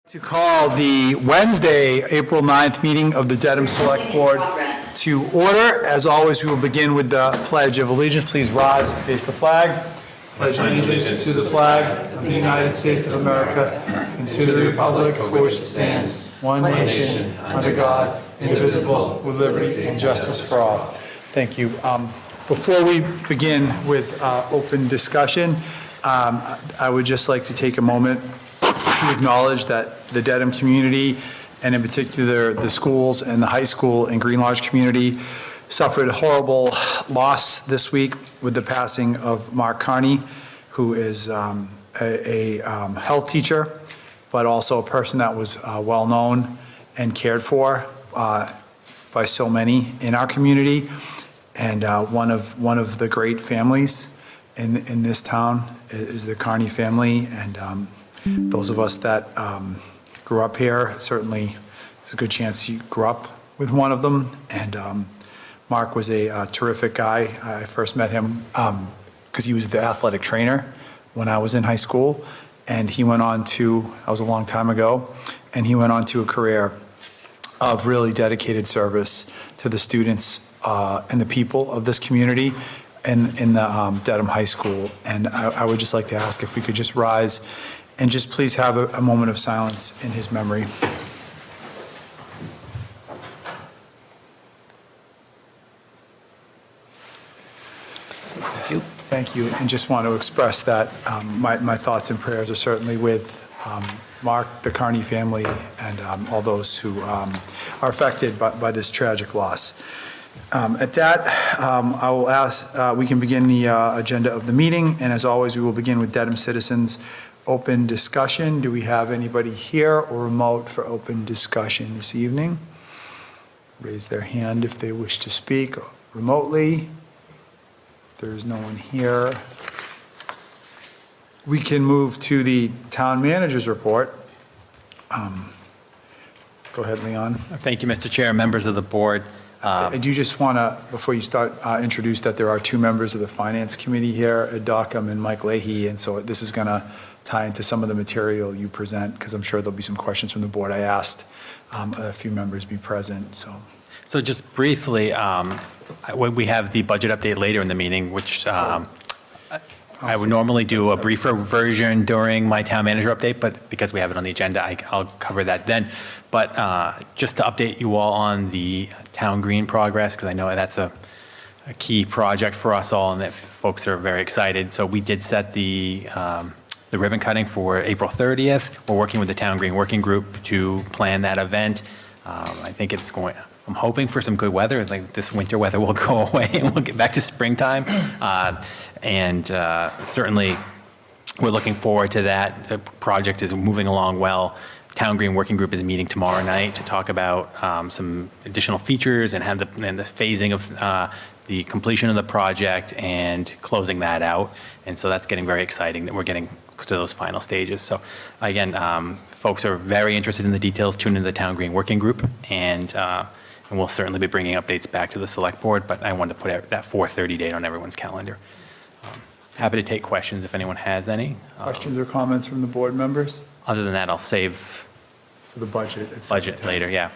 To call the Wednesday, April 9th meeting of the Dedham Select Board to order. As always, we will begin with the Pledge of Allegiance. Please rise and face the flag. Pledge allegiance to the flag of the United States of America and to the republic for which it stands, one nation, under God, indivisible, with liberty and justice for all. Thank you. Before we begin with open discussion, I would just like to take a moment to acknowledge that the Dedham community, and in particular the schools and the high school and Green Lodge community, suffered a horrible loss this week with the passing of Mark Carney, who is a health teacher, but also a person that was well-known and cared for by so many in our community, and one of the great families in this town is the Carney family, and those of us that grew up here, certainly there's a good chance you grew up with one of them. And Mark was a terrific guy. I first met him because he was the athletic trainer when I was in high school. And he went on to, that was a long time ago, and he went on to a career of really dedicated service to the students and the people of this community in the Dedham High School. And I would just like to ask if we could just rise and just please have a moment of silence in his memory. Thank you. Thank you, and just want to express that my thoughts and prayers are certainly with Mark, the Carney family, and all those who are affected by this tragic loss. At that, I will ask, we can begin the agenda of the meeting, and as always, we will begin with Dedham citizens' open discussion. Do we have anybody here or remote for open discussion this evening? Raise their hand if they wish to speak remotely. If there's no one here, we can move to the town manager's report. Go ahead, Leon. Thank you, Mr. Chair, members of the board. I do just want to, before you start, introduce that there are two members of the Finance Committee here, Ed Dockham and Mike Leahy, and so this is going to tie into some of the material you present, because I'm sure there'll be some questions from the board. I asked a few members be present, so. So just briefly, we have the budget update later in the meeting, which I would normally do a briefer version during my town manager update, but because we have it on the agenda, I'll cover that then. But just to update you all on the town green progress, because I know that's a key project for us all and that folks are very excited. So we did set the ribbon cutting for April 30th. We're working with the Town Green Working Group to plan that event. I think it's going, I'm hoping for some good weather. Like this winter weather will go away and we'll get back to springtime. Certainly we're looking forward to that. The project is moving along well. Town Green Working Group is meeting tomorrow night to talk about some additional features and have the phasing of the completion of the project and closing that out. And so that's getting very exciting that we're getting to those final stages. So again, folks are very interested in the details. Tune into the Town Green Working Group, and we'll certainly be bringing updates back to the select board, but I wanted to put that 4/30 date on everyone's calendar. Happy to take questions if anyone has any. Questions or comments from the board members? Other than that, I'll save for the budget. Budget later, yeah.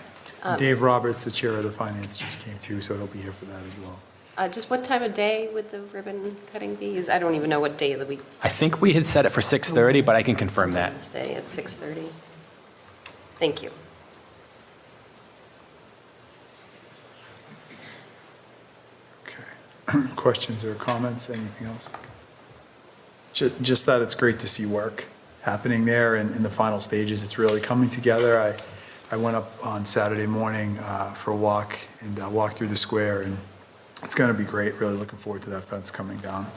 Dave Roberts, the chair of the finance, just came too, so he'll be here for that as well. Just what time of day would the ribbon cutting be? I don't even know what day of the week. I think we had set it for 6:30, but I can confirm that. Wednesday at 6:30. Thank you. Okay. Questions or comments, anything else? Just that it's great to see work happening there and in the final stages. It's really coming together. I went up on Saturday morning for a walk and walked through the square, and it's going to be great. Really looking forward to that fence coming down.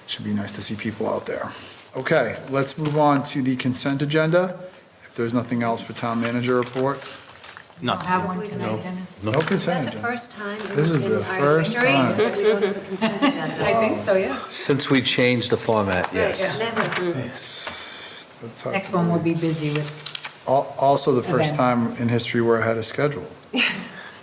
Should be nice to see people out there. Okay, let's move on to the consent agenda. If there's nothing else for town manager report. Not Have one tonight, Kenneth? No Is consent that the agenda. first time? This is the first time. that we go to the consent agenda? I think so, yeah. Since we changed the format, yes. Never. That's Next one will be busy with, Also the first Event. time in history where I had a schedule.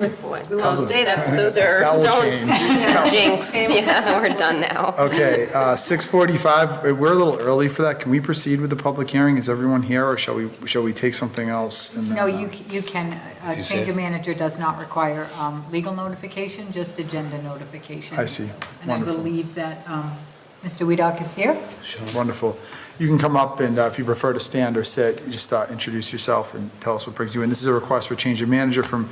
Boy, We won't stay that. those are, That will don't jinx. Yeah, we're done now. Okay, 6:45, we're a little early for that. Can we proceed with the public hearing? Is everyone here, or shall we take something else? and then, No, you can, you change say- of manager does not require legal notification, just agenda notification. I see. And I Wonderful. believe that Mr. Weadock is here. Wonderful. You can come up, and if you prefer to stand or sit, just introduce yourself and tell us what brings you in. This is a request for change of manager from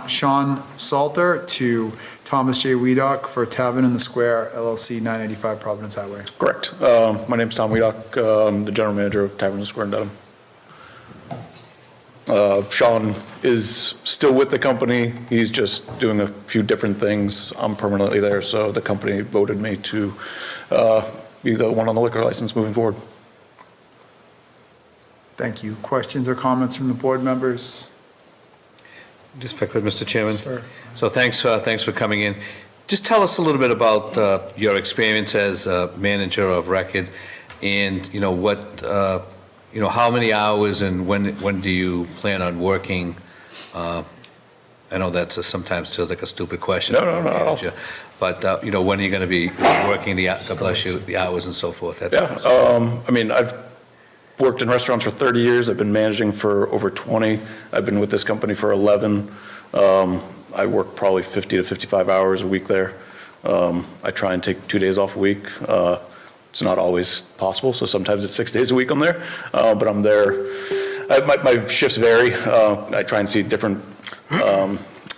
Shawn Salter to Thomas J. Weadock for Tavern in the Square LLC, 985 Providence Highway. Correct. My name's Tom Weadock. I'm the general manager of Tavern in the Square in Dedham. Shawn is still with the company. He's just doing a few different things. I'm permanently there, so the company voted me to be the one on the liquor license moving forward. Thank you. Questions or comments from the board members? Just if I could, Mr. Chairman. Sir. So thanks for coming in. Just tell us a little bit about your experience as a manager of record, and, what, how many hours and when do you plan on working? I know that's sometimes feels like a stupid question. No, for a no, no. manager, But, when are you going to be working God bless you, the hours and so forth? I've worked in restaurants for 30 years. I've been managing for over 20. I've been with this company for 11. I work probably 50 to 55 hours a week there. I try and take 2 days off a week. It's not always possible, so sometimes it's 6 days a week I'm there, but I'm there. My shifts vary. I try and see different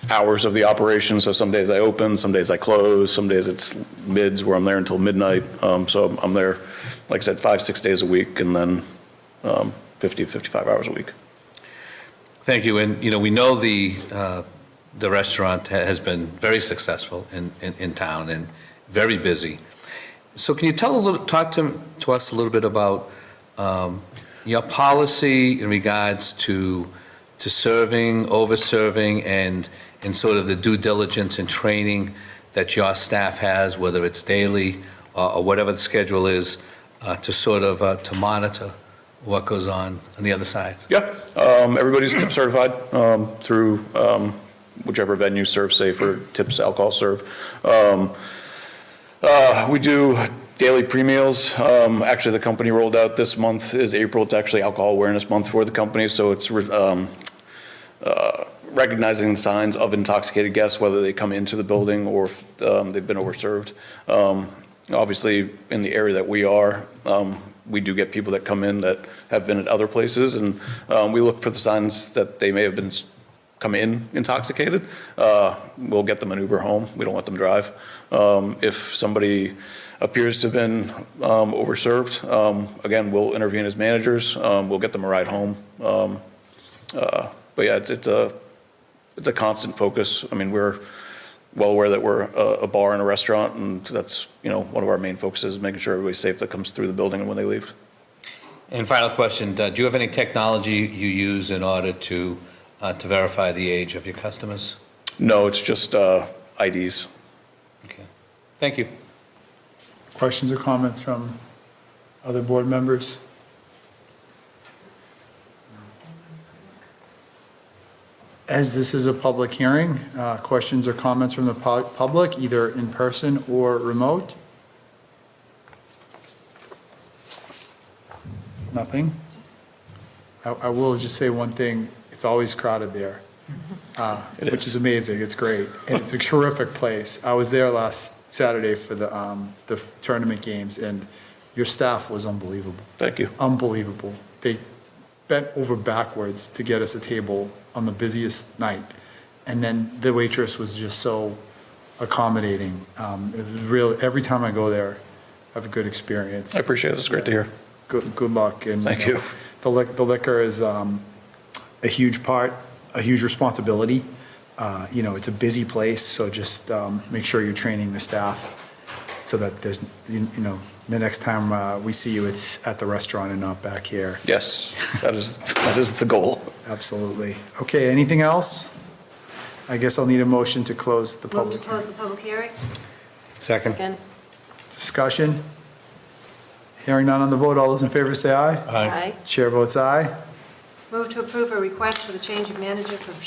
hours of the operation, so some days I open, some days I close, some days it's mids where I'm there until midnight. So I'm there, like I said, 5-6 days a week, and then 50 to 55 hours a week. Thank you. And, we know the restaurant has been very successful in town and very busy. So can you talk to us a little bit about your policy in regards to serving, over-serving, and sort of the due diligence and training that your staff has, whether it's daily or whatever the schedule is, to sort of to monitor what goes on the other side? Yeah, everybody's tip certified through whichever venue serves, safe or tips alcohol serve. We do daily pre-meals. Actually, the company rolled out this month is April. It's actually Alcohol Awareness Month for the company, so it's recognizing signs of intoxicated guests, whether they come into the building or if they've been overserved. Obviously, in the area that we are, we do get people that come in that have been at other places, and we look for the signs that they may have been come in intoxicated. We'll get them an Uber home. We don't let them drive. If somebody appears to have been overserved, again, we'll intervene as managers. We'll get them a ride home. But yeah, it's a constant focus. I mean, we're well aware that we're a bar and a restaurant, and that's, one of our main focuses, making sure everybody's safe that comes through the building and when they leave. And final question, do you have any technology you use in order to verify the age of your customers? No, it's just IDs. Okay. Thank you. Questions or comments from other board members? As this is a public hearing, questions or comments from the public, either in person or remote? Nothing? I will just say one thing, it's always crowded there, which is amazing, it's great, and it's a terrific place. I was there last Saturday for the tournament games, and your staff was unbelievable. Thank you. Unbelievable. They bent over backwards to get us a table on the busiest night, and then the waitress was just so accommodating. It was really, every time I go there, I have a good experience. I appreciate it. It's great to hear. Good luck. And Thank you. The liquor is a huge part, a huge responsibility. It's a busy place, so just make sure you're training the staff so that there's, the next time we see you, it's at the restaurant and not back here. Yes, that is the goal. Absolutely. Okay, anything else? I guess I'll need a motion to close the Move to public close the public hearing? Second. Again, discussion. Hearing none on the vote, all those in favor say aye. aye. Chair votes aye. Move to approve a request for the change of manager from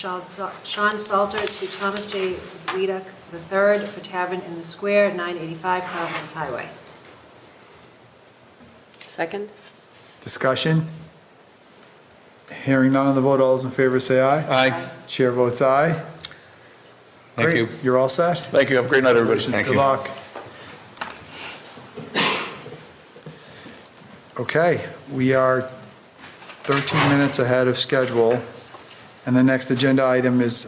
Shawn Salter to Thomas J. Weadock III for Tavern in the Square, 985 Providence Highway. Second? Discussion? Hearing none on the vote, all those in favor say aye. Aye. Chair votes aye. Thank Great. you. You're all set? Thank you, have a great night, everybody. Congratulations. Good luck. Okay, we are 13 minutes ahead of schedule, and the next agenda item is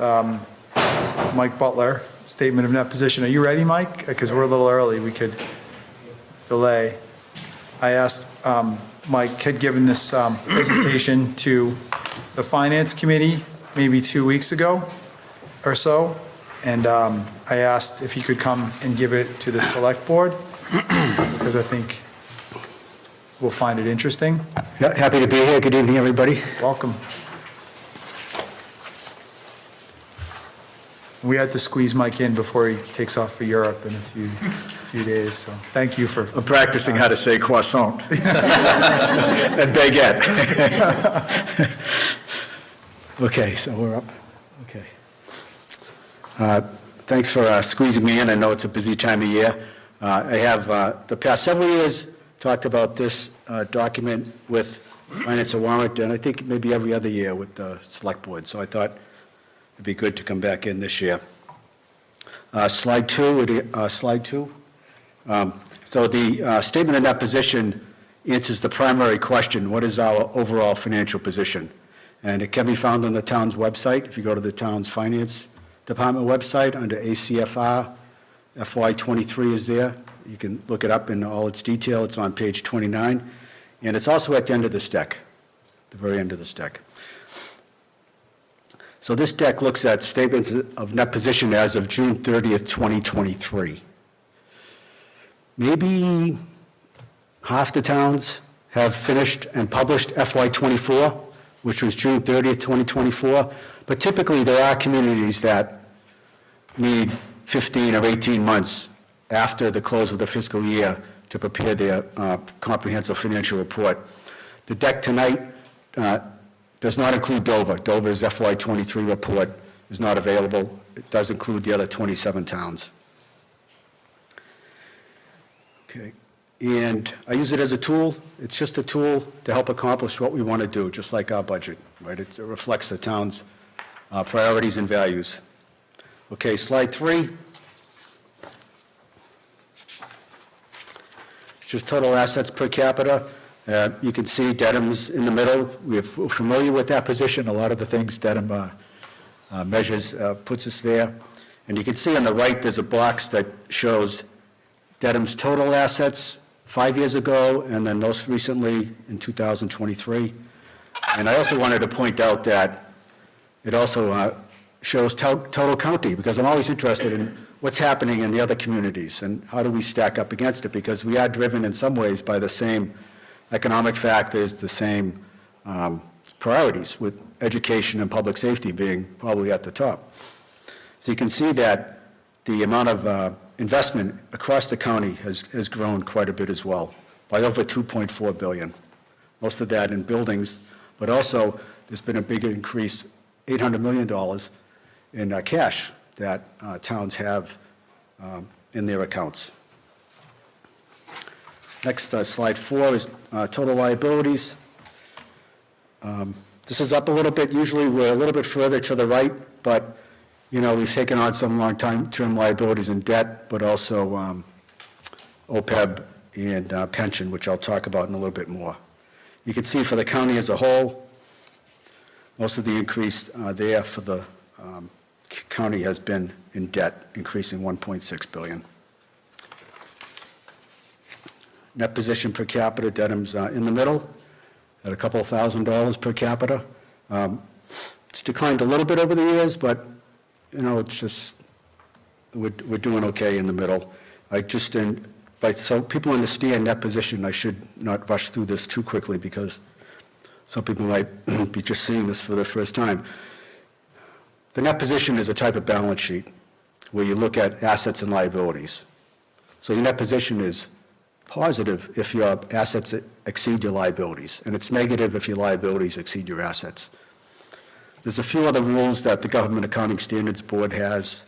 Mike Butler, statement of net position. Are you ready, Mike? Because we're a little early, we could delay. I asked, Mike had given this presentation to the Finance Committee maybe 2 weeks ago or so, and I asked if he could come and give it to the Select Board, because I think we'll find it interesting. Yeah, happy to be here. Good evening, everybody. Welcome. We had to squeeze Mike in before he takes off for Europe in a few days, so thank you for. I'm practicing how to say croissant and baguette. Okay, so we're up. Okay. Thanks for squeezing me in. I know it's a busy time of year. I have, the past several years, talked about this document with Finance and Warrant, and I think maybe every other year with the Select Board. So I thought it'd be good to come back in this year. Slide two. So the statement of net position answers the primary question: what is our overall financial position? And it can be found on the town's website. If you go to the town's finance department website under ACFR, FY23 is there. You can look it up in all its detail. It's on page 29. And it's also at the end of this deck, the very end of this deck. So this deck looks at statements of net position as of June 30th, 2023. Maybe half the towns have finished and published FY24, which was June 30th, 2024. But typically, there are communities that need 15 or 18 months after the close of the fiscal year to prepare their comprehensive financial report. The deck tonight does not include Dover. Dover's FY23 report is not available. It does include the other 27 towns. Okay, and I use it as a tool. It's just a tool to help accomplish what we want to do, just like our budget, right? It reflects the town's priorities and values. Okay, slide 3. It's just total assets per capita. You can see Dedham's in the middle. We're familiar with that position. A lot of the things Dedham measures puts us there. And you can see on the right, there's a box that shows Dedham's total assets 5 years ago, and then most recently in 2023. And I also wanted to point out that it also shows total county, because I'm always interested in what's happening in the other communities and how do we stack up against it, because we are driven in some ways by the same economic factors, the same priorities, with education and public safety being probably at the top. So you can see that the amount of investment across the county has grown quite a bit as well, by over $2.4 billion. Most of that in buildings, but also there's been a big increase, $800 million in cash that towns have in their accounts. Next, slide 4 is total liabilities. This is up a little bit. Usually we're a little bit further to the right, but we've taken on some long-term liabilities and debt, but also OPEB and pension, which I'll talk about in a little bit more. You can see for the county as a whole, most of the increase there for the county has been in debt, increasing $1.6 billion. Net position per capita, Dedham's in the middle at a couple $1,000 per capita. It's declined a little bit over the years, but it's just, we're doing okay in the middle. So people understand net position, I should not rush through this too quickly because some people might be just seeing this for the first time. The net position is a type of balance sheet where you look at assets and liabilities. So your net position is positive if your assets exceed your liabilities, and it's negative if your liabilities exceed your assets. There's a few other rules that the Government Accounting Standards Board has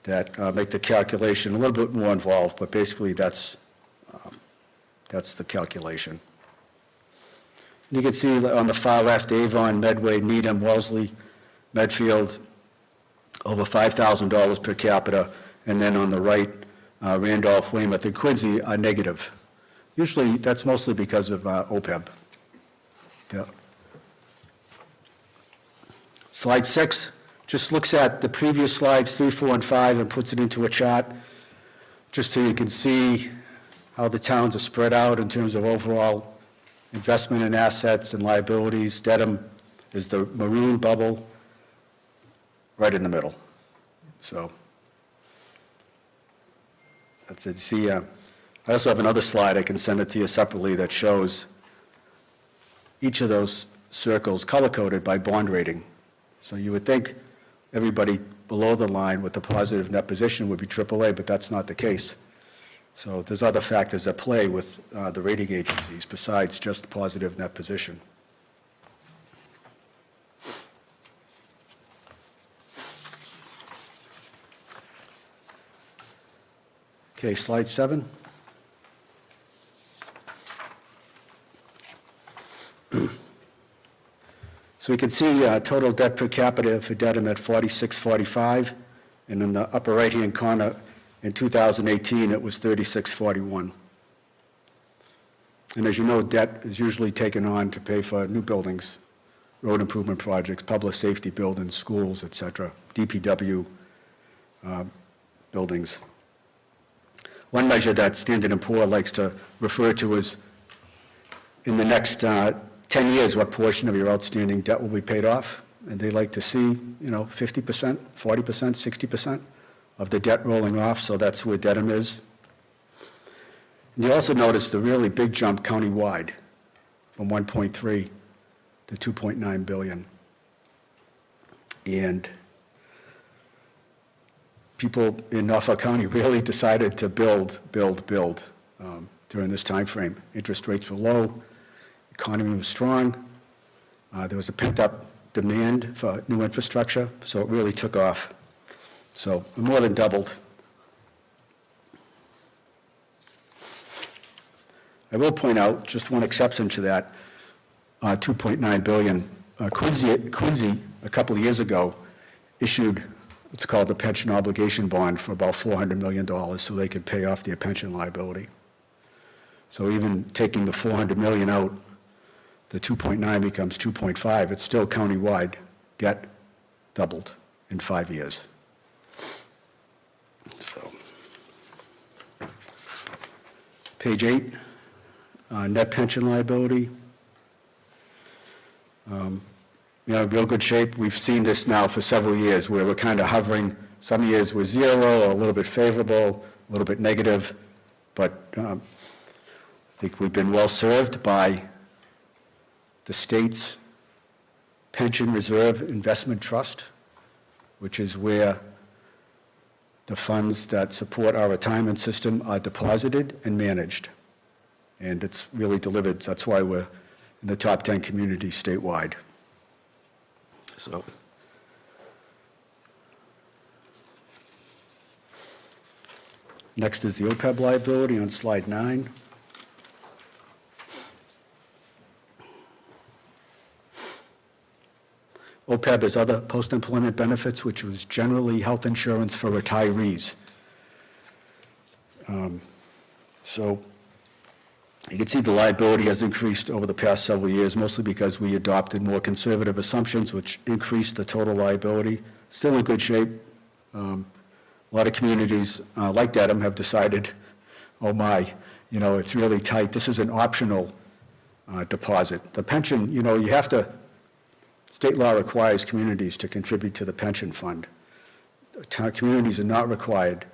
that make the calculation a little bit more involved, but basically that's the calculation. And you can see on the far left, Avon, Medway, Needham, Wellesley, Medfield, over $5,000 per capita, and then on the right, Randolph, Weymouth, and Quincy are negative. Usually, that's mostly because of OPEB. Yeah. Slide 6 just looks at the previous slides, 3, 4, and 5, and puts it into a chart, just so you can see how the towns are spread out in terms of overall investment in assets and liabilities. Dedham is the maroon bubble right in the middle. So that's it. See, I also have another slide. I can send it to you separately that shows each of those circles color-coded by bond rating. So you would think everybody below the line with the positive net position would be AAA, but that's not the case. So there's other factors at play with the rating agencies besides just the positive net position. Okay, slide 7. So we can see total debt per capita for Dedham at 46.45, and in the upper right-hand corner, in 2018, it was 36.41. And as you know, debt is usually taken on to pay for new buildings, road improvement projects, public safety buildings, schools, et cetera, DPW buildings. One measure that Standard & Poor's likes to refer to is in the next 10 years, what portion of your outstanding debt will be paid off? And they like to see, 50%, 40%, 60% of the debt rolling off, so that's where Dedham is. And you also notice the really big jump countywide from 1.3 to 2.9 billion. And people in Norfolk County really decided to build during this time frame. Interest rates were low, economy was strong, there was a pent-up demand for new infrastructure, so it really took off. So more than doubled. I will point out just one exception to that, 2.9 billion. Quincy, a couple of years ago, issued what's called the pension obligation bond for about $400 million so they could pay off their pension liability. So even taking the $400 million out, the 2.9 becomes 2.5. It's still countywide. Debt doubled in 5 years. So, page 8, net pension liability. Real good shape. We've seen this now for several years where we're kind of hovering. Some years we're zero, or a little bit favorable, a little bit negative, but I think we've been well served by the state's pension reserve investment trust, which is where the funds that support our retirement system are deposited and managed. And it's really delivered. That's why we're in the top 10 communities statewide. So, next is the OPEB liability on slide 9. OPEB is other post-employment benefits, which was generally health insurance for retirees. So you can see the liability has increased over the past several years, mostly because we adopted more conservative assumptions, which increased the total liability. Still in good shape. A lot of communities like Dedham have decided, oh my, it's really tight. This is an optional deposit. The pension, you have to, state law requires communities to contribute to the pension fund. Communities are not required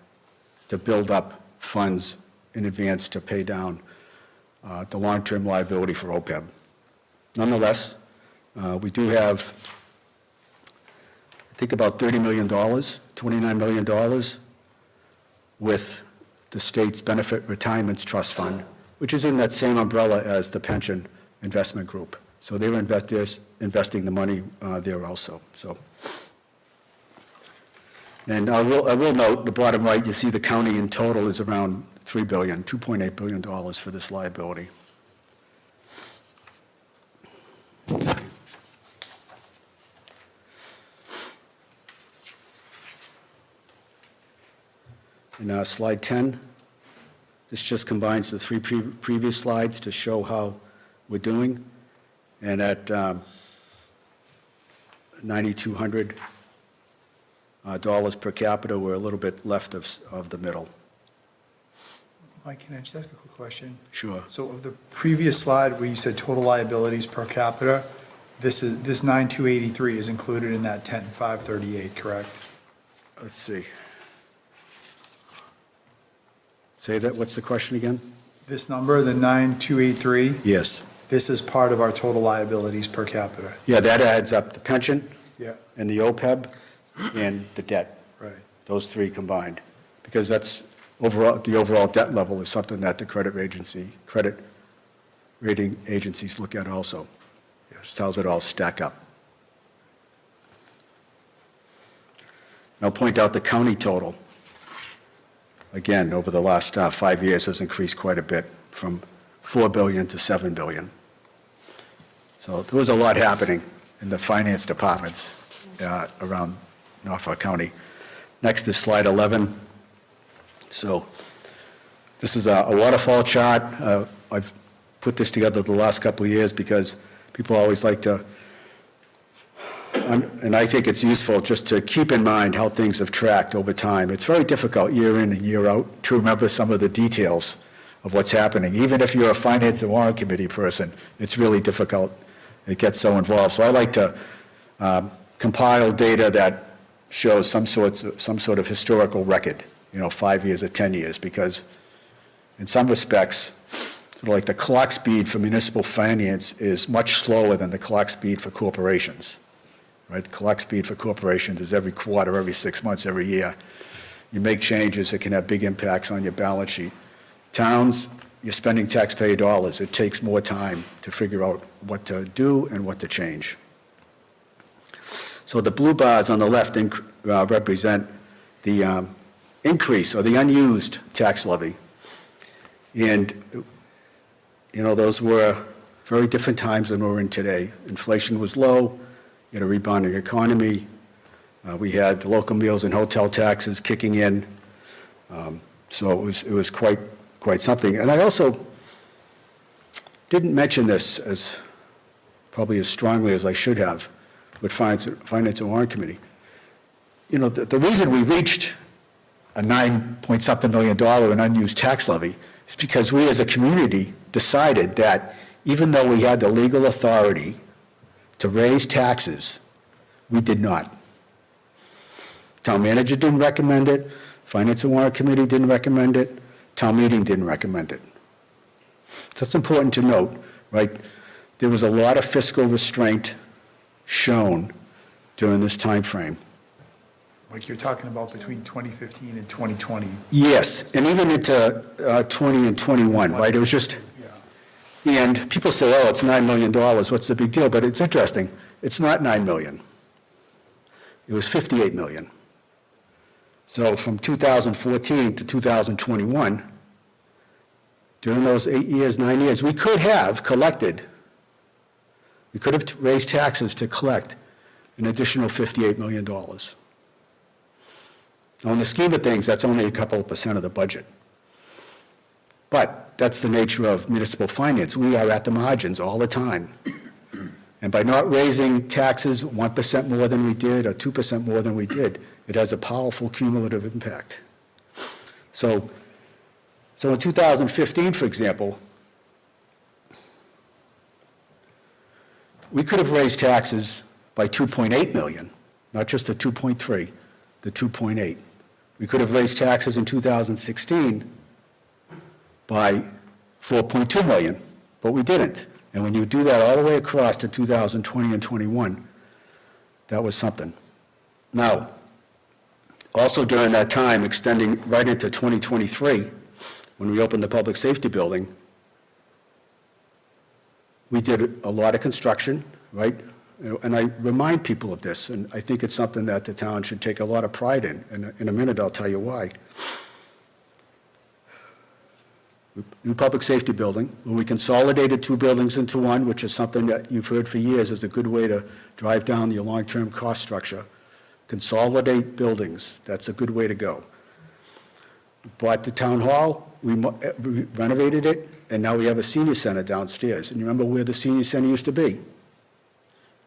to build up funds in advance to pay down the long-term liability for OPEB. Nonetheless, we do have, I think, about $30 million, $29 million with the state's Benefit Retirements Trust Fund, which is in that same umbrella as the pension investment group. So they're investing the money there also, so. And I will note, the bottom right, you see the county in total is around $3 billion, $2.8 billion for this liability. In slide 10, this just combines the three previous slides to show how we're doing. And at $9,200 per capita, we're a little bit left of the middle. Mike, can I just ask a quick question? Sure. So of the previous slide where you said total liabilities per capita, this 9,283 is included in that 10,538, correct? Let's see. Say that, what's the question again? This number, the 9,283, Yes. this is part of our total liabilities per capita. Yeah, that adds up the pension Yeah, and the OPEB and the debt, right. those three combined. Because that's overall, the overall debt level is something that the credit rating agencies look at also. Just tells it all stack up. And I'll point out the county total. Again, over the last 5 years has increased quite a bit, from $4 billion to $7 billion. So there was a lot happening in the finance departments around Norfolk County. Next is slide 11. So this is a waterfall chart. I've put this together the last couple of years because people always like to, and I think it's useful just to keep in mind how things have tracked over time. It's very difficult year in and year out to remember some of the details of what's happening. Even if you're a Finance and Warrant Committee person, it's really difficult. It gets so involved. So I like to compile data that shows some sort of historical record, 5 years or 10 years, because in some respects, sort of like the clock speed for municipal finance is much slower than the clock speed for corporations, right? The clock speed for corporations is every quarter, every 6 months, every year. You make changes, it can have big impacts on your balance sheet. Towns, you're spending taxpayer dollars. It takes more time to figure out what to do and what to change. So the blue bars on the left represent the increase or the unused tax levy. And, those were very different times than we're in today. Inflation was low, you had a rebounding economy. We had the local meals and hotel taxes kicking in. So it was quite something. And I also didn't mention this probably as strongly as I should have with Finance and Warrant Committee. The reason we reached a $9-point-something million in unused tax levy is because we as a community decided that even though we had the legal authority to raise taxes, we did not. Town manager didn't recommend it, Finance and Warrant Committee didn't recommend it, town meeting didn't recommend it. So it's important to note, right, there was a lot of fiscal restraint shown during this time frame. Like you're talking about between 2015 and 2020. Yes, and even into 20 and 21, right? It was just, Yeah. and people say, oh, it's $9 million, what's the big deal? But it's interesting, it's not $9 million. It was $58 million. So from 2014 to 2021, during those 8 years, 9 years, we could have raised taxes to collect an additional $58 million. Now, in the scheme of things, that's only a couple of % of the budget. But that's the nature of municipal finance. We are at the margins all the time. And by not raising taxes 1% more than we did or 2% more than we did, it has a powerful cumulative impact. So in 2015, for example, we could have raised taxes by 2.8 million, not just the 2.3, the 2.8. We could have raised taxes in 2016 by 4.2 million, but we didn't. And when you do that all the way across to 2020 and 21, that was something. Now, also during that time, extending right into 2023, when we opened the public safety building, we did a lot of construction, right? And I remind people of this, and I think it's something that the town should take a lot of pride in. And in a minute, I'll tell you why. New public safety building, when we consolidated 2 buildings into one, which is something that you've heard for years is a good way to drive down your long-term cost structure. Consolidate buildings, that's a good way to go. We bought the town hall, we renovated it, and now we have a senior center downstairs. And you remember where the senior center used to be?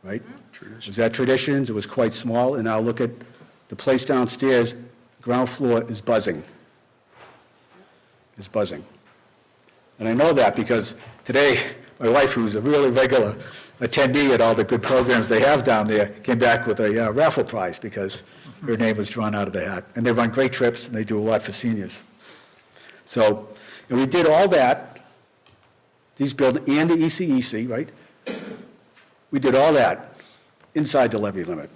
Right? It was at Traditions, it was quite small, and now look at the place downstairs, ground floor is buzzing. It's buzzing. And I know that because today, my wife, who's a really regular attendee at all the good programs they have down there, came back with a raffle prize because her name was drawn out of the hat. And they run great trips, and they do a lot for seniors. So, and we did all that, these buildings, and the ECEC, right? We did all that inside the levy limit.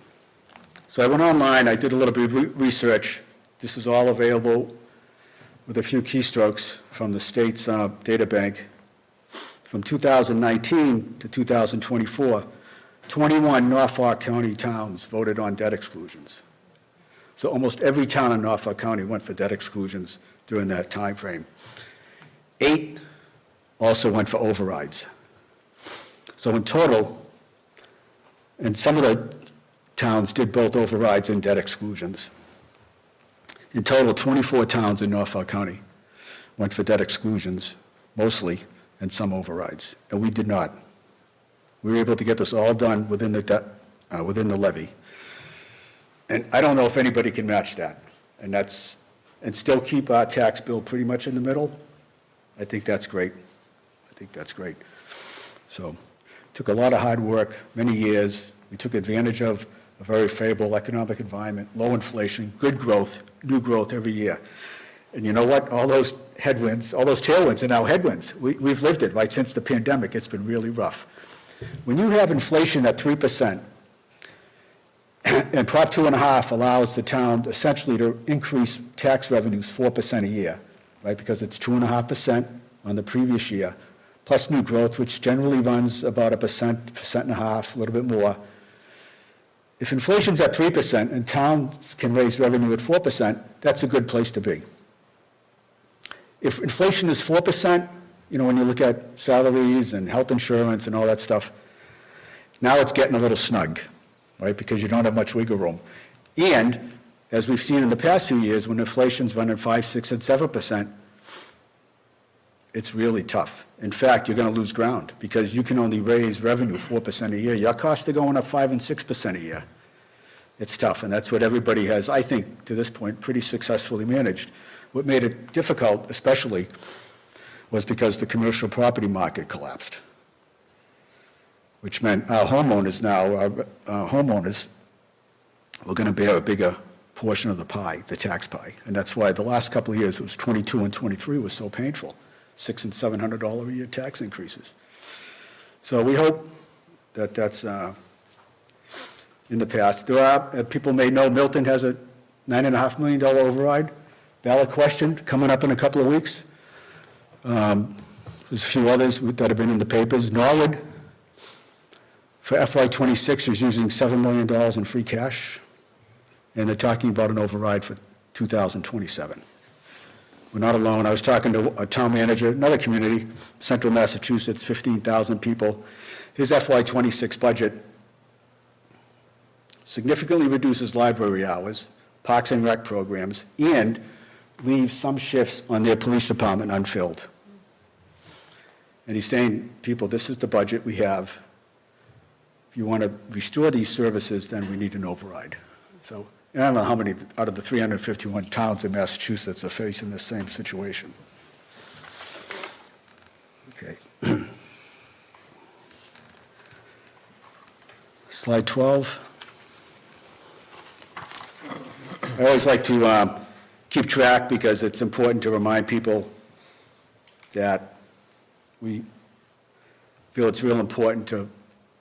So I went online, I did a little bit of research. This is all available with a few keystrokes from the state's data bank. From 2019 to 2024, 21 Norfolk County towns voted on debt exclusions. So almost every town in Norfolk County went for debt exclusions during that time frame. 8 also went for overrides. So in total, and some of the towns did both overrides and debt exclusions. In total, 24 towns in Norfolk County went for debt exclusions, mostly, and some overrides, and we did not. We were able to get this all done within the levy. And I don't know if anybody can match that, and still keep our tax bill pretty much in the middle. I think that's great. I think that's great. So, took a lot of hard work, many years. We took advantage of a very favorable economic environment, low inflation, good growth, new growth every year. And you know what? All those headwinds, all those tailwinds are now headwinds. We've lived it, right? Since the pandemic, it's been really rough. When you have inflation at 3%, and Prop 2.5 allows the town essentially to increase tax revenues 4% a year, right? Because it's 2.5% on the previous year, plus new growth, which generally runs about 1.5%, a little bit more. If inflation's at 3% and towns can raise revenue at 4%, that's a good place to be. If inflation is 4%, when you look at salaries and health insurance and all that stuff, now it's getting a little snug, right? Because you don't have much wiggle room. And as we've seen in the past few years, when inflation's running 5, 6, and 7%, it's really tough. In fact, you're going to lose ground because you can only raise revenue 4% a year. Your costs are going up 5 and 6% a year. It's tough, and that's what everybody has, I think, to this point, pretty successfully managed. What made it difficult, especially, was because the commercial property market collapsed, which meant our homeowners were going to bear a bigger portion of the pie, the tax pie. And that's why the last couple of years, it was 22 and 23, was so painful. $600 and $700 a year tax increases. So we hope that that's in the past. There are, people may know, Milton has a $9.5 million override. Ballot question coming up in a couple of weeks. There's a few others that have been in the papers. Norwood, for FY26, is using $7 million in free cash, and they're talking about an override for 2027. We're not alone. I was talking to a town manager, another community, central Massachusetts, 15,000 people. His FY26 budget significantly reduces library hours, parks and rec programs, and leaves some shifts on their police department unfilled. And he's saying, people, this is the budget we have. If you want to restore these services, then we need an override. So, and I don't know how many out of the 351 towns in Massachusetts are facing the same situation. Okay. Slide 12. I always like to keep track because it's important to remind people that we feel it's real important to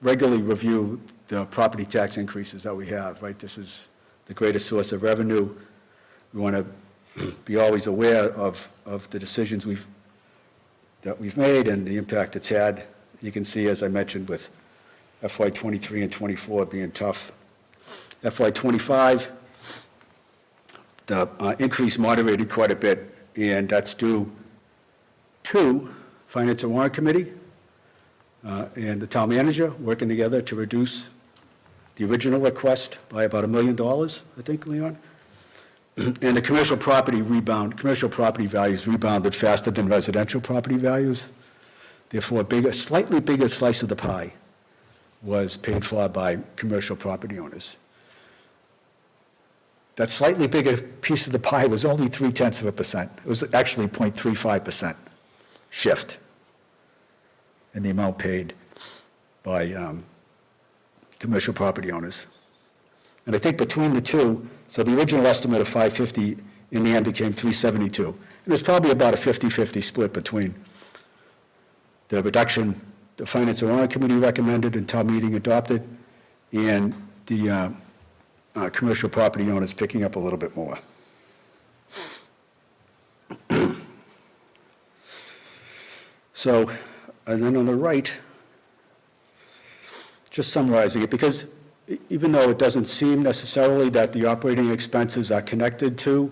regularly review the property tax increases that we have, right? This is the greatest source of revenue. We want to be always aware of the decisions that we've made and the impact it's had. You can see, as I mentioned, with FY '23 and '24 being tough. FY '25, the increase moderated quite a bit, and that's due to Finance and Warrant Committee and the town manager working together to reduce the original request by about $1 million, I think, Leon. And the commercial property values rebounded faster than residential property values. Therefore, a slightly bigger slice of the pie was paid for by commercial property owners. That slightly bigger piece of the pie was only 0.3%. It was actually 0.35% shift in the amount paid by commercial property owners. And I think between the two, so the original estimate of 550 in the end became 372. And there's probably about a 50-50 split between the reduction the Finance and Warrant Committee recommended and town meeting adopted, and the commercial property owners picking up a little bit more. So, and then on the right, just summarizing it, because even though it doesn't seem necessarily that the operating expenses are connected to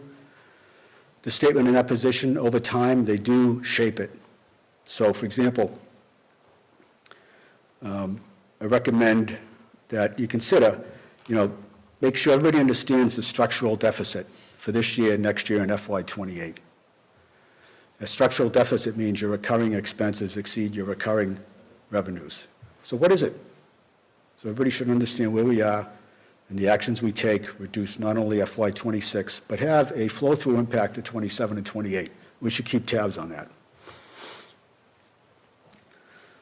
the statement in that position, over time, they do shape it. So, for example, I recommend that you consider, make sure everybody understands the structural deficit for this year, next year, and FY '28. A structural deficit means your recurring expenses exceed your recurring revenues. So what is it? So everybody should understand where we are and the actions we take reduce not only FY '26, but have a flow-through impact to '27 and '28. We should keep tabs on that.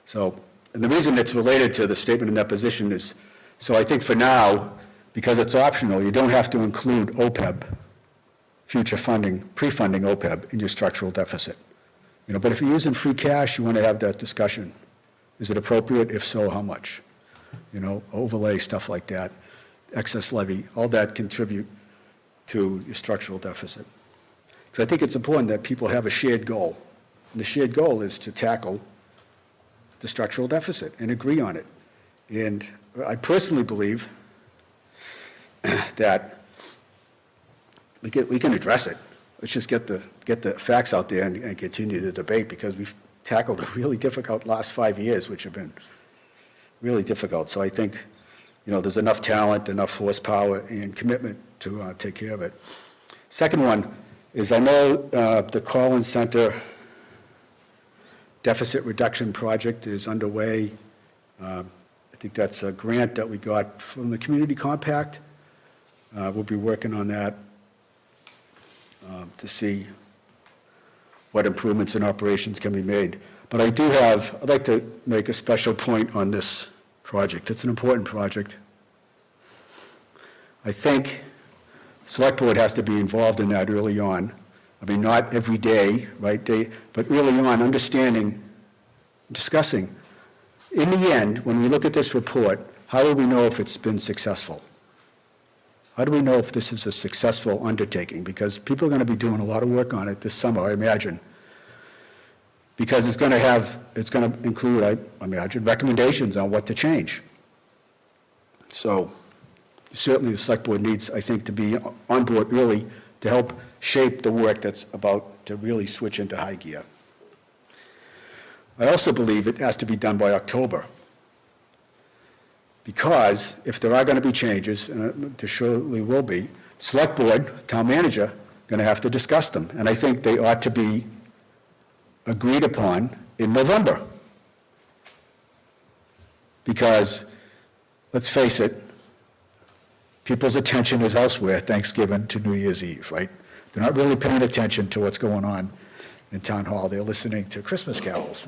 So, and the reason it's related to the statement in that position is, so I think for now, because it's optional, you don't have to include OPEB, future funding, pre-funding OPEB in your structural deficit. But if you're using free cash, you want to have that discussion. Is it appropriate? If so, how much? Overlay, stuff like that, excess levy, all that contribute to your structural deficit. Because I think it's important that people have a shared goal. And the shared goal is to tackle the structural deficit and agree on it. And I personally believe that we can address it. Let's just get the facts out there and continue the debate, because we've tackled a really difficult last 5 years, which have been really difficult. So I think, there's enough talent, enough horsepower, and commitment to take care of it. Second one is, I know the Collins Center deficit reduction project is underway. I think that's a grant that we got from the Community Compact. We'll be working on that to see what improvements in operations can be made. But I'd like to make a special point on this project. It's an important project. I think Select Board has to be involved in that early on. I mean, not every day, right, but early on, understanding, discussing. In the end, when we look at this report, how do we know if it's been successful? How do we know if this is a successful undertaking? Because people are going to be doing a lot of work on it this summer, I imagine. Because it's going to include, I imagine, recommendations on what to change. So certainly the Select Board needs, I think, to be on board early to help shape the work that's about to really switch into high gear. I also believe it has to be done by October. Because if there are going to be changes, and there surely will be, Select Board, Town Manager, going to have to discuss them. And I think they ought to be agreed upon in November. Because, let's face it, people's attention is elsewhere, Thanksgiving to New Year's Eve, right? They're not really paying attention to what's going on in Town Hall. They're listening to Christmas carols,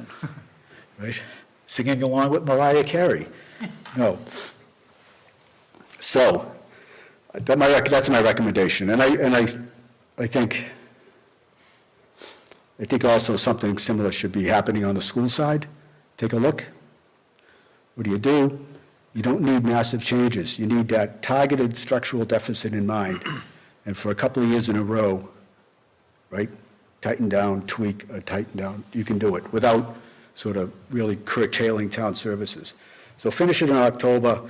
right? Singing along with Mariah Carey. No. So, that's my recommendation. And I think also something similar should be happening on the school side. Take a look. What do? You don't need massive changes. You need that targeted structural deficit in mind. And for a couple of years in a row, right? Tighten down, tweak, tighten down. You can do it without sort of really curtailing town services. So finish it in October,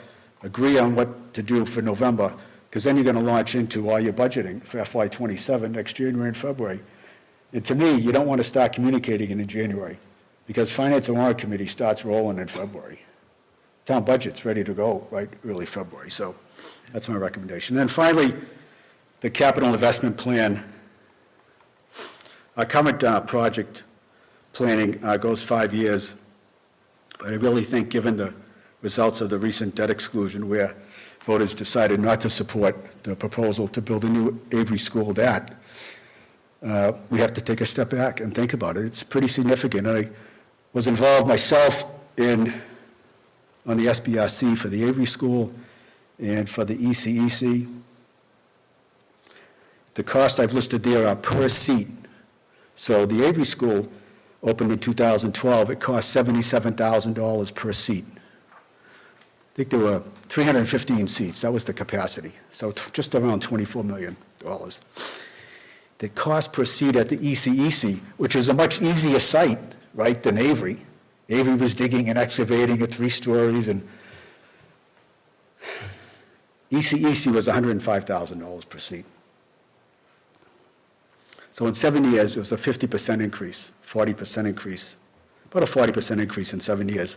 agree on what to do for November, because then you're going to launch into all your budgeting for FY '27 next January and February. And to me, you don't want to start communicating it in January, because Finance and Warrant Committee starts rolling in February. Town budget's ready to go, right, early February, so that's my recommendation. Then finally, the capital investment plan. Our current project planning goes 5 years, but I really think, given the results of the recent debt exclusion, where voters decided not to support the proposal to build a new Avery School, that we have to take a step back and think about it. It's pretty significant. I was involved myself on the SBRC for the Avery School and for the ECEC. The cost I've listed there are per seat. So the Avery School opened in 2012. It cost $77,000 per seat. I think there were 315 seats. That was the capacity. So just around $24 million. The cost per seat at the ECEC, which is a much easier site, right, than Avery. Avery was digging and excavating at 3 stories, and ECEC was $105,000 per seat. So in 7 years, it was a 50% increase, 40% increase, about a 40% increase in 7 years.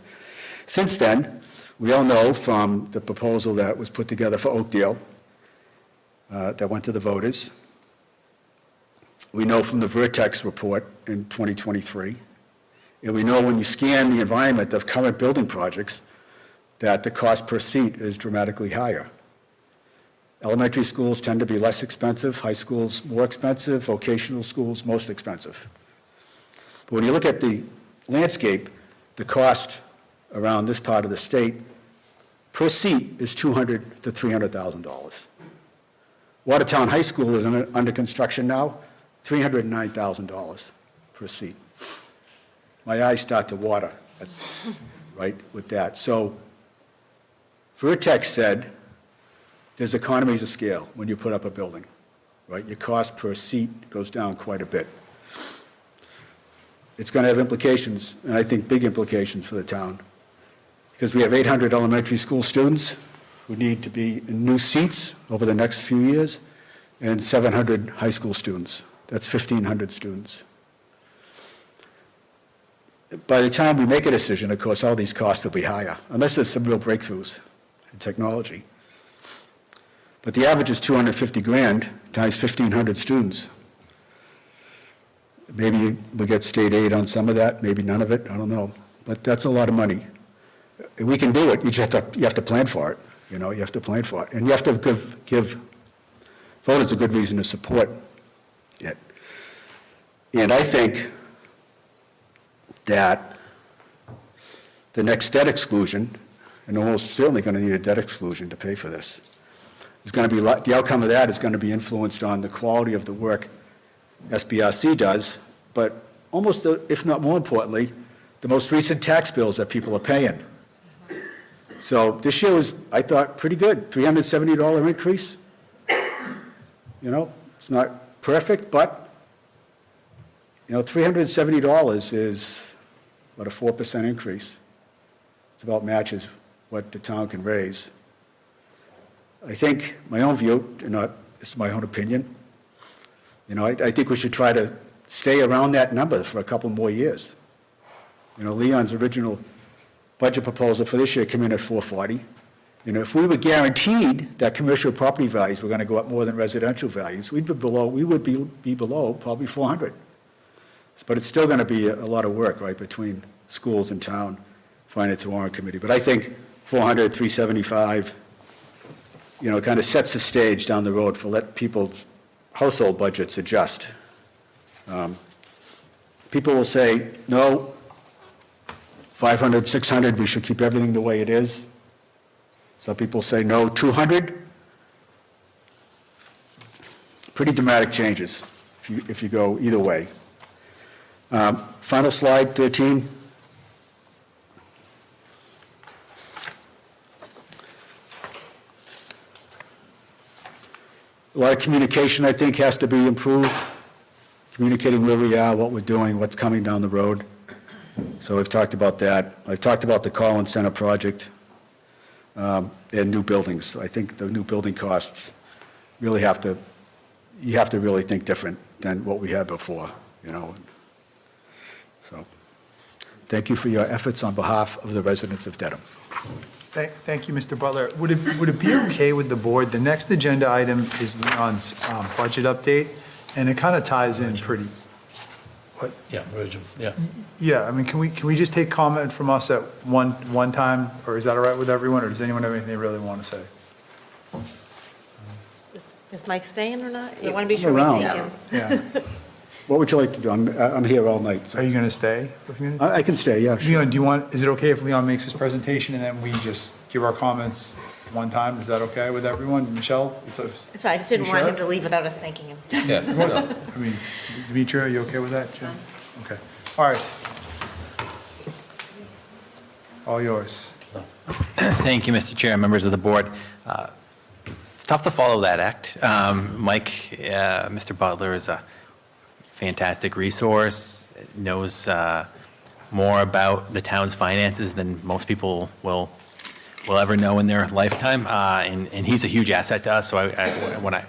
Since then, we all know from the proposal that was put together for Oakdale that went to the voters. We know from the Vertex report in 2023, and we know when you scan the environment of current building projects that the cost per seat is dramatically higher. Elementary schools tend to be less expensive, high schools more expensive, vocational schools most expensive. But when you look at the landscape, the cost around this part of the state per seat is $200,000 to $300,000. Watertown High School is under construction now, $309,000 per seat. My eyes start to water, right, with that. So Vertex said there's economies of scale when you put up a building, right? Your cost per seat goes down quite a bit. It's going to have implications, and I think big implications for the town, because we have 800 elementary school students who need to be in new seats over the next few years, and 700 high school students. That's 1,500 students. By the time we make a decision, of course, all these costs will be higher, unless there's some real breakthroughs in technology. But the average is $250,000 times 1,500 students. Maybe we get state aid on some of that, maybe none of it, I don't know. But that's a lot of money. We can do it, you have to plan for it, you have to plan for it. And you have to give voters a good reason to support it. And I think that the next debt exclusion, and almost certainly going to need a debt exclusion to pay for this, is going to be, the outcome of that is going to be influenced on the quality of the work SBRC does, but almost, if not more importantly, the most recent tax bills that people are paying. So this year was, I thought, pretty good, $370 increase. It's not perfect, but, $370 is, what, a 4% increase. It's about matches what the town can raise. I think, my own view, this is my own opinion, I think we should try to stay around that number for a couple more years. Leon's original budget proposal for this year came in at $440. If we were guaranteed that commercial property values were going to go up more than residential values, we would be below probably $400. But it's still going to be a lot of work, right, between schools and town, Finance and Warrant Committee. But I think $400, $375, kind of sets the stage down the road for let people's household budgets adjust. People will say, no, 500, 600, we should keep everything the way it is. Some people say, no, 200. Pretty dramatic changes if you go either way. Final slide, 13. A lot of communication, I think, has to be improved. communicating where we are, what we're doing, what's coming down the road. So we've talked about that. I've talked about the Collins Center project and new buildings. I think the new building costs really you have to really think different than what we had before, you know. So, thank you for your efforts on behalf of the residents of Dedham. Thank you, Mr. Butler. Would it be okay with the board? The next agenda item is Leon's budget update, and it kind of ties in pretty, Yeah, Virgil, yeah. yeah, I mean, can we just take comment from us at one time, or is that all right with everyone, or does anyone have anything they really want to say? Is Mike staying or not? I want to be sure we around. thank him. Yeah. What would you like to do? I'm here all night, so. Are you going to stay for a few minutes? I can stay, yeah, sure. Leon, is it okay if Leon makes his presentation and then we just give our comments one time? Is that okay with everyone? Michelle? It's fine, I just didn't You want sure? him to leave without us thanking him. Yeah. I mean, Demetria, are you okay with that, Jim? Okay. All right. All yours. Thank you, Mr. Chair, members of the board. It's tough to follow that act. Mike, Mr. Butler is a fantastic resource, knows more about the town's finances than most people will ever know in their lifetime, and he's a huge asset to us, so I want to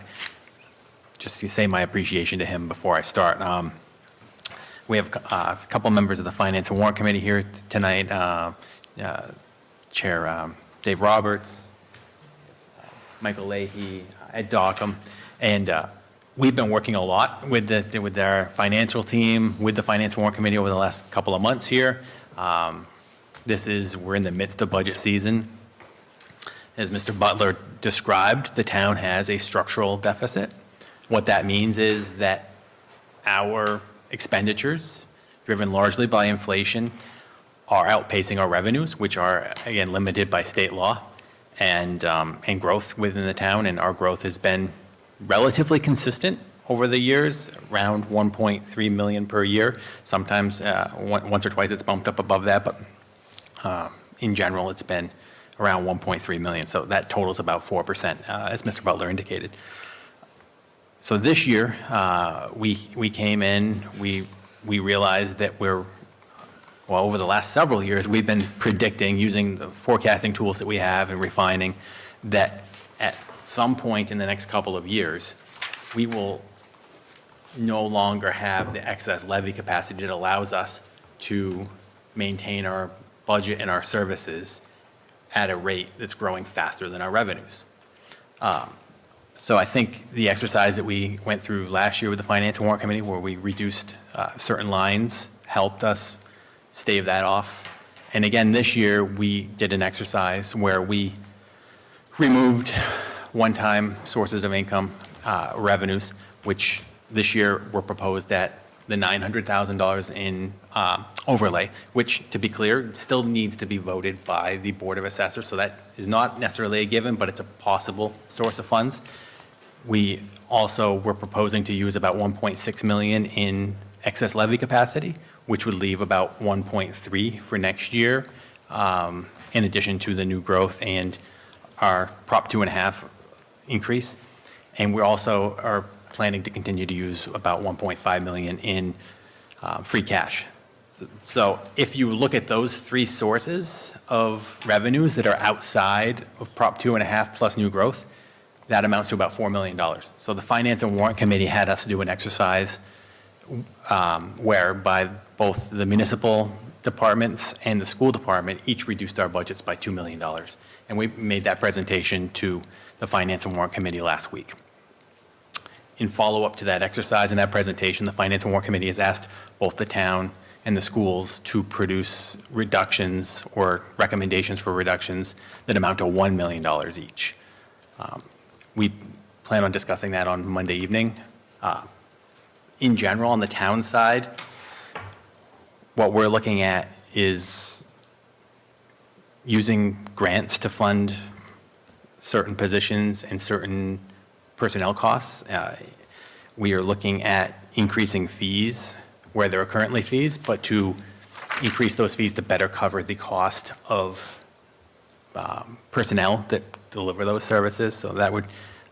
just say my appreciation to him before I start. We have a couple members of the Finance and Warrant Committee here tonight, Chair Dave Roberts, Michael Leahy, Ed Dockham, and we've been working a lot with our financial team, with the Finance and Warrant Committee over the last couple of months here. We're in the midst of budget season. As Mr. Butler described, the town has a structural deficit. What that means is that our expenditures, driven largely by inflation, are outpacing our revenues, which are, again, limited by state law and growth within the town. And our growth has been relatively consistent over the years, around 1.3 million per year. Sometimes once or twice it's bumped up above that, but in general it's been around 1.3 million. So that totals about 4%, as Mr. Butler indicated. So this year, we came in, we realized that over the last several years, we've been predicting, using the forecasting tools that we have and refining, that at some point in the next couple of years, we will no longer have the excess levy capacity that allows us to maintain our budget and our services at a rate that's growing faster than our revenues. So I think the exercise that we went through last year with the Finance and Warrant Committee, where we reduced certain lines, helped us stave that off. And again, this year, we did an exercise where we removed one-time sources of income revenues, which this year were proposed at the $900,000 in overlay, which, to be clear, still needs to be voted by the Board of Assessors. So that is not necessarily a given, but it's a possible source of funds. We also were proposing to use about 1.6 million in excess levy capacity, which would leave about 1.3 for next year, in addition to the new growth and our Prop 2.5 increase. And we also are planning to continue to use about 1.5 million in free cash. So if you look at those three sources of revenues that are outside of Prop 2.5 plus new growth, that amounts to about $4 million. So the Finance and Warrant Committee had us do an exercise whereby both the municipal departments and the school department each reduced our budgets by $2 million. And we made that presentation to the Finance and Warrant Committee last week. In follow-up to that exercise and that presentation, the Finance and Warrant Committee has asked both the town and the schools to produce reductions or recommendations for reductions that amount to $1 million each. We plan on discussing that on Monday evening. In general, on the town side, what we're looking at is using grants to fund certain positions and certain personnel costs. We are looking at increasing fees where there are currently fees, but to increase those fees to better cover the cost of personnel that deliver those services. So that would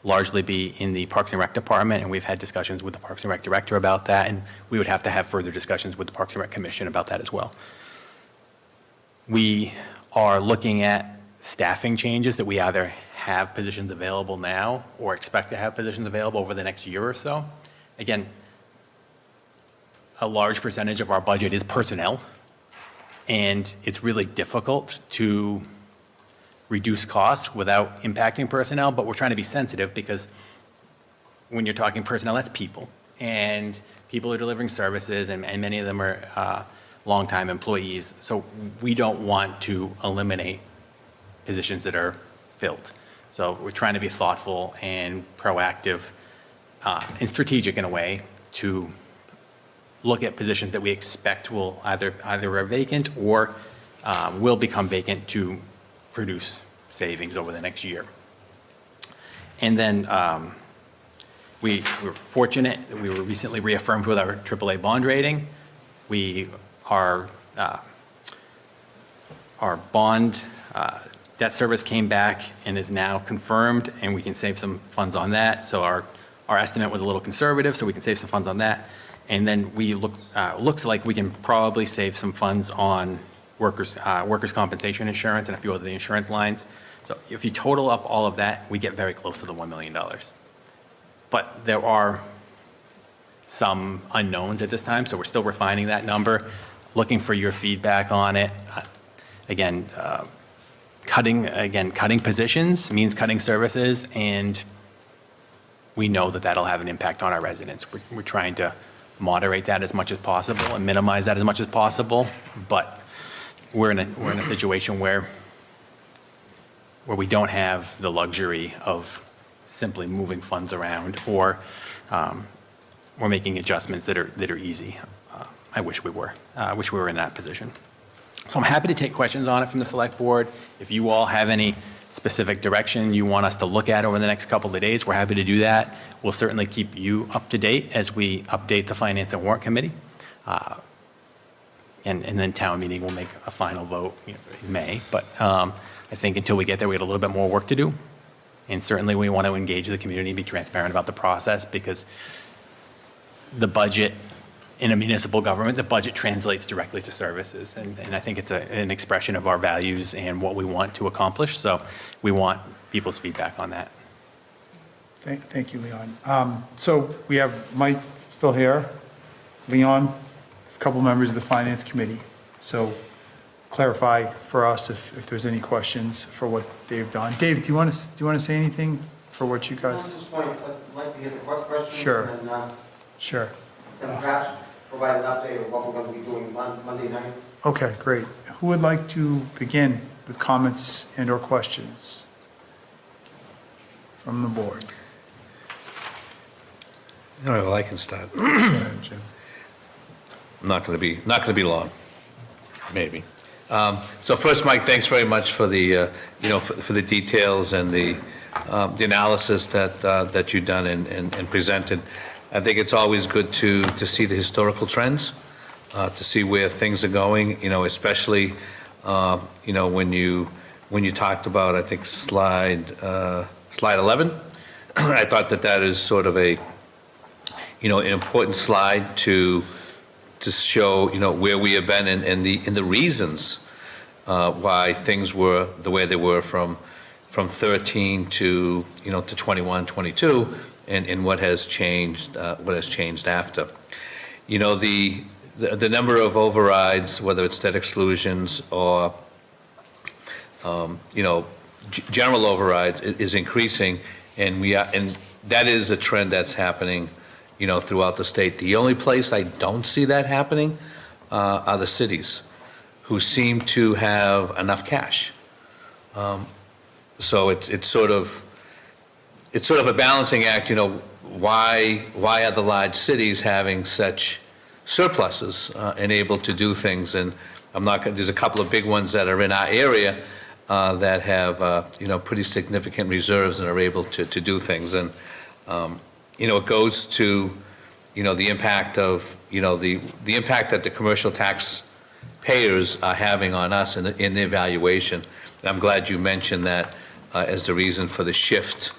largely be in the Parks and Rec Department, and we've had discussions with the Parks and Rec Director about that, and we would have to have further discussions with the Parks and Rec Commission about that as well. We are looking at staffing changes that we either have positions available now or expect to have positions available over the next year or so. Again, a large percentage of our budget is personnel, and it's really difficult to reduce costs without impacting personnel, but we're trying to be sensitive because when you're talking personnel, that's people. And people are delivering services, and many of them are longtime employees. So we don't want to eliminate positions that are filled. So we're trying to be thoughtful and proactive and strategic in a way to look at positions that we expect will either are vacant or will become vacant to produce savings over the next year. And then we were fortunate that we were recently reaffirmed with our AAA bond rating. Our bond debt service came back and is now confirmed, and we can save some funds on that. So our estimate was a little conservative, so we can save some funds on that. And then looks like we can probably save some funds on workers' compensation insurance and a few other insurance lines. So if you total up all of that, we get very close to the $1 million. But there are some unknowns at this time, so we're still refining that number, looking for your feedback on it. Again, cutting positions means cutting services, and we know that that'll have an impact on our residents. We're trying to moderate that as much as possible and minimize that as much as possible, but we're in a situation where we don't have the luxury of simply moving funds around, or we're making adjustments that are easy. I wish we were. I wish we were in that position. So I'm happy to take questions on it from the select board. If you all have any specific direction you want us to look at over the next couple of days, we're happy to do that. We'll certainly keep you up to date as we update the Finance and Warrant Committee. And then town meeting will make a final vote in May. But I think until we get there, we have a little bit more work to do. And certainly we want to engage the community and be transparent about the process, because the budget in a municipal government, the budget translates directly to services. And I think it's an expression of our values and what we want to accomplish. So we want people's feedback on that. Thank you, Leon. So we have Mike still here, Leon, a couple members of the Finance Committee. So clarify for us if there's any questions for what they've done. Dave, do you want to say anything for what you At guys? this point, I'd like to hear the question. Sure. And Sure. and perhaps provide an update of what we're going to be doing Monday night. Okay, great. Who would like to begin with comments and or questions from the board? All right, well, I can start. Go ahead, Jim. Not going to be long, maybe. So first, Mike, thanks very much for the, for the details and the analysis that you've done and presented. I think it's always good to see the historical trends, to see where things are going, especially, when you talked about, I think, slide 11. I thought that is sort of an important slide to show, where we have been and the reasons why things were the way they were from 13 to 21, 22, and what has changed after. The number of overrides, whether it's debt exclusions or general overrides, is increasing, and that is a trend that's happening throughout the state. The only place I don't see that happening are the cities, who seem to have enough cash. So it's sort of a balancing act. Why are the large cities having such surpluses and able to do things? And there's a couple of big ones that are in our area that have pretty significant reserves and are able to do things. And it goes to, the impact of, the impact that the commercial tax payers are having on us in the evaluation. And I'm glad you mentioned that as the reason for the shift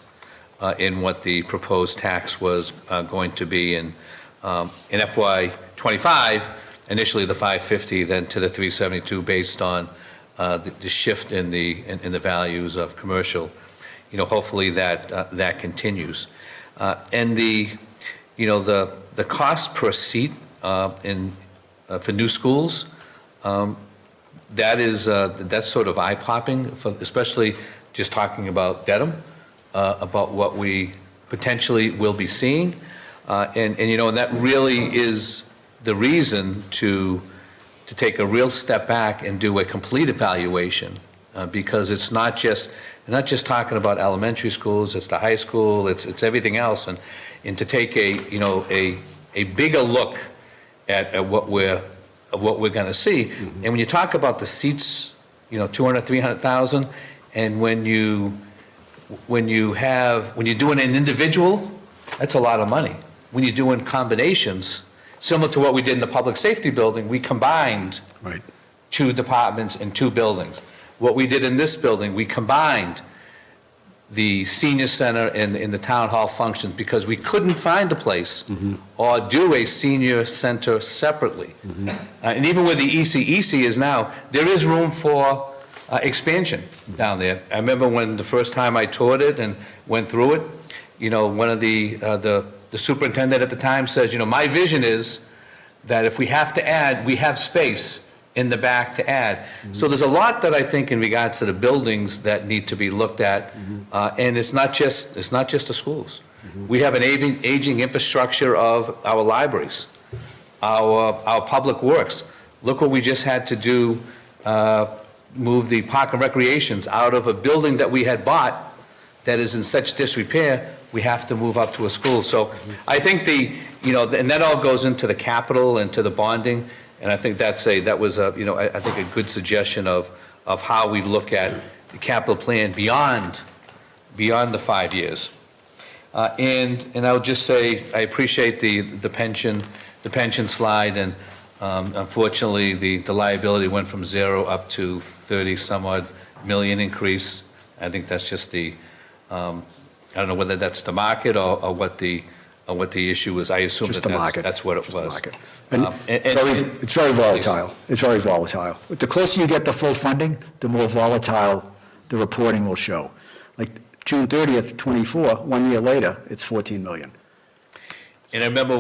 in what the proposed tax was going to be in FY '25, initially the 550, then to the 372 based on the shift in the values of commercial. Hopefully that continues. And the cost per seat for new schools, that's sort of eye-popping, especially just talking about Dedham, about what we potentially will be seeing. And that really is the reason to take a real step back and do a complete evaluation, because it's not just talking about elementary schools, it's the high school, it's everything else, and to take a bigger look at what we're going to see. Mm-hmm. And when you talk about the seats, 200, 300,000, and when you're doing an individual, that's a lot of money. When you're doing combinations, similar to what we did in the public safety building, we combined Right. 2 departments and 2 buildings. What we did in this building, we combined the senior center and the town hall functions because we couldn't find a place or do a senior center separately. And even where the ECEC is now, there is room for expansion down there. I remember when the first time I toured it and went through it, one of the superintendent at the time says, my vision is that if we have to add, we have space in the back to add. So there's a lot that I think in regards to the buildings that need to be looked at, and it's not just the schools. We have an aging infrastructure of our libraries, our public works. Look what we just had to do, move the park and recreations out of a building that we had bought that is in such disrepair. We have to move up to a school. So I think and that all goes into the capital and to the bonding. And I think that was I think a good suggestion of how we look at the capital plan beyond the 5 years. And I'll just say, I appreciate the pension slide, and unfortunately, the liability went from 0 up to 30 some odd million increase. I think that's just I don't know whether that's the market or what the issue is. I assume Just the market. That's what it Just the was. market. And it's very volatile. It's very volatile. The closer you get to full funding, the more volatile the reporting will show. Like June 30th, 24, 1 year later, it's 14 million. And I remember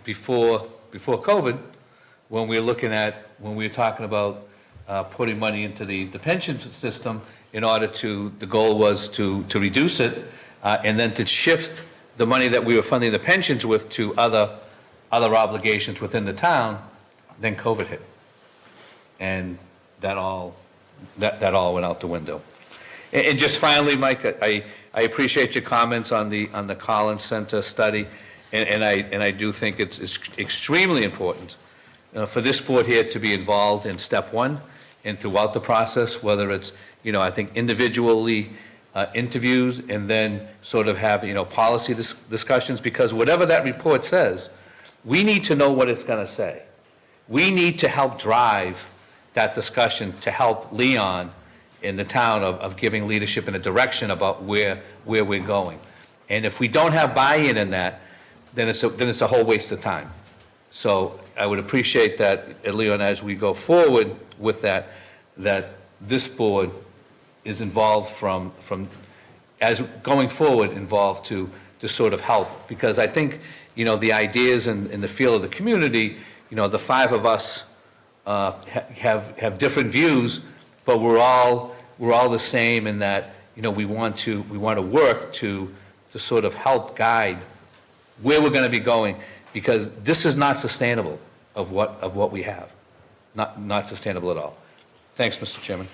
before COVID, when we were talking about putting money into the pension system the goal was to reduce it, and then to shift the money that we were funding the pensions with to other obligations within the town, then COVID hit. And that all went out the window. And just finally, Mike, I appreciate your comments on the Collins Center study, and I do think it's extremely important for this board here to be involved in step 1 and throughout the process, whether it's, I think individually interviews and then sort of have, policy discussions, because whatever that report says, we need to know what it's going to say. We need to help drive that discussion to help Leon in the town of giving leadership in a direction about where we're going. And if we don't have buy-in in that, then it's a whole waste of time. So I would appreciate that, Leon, as we go forward with that this board is involved going forward to sort of help. Because I think, the ideas and the feel of the community, the 5 of us have different views, but we're all the same in that, we want to work to sort of help guide where we're going to be going, because this is not sustainable of what we have. Not sustainable at all. Thanks, Mr. Chairman.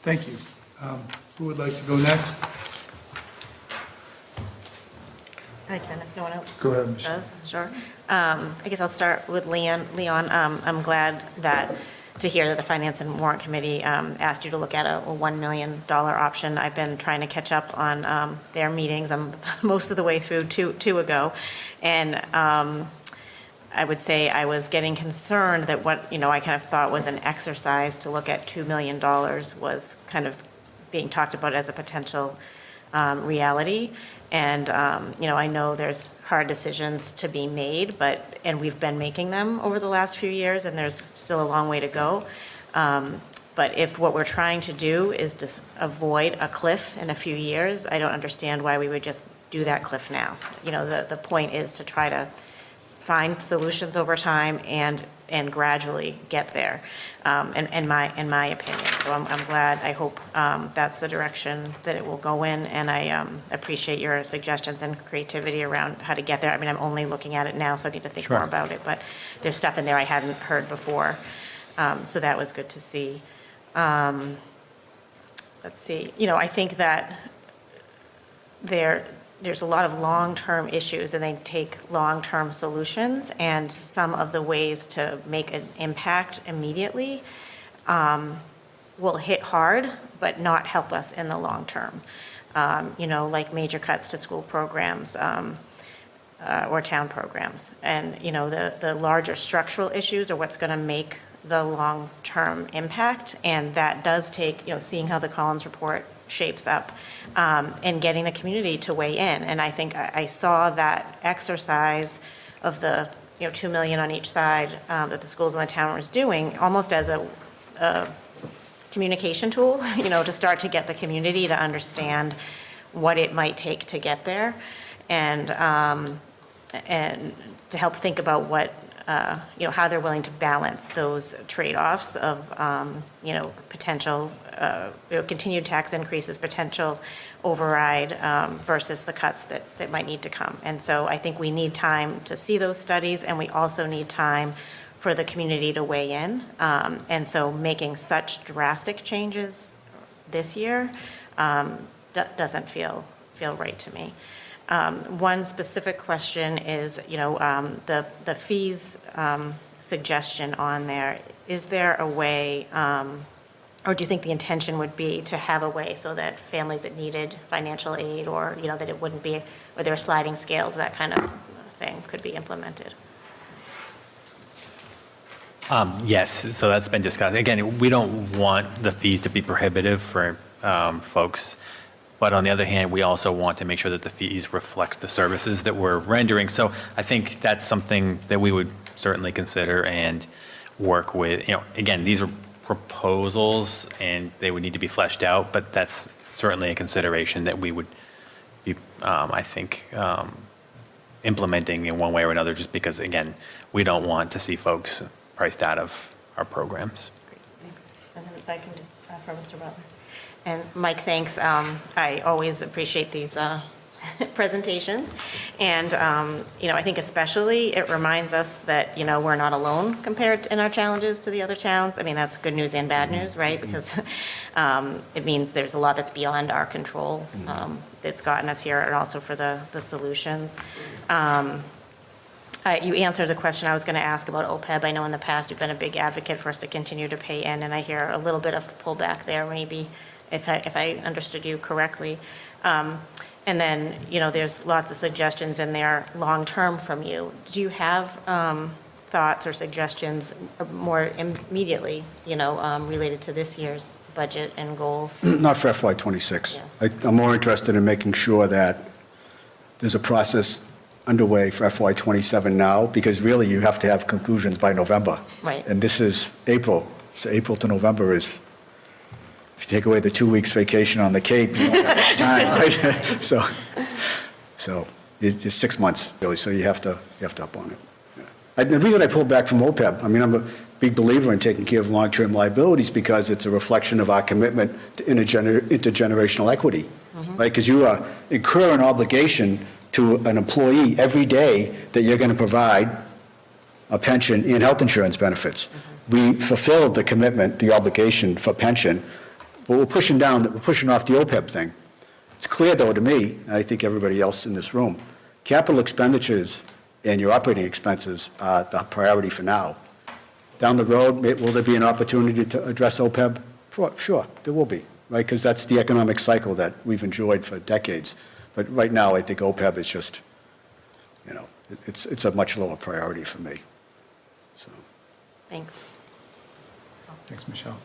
Thank you. Who would like to go next? I can, if no one else Go ahead, Michelle. does, sure. I guess I'll start with Leon. I'm glad to hear that the Finance and Warrant Committee asked you to look at a $1 million option. I've been trying to catch up on their meetings. I'm most of the way through two ago. And I would say I was getting concerned that what, I kind of thought was an exercise to look at $2 million was kind of being talked about as a potential reality. And, I know there's hard decisions to be made, and we've been making them over the last few years, and there's still a long way to go. But if what we're trying to do is to avoid a cliff in a few years, I don't understand why we would just do that cliff now. The point is to try to find solutions over time and gradually get there, in my opinion. So I'm glad, I hope that's the direction that it will go in, and I appreciate your suggestions and creativity around how to get there. I mean, I'm only looking at it now, so I need to think more about it, but there's stuff in there I hadn't heard before, so that was good to see. Let's see, I think that there's a lot of long-term issues, and they take long-term solutions, and some of the ways to make an impact immediately will hit hard, but not help us in the long term. Like major cuts to school programs or town programs. And, the larger structural issues are what's going to make the long-term impact, and that does take, seeing how the Collins report shapes up, and getting the community to weigh in. And I think I saw that exercise of the, $2 million on each side that the schools in the town was doing, almost as a communication tool, to start to get the community to understand what it might take to get there, and to help think about what, how they're willing to balance those trade-offs of, potential, continued tax increases, potential override versus the cuts that might need to come. And so I think we need time to see those studies, and we also need time for the community to weigh in. And so making such drastic changes this year doesn't feel right to me. One specific question is, the fees suggestion on there. Is there a way, or do you think the intention would be to have a way so that families that needed financial aid, or, that it wouldn't be, or there are sliding scales, that kind of thing could be implemented? Yes, so that's been discussed. Again, we don't want the fees to be prohibitive for folks, but on the other hand, we also want to make sure that the fees reflect the services that we're rendering. So I think that's something that we would certainly consider and work with. Again, these are proposals, and they would need to be fleshed out, but that's certainly a consideration that we would be, I think, implementing in one way or another, just because, again, we don't want to see folks priced out of our programs. Great, thanks. And then if I can just, for Mr. Butler. And Mike, thanks. I always appreciate these presentations. And, I think especially it reminds us that, we're not alone compared in our challenges to the other towns. I mean, that's good news and bad news, right? Because it means there's a lot that's beyond our control that's gotten us here, and also for the solutions. You answered the question I was going to ask about OPEB. I know in the past you've been a big advocate for us to continue to pay in, and I hear a little bit of pullback there, maybe, if I understood you correctly. And then, there's lots of suggestions in there long-term from you. Do you have thoughts or suggestions more immediately, related to this year's budget and goals? Not for FY '26. Yeah. I'm more interested in making sure that there's a process underway for FY '27 now, because really you have to have conclusions by November. Right. And this is April, so April to November is, if you take away the 2 weeks vacation on the Cape, you don't have much time, right? So it's 6 months, really, so you have to up on it. Yeah. The reason I pulled back from OPEB, I mean, I'm a big believer in taking care of long-term liabilities, because it's a reflection of our commitment to intergenerational equity, right? Because you incur an obligation to an employee every day that you're going to provide a pension and health insurance benefits. We fulfilled the commitment, the obligation for pension, but we're pushing off the OPEB thing. It's clear, though, to me, and I think everybody else in this room, capital expenditures and your operating expenses are the priority for now. Down the road, will there be an opportunity to address OPEB? Sure, there will be, right? Because that's the economic cycle that we've enjoyed for decades. But right now, I think OPEB is just, it's a much lower priority for me. So. Thanks. Thanks, Michelle.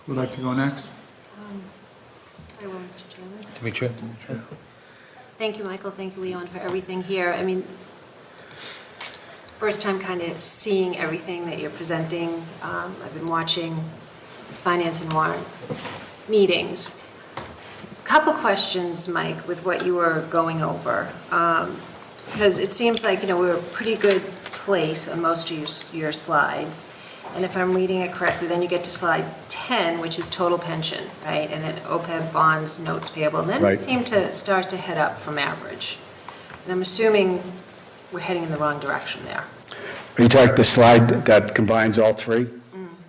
Who would like to go next? I will, Mr. Chairman. Demetria? Thank you, Michael. Thank you, Leon, for everything here. I mean, first time kind of seeing everything that you're presenting. I've been watching finance and warrant meetings. A couple questions, Mike, with what you were going over. Because it seems like, we're a pretty good place on most of your slides. And if I'm reading it correctly, then you get to slide 10, which is total pension, right? And then OPEB bonds, notes payable. And then Right. we seem to start to head up from average. And I'm assuming we're heading in the wrong direction there. Are you talking the slide that combines all three?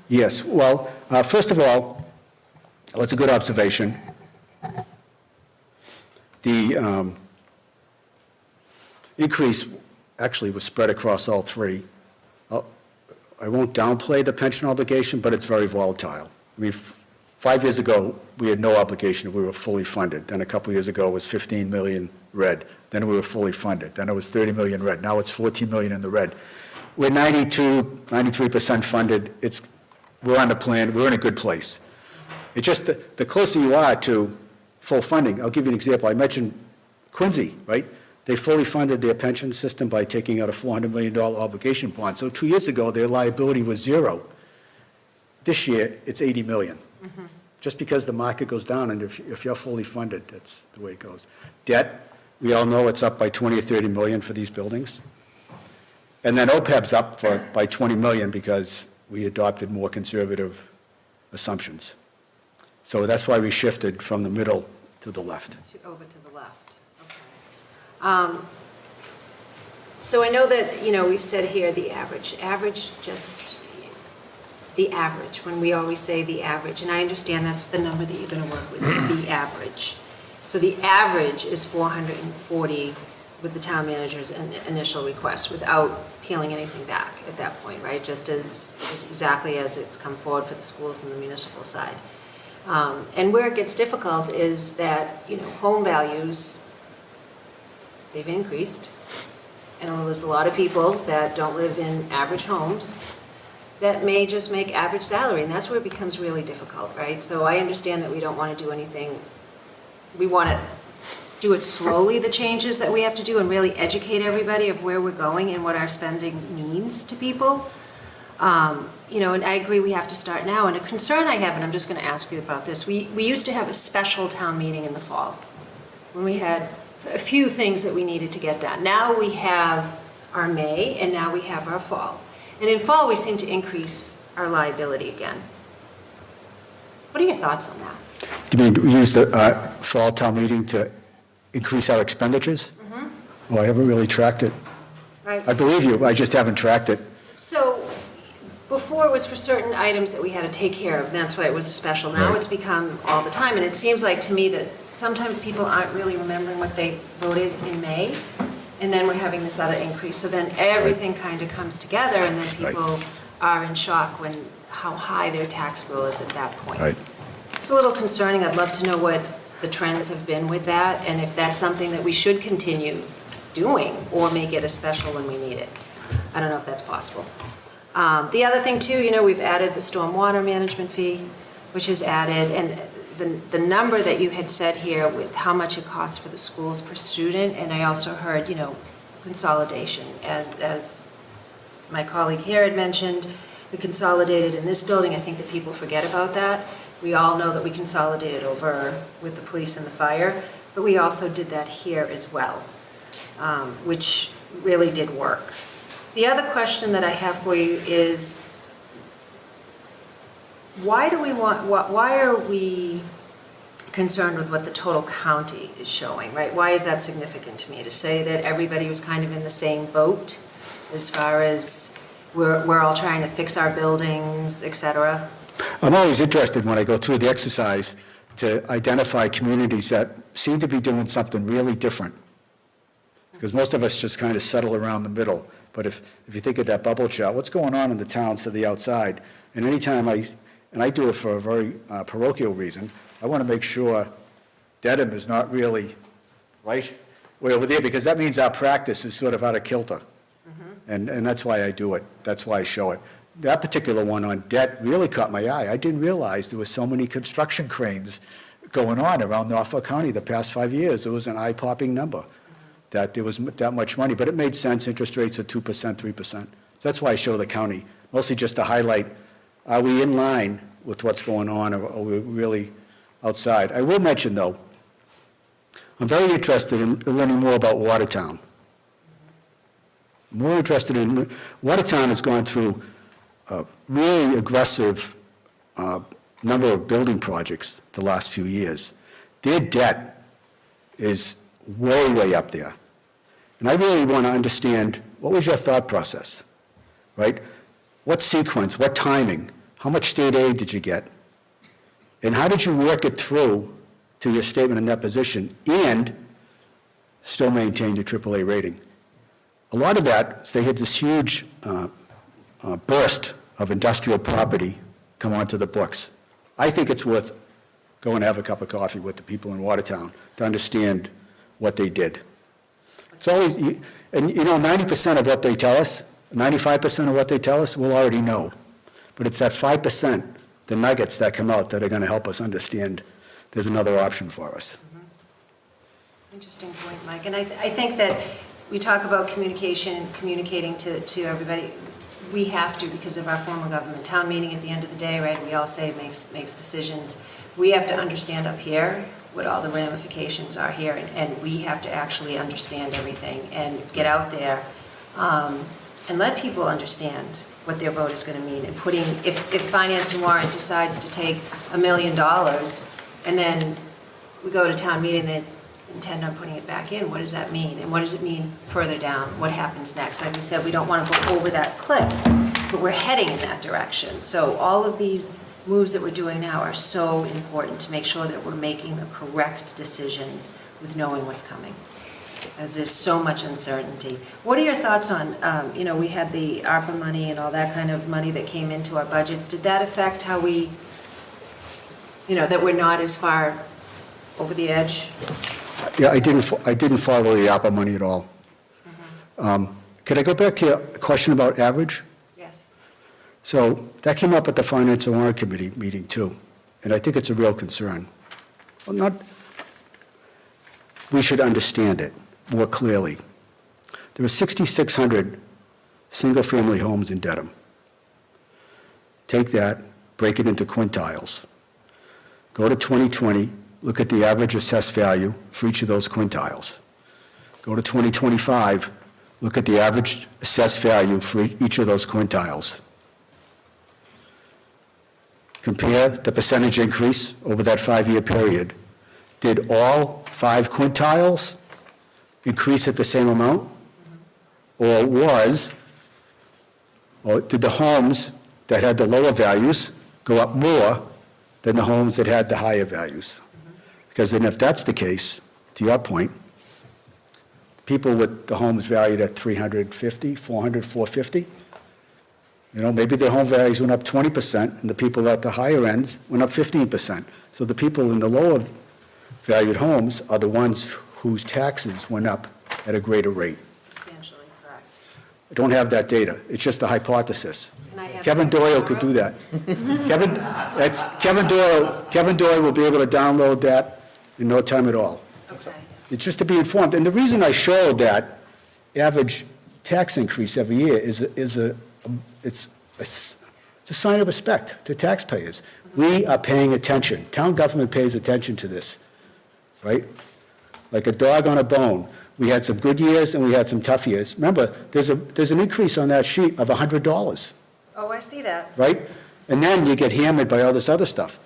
Yes. Well, first of all, that's a good observation. The increase actually was spread across all three. I won't downplay the pension obligation, but it's very volatile. I mean, 5 years ago, we had no obligation, we were fully funded. Then a couple years ago, it was 15 million red. Then we were fully funded. Then it was 30 million red. Now it's 14 million in the red. We're 93% funded. We're on the plan. We're in a good place. It's just the closer you are to full funding. I'll give you an example. I mentioned Quincy, right? They fully funded their pension system by taking out a $400 million obligation bond. So 2 years ago, their liability was zero. This year, it's 80 million. Just because the market goes down, and if you're fully funded, that's the way it goes. Debt, we all know it's up by 20 or 30 million for these buildings. And then OPEB's up by 20 million because we adopted more conservative assumptions. So that's why we shifted from the middle to the left. Over to the left, okay. So I know that, we said here the average, just the average, when we always say the average, and I understand that's the number that you're going to work with, the average. So the average is 440 with the town manager's initial request without peeling anything back at that point, right? Just as exactly as it's come forward for the schools and the municipal side. And where it gets difficult is that, home values, they've increased. And there's a lot of people that don't live in average homes that may just make average salary, and that's where it becomes really difficult, right? So I understand that we don't want to do anything, we want to do it slowly, the changes that we have to do, and really educate everybody of where we're going and what our spending means to people. And I agree we have to start now. And a concern I have, and I'm just going to ask you about this, we used to have a special town meeting in the fall when we had a few things that we needed to get done. Now we have our May, and now we have our fall. And in fall, we seem to increase our liability again. What are your thoughts on that? You mean we use the fall town meeting to increase our expenditures? Well, I haven't really tracked it. Right. I believe you, I just haven't tracked it. So before it was for certain items that we had to take care of, and that's why it was a special. Now Right. it's become all the time, and it seems like to me that sometimes people aren't really remembering what they voted in May, and then we're having this other increase. So then everything kind of comes together, and then people are in shock when how high their tax bill is at that point. Right. It's a little concerning. I'd love to know what the trends have been with that, and if that's something that we should continue doing, or make it a special when we need it. I don't know if that's possible. The other thing too, we've added the stormwater management fee, which is added, and the number that you had said here with how much it costs for the schools per student, and I also heard, consolidation, as my colleague here had mentioned, we consolidated in this building. I think that people forget about that. We all know that we consolidated over with the police and the fire, but we also did that here as well, which really did work. The other question that I have for you is, why are we concerned with what the total county is showing, right? Why is that significant to me? To say that everybody was kind of in the same boat as far as we're all trying to fix our buildings, et cetera? I'm always interested when I go through the exercise to identify communities that seem to be doing something really different. Because most of us just kind of settle around the middle. But if you think of that bubble chart, what's going on in the towns to the outside? And anytime I do it for a very parochial reason, I want to make sure Dedham is not really right way over there, because that means our practice is sort of out of kilter. And that's why I do it. That's why I show it. That particular one on debt really caught my eye. I didn't realize there were so many construction cranes going on around Norfolk County the past 5 years. It was an eye-popping number, that there was that much money, but it made sense. Interest rates are 2%, 3%. So that's why I show the county, mostly just to highlight, are we in line with what's going on, or are we really outside? I will mention, though, I'm very interested in learning more about Watertown. More interested in, Watertown has gone through a really aggressive number of building projects the last few years. Their debt is way, way up there. And I really want to understand, what was your thought process, right? What sequence, what timing, how much state aid did you get? And how did you work it through to your statement of net position and still maintain your AAA rating? A lot of that is they had this huge burst of industrial property come onto the books. I think it's worth going to have a cup of coffee with the people in Watertown to understand what they did. It's always, and you know, 90% of what they tell us, 95% of what they tell us, we'll already know. But it's that 5%, the nuggets that come out, that are going to help us understand there's another option for us. Interesting point, Mike. And I think that we talk about communication, communicating to everybody. We have to, because of our form of government. Town meeting at the end of the day, right, we all say makes decisions. We have to understand up here what all the ramifications are here, and we have to actually understand everything and get out there and let people understand what their vote is going to mean. And putting, if Finance and Warrant decides to take $1 million and then we go to town meeting, they intend on putting it back in, what does that mean? And what does it mean further down? What happens next? Like we said, we don't want to go over that cliff, but we're heading in that direction. So all of these moves that we're doing now are so important to make sure that we're making the correct decisions with knowing what's coming, as there's so much uncertainty. What are your thoughts on, you know, we had the ARPA money and all that kind of money that came into our budgets. Did that affect how we, you know, that we're not as far over the edge? Yeah, I didn't follow the ARPA money at all. Could I go back to your question about average? Yes. So that came up at the Finance and Warrant Committee meeting too, and I think it's a real concern. Well, we should understand it more clearly. There are 6,600 single-family homes in Dedham. Take that, break it into quintiles. Go to 2020, look at the average assessed value for each of those quintiles. Go to 2025, look at the average assessed value for each of those quintiles. Compare the percentage increase over that 5-year period. Did all 5 quintiles increase at the same amount? Or did the homes that had the lower values go up more than the homes that had the higher values? Because then if that's the case, to your point, people with the homes valued at 350, 400, 450, you know, maybe their home values went up 20% and the people at the higher ends went up 15%. So the people in the lower valued homes are the ones whose taxes went up at a greater rate. Substantially, correct. I don't have that data. It's just a hypothesis. Can I have Kevin that Doyle tomorrow? could do that. Kevin Doyle will be able to download that in no time at all. Okay. It's just to be informed. And the reason I showed that average tax increase every year is it's a sign of respect to taxpayers. We are paying attention. Town government pays attention to this, right? Like a dog on a bone. We had some good years and we had some tough years. Remember, there's an increase on that sheet of $100, Oh, I see that. right? And then you get hammered by all this other stuff.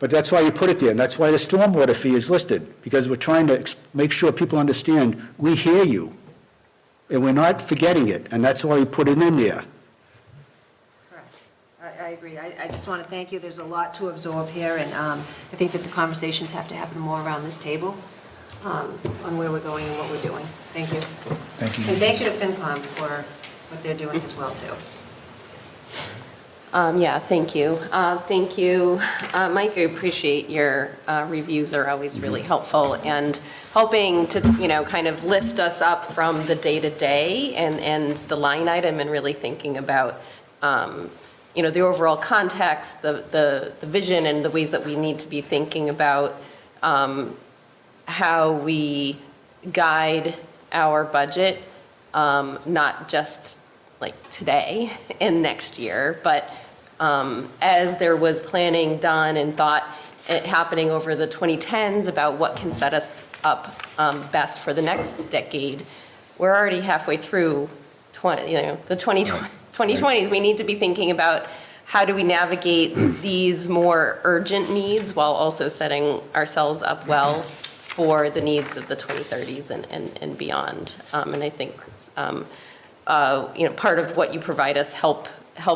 But that's why you put it there, and that's why the stormwater fee is listed, because we're trying to make sure people understand, we hear you, and we're not forgetting it, and that's why we put it in there. Correct. I agree. I just want to thank you. There's a lot to absorb here, and I think that the conversations have to happen more around this table on where we're going and what we're doing. Thank you. Thank you. And thank you to FinCom for what they're doing as well, too. Yeah, thank you. Thank you, Mike. I appreciate your reviews are always really helpful and helping to, you know, kind of lift us up from the day-to-day and the line item and really thinking about, you know, the overall context, the vision and the ways that we need to be thinking about how we guide our budget, not just like today and next year, but as there was planning done and thought it happening over the 2010s about what can set us up best for the next decade, we're already halfway through the 2020s. We need to be thinking about how do we navigate these more urgent needs while also setting ourselves up well for the needs of the 2030s and beyond. And I think, part of what you provide us help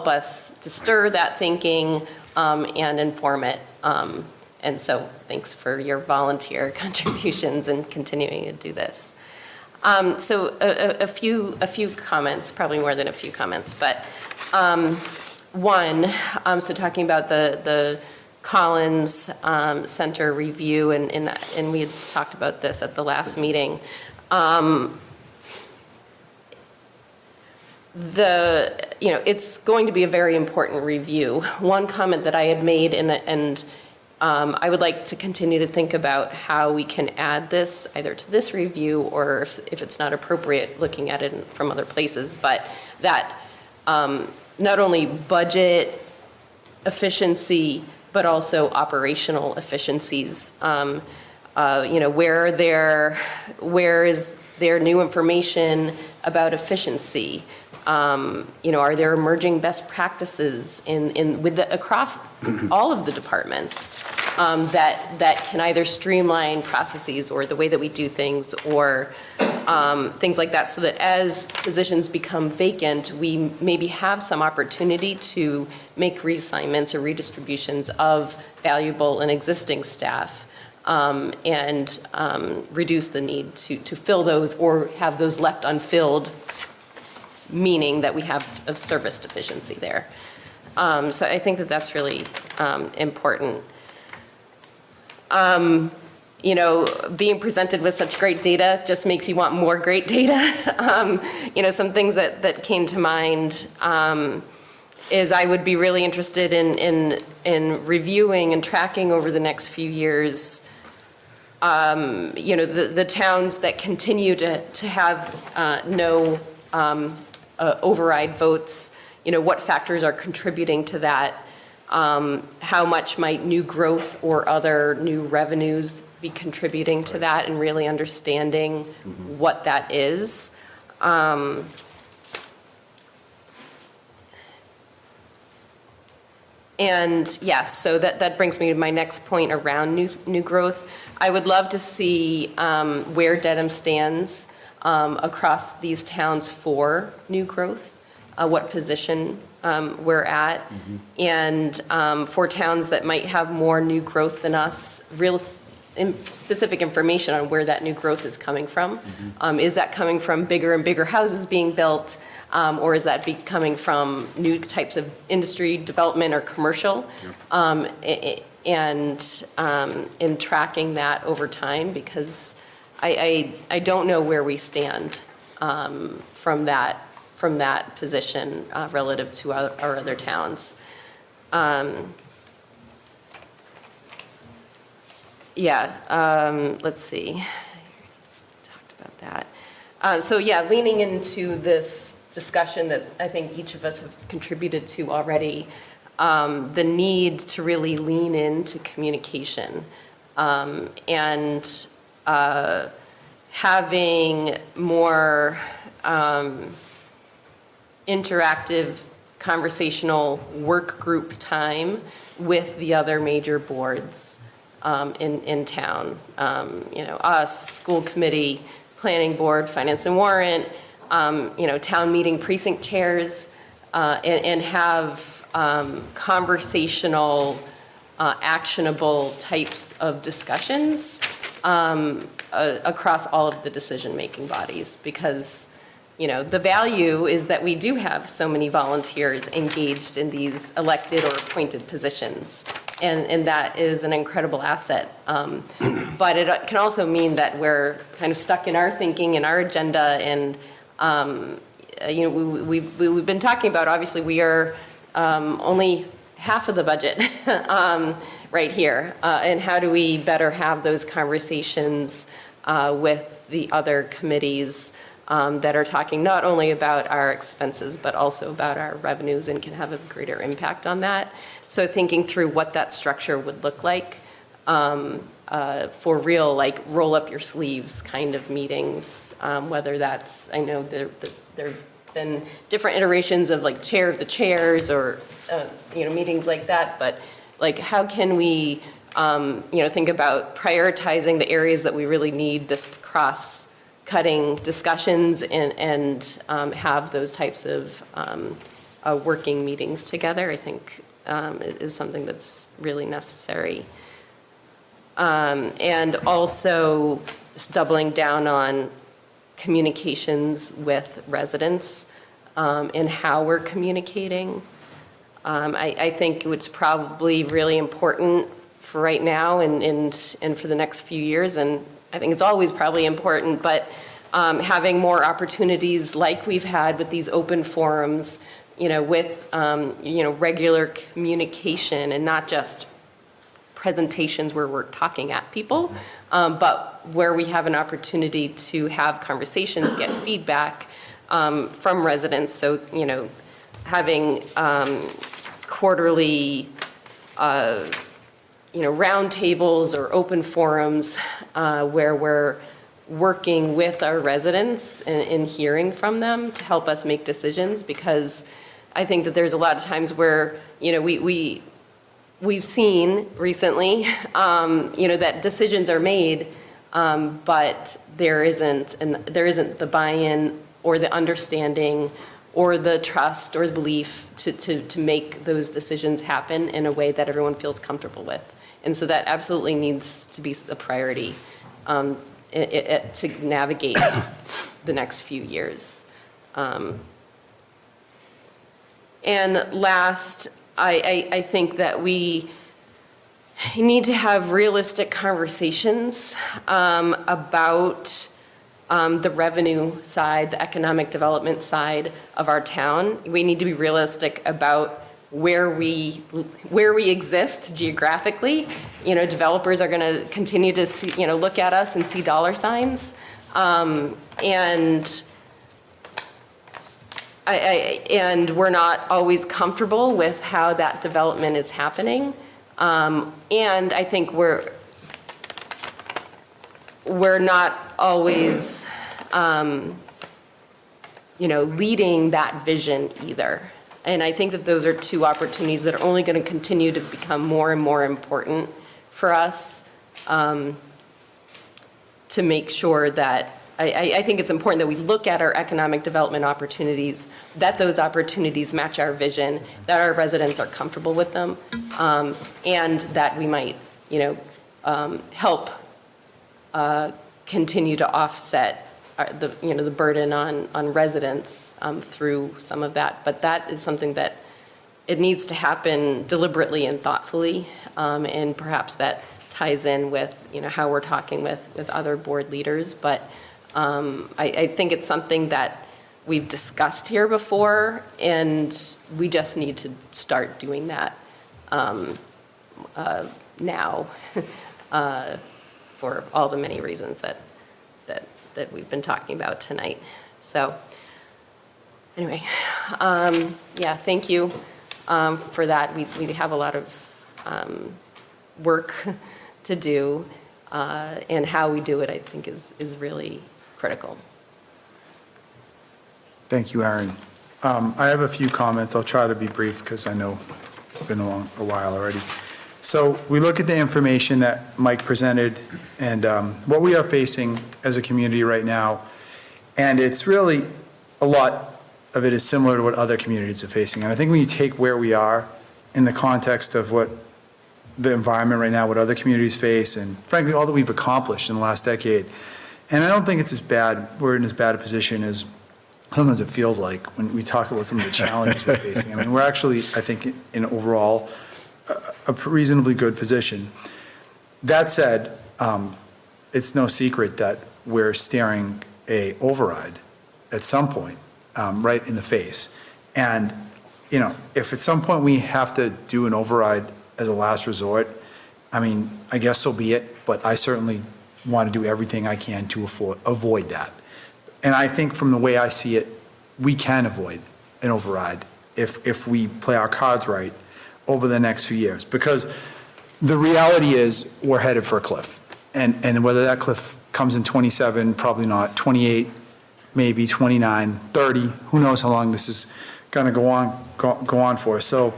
us to stir that thinking and inform it. And so thanks for your volunteer contributions and continuing to do this. So a few comments, probably more than a few comments, but one, so talking about the Collins Center review, and we had talked about this at the last meeting. It's going to be a very important review. One comment that I had made, and I would like to continue to think about how we can add this either to this review or if it's not appropriate, looking at it from other places, but that not only budget efficiency, but also operational efficiencies. Where is there new information about efficiency? Are there emerging best practices across all of the departments that can either streamline processes or the way that we do things or things like that, so that as positions become vacant, we maybe have some opportunity to make reassignments or redistributions of valuable and existing staff and reduce the need to fill those or have those left unfilled, meaning that we have a service deficiency there. So I think that that's really important. Being presented with such great data just makes you want more great data. Some things that came to mind is I would be really interested in reviewing and tracking over the next few years the towns that continue to have no override votes, what factors are contributing to that, how much might new growth or other new revenues be contributing to that, and really understanding what that is. And yes, so that brings me to my next point around new growth. I would love to see where Dedham stands across these towns for new growth, what position we're at, and for towns that might have more new growth than us, real specific information on where that new growth is coming from. Is that coming from bigger and bigger houses being built, or is that coming from new types of industry development or commercial? And in tracking that over time, because I don't know where we stand from that position relative to our other towns. Let's see. Talked about that. Leaning into this discussion that I think each of us have contributed to already, the need to really lean into communication and having more interactive conversational work group time with the other major boards in town. Us, school committee, planning board, finance and warrant, town meeting precinct chairs, and have conversational, actionable types of discussions across all of the decision-making bodies, because the value is that we do have so many volunteers engaged in these elected or appointed positions, and that is an incredible asset. But it can also mean that we're kind of stuck in our thinking and our agenda, and we've been talking about, obviously we are only half of the budget right here. And how do we better have those conversations with the other committees that are talking not only about our expenses, but also about our revenues and can have a greater impact on that. So thinking through what that structure would look like for real, like roll up your sleeves kind of meetings, whether that's, I know there have been different iterations of like chair of the chairs or, meetings like that, but like how can we, think about prioritizing the areas that we really need this cross-cutting discussions and have those types of working meetings together, I think it is something that's really necessary. And also just doubling down on communications with residents and how we're communicating. I think it's probably really important for right now and for the next few years, and I think it's always probably important, but having more opportunities like we've had with these open forums, with, regular communication and not just presentations where we're talking at people, but where we have an opportunity to have conversations, get feedback from residents. So, having quarterly, roundtables or open forums where we're working with our residents and hearing from them to help us make decisions, because I think that there's a lot of times where, we've seen recently, that decisions are made, but there isn't the buy-in or the understanding or the trust or the belief to make those decisions happen in a way that everyone feels comfortable with. And so that absolutely needs to be a priority to navigate the next few years. And last, I think that we need to have realistic conversations about the revenue side, the economic development side of our town. We need to be realistic about where we exist geographically. Developers are going to continue to see, look at us and see dollar signs, and we're not always comfortable with how that development is happening. And I think we're not always, leading that vision either. And I think that those are two opportunities that are only going to continue to become more and more important for us to make sure that I think it's important that we look at our economic development opportunities, that those opportunities match our vision, that our residents are comfortable with them, and that we might, help continue to offset the burden on residents through some of that. But that is something that it needs to happen deliberately and thoughtfully, and perhaps that ties in with how we're talking with other board leaders. But I think it's something that we've discussed here before, and we just need to start doing that now for all the many reasons that we've been talking about tonight. So anyway, thank you for that. We have a lot of work to do, and how we do it, I think, is really critical. Thank you, Erin. I have a few comments. I'll try to be brief because I know it's been a while already. So we look at the information that Mike presented and what we are facing as a community right now, and it's really, a lot of it is similar to what other communities are facing. And I think when you take where we are in the context of what the environment right now, what other communities face, and frankly, all that we've accomplished in the last decade, and I don't think it's as bad, we're in as bad a position as sometimes it feels like when we talk about some of the challenges we're facing. I mean, we're actually, I think, in overall, a reasonably good position. That said, it's no secret that we're staring a override at some point, right in the face. And, if at some point we have to do an override as a last resort, I mean, I guess so be it, but I certainly want to do everything I can to avoid that. And I think from the way I see it, we can avoid an override if we play our cards right over the next few years. Because the reality is, we're headed for a cliff. And whether that cliff comes in 27, probably not, 28, maybe 29, 30, who knows how long this is going to go on for. So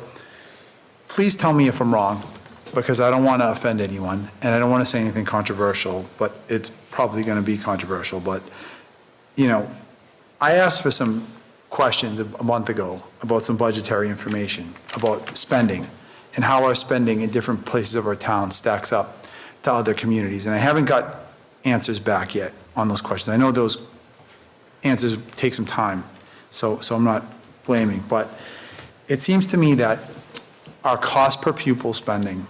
please tell me if I'm wrong, because I don't want to offend anyone, and I don't want to say anything controversial, but it's probably going to be controversial. But, you know, I asked for some questions a month ago about some budgetary information, about spending, and how our spending in different places of our town stacks up to other communities. And I haven't got answers back yet on those questions. I know those answers take some time, so I'm not blaming. But it seems to me that our cost per pupil spending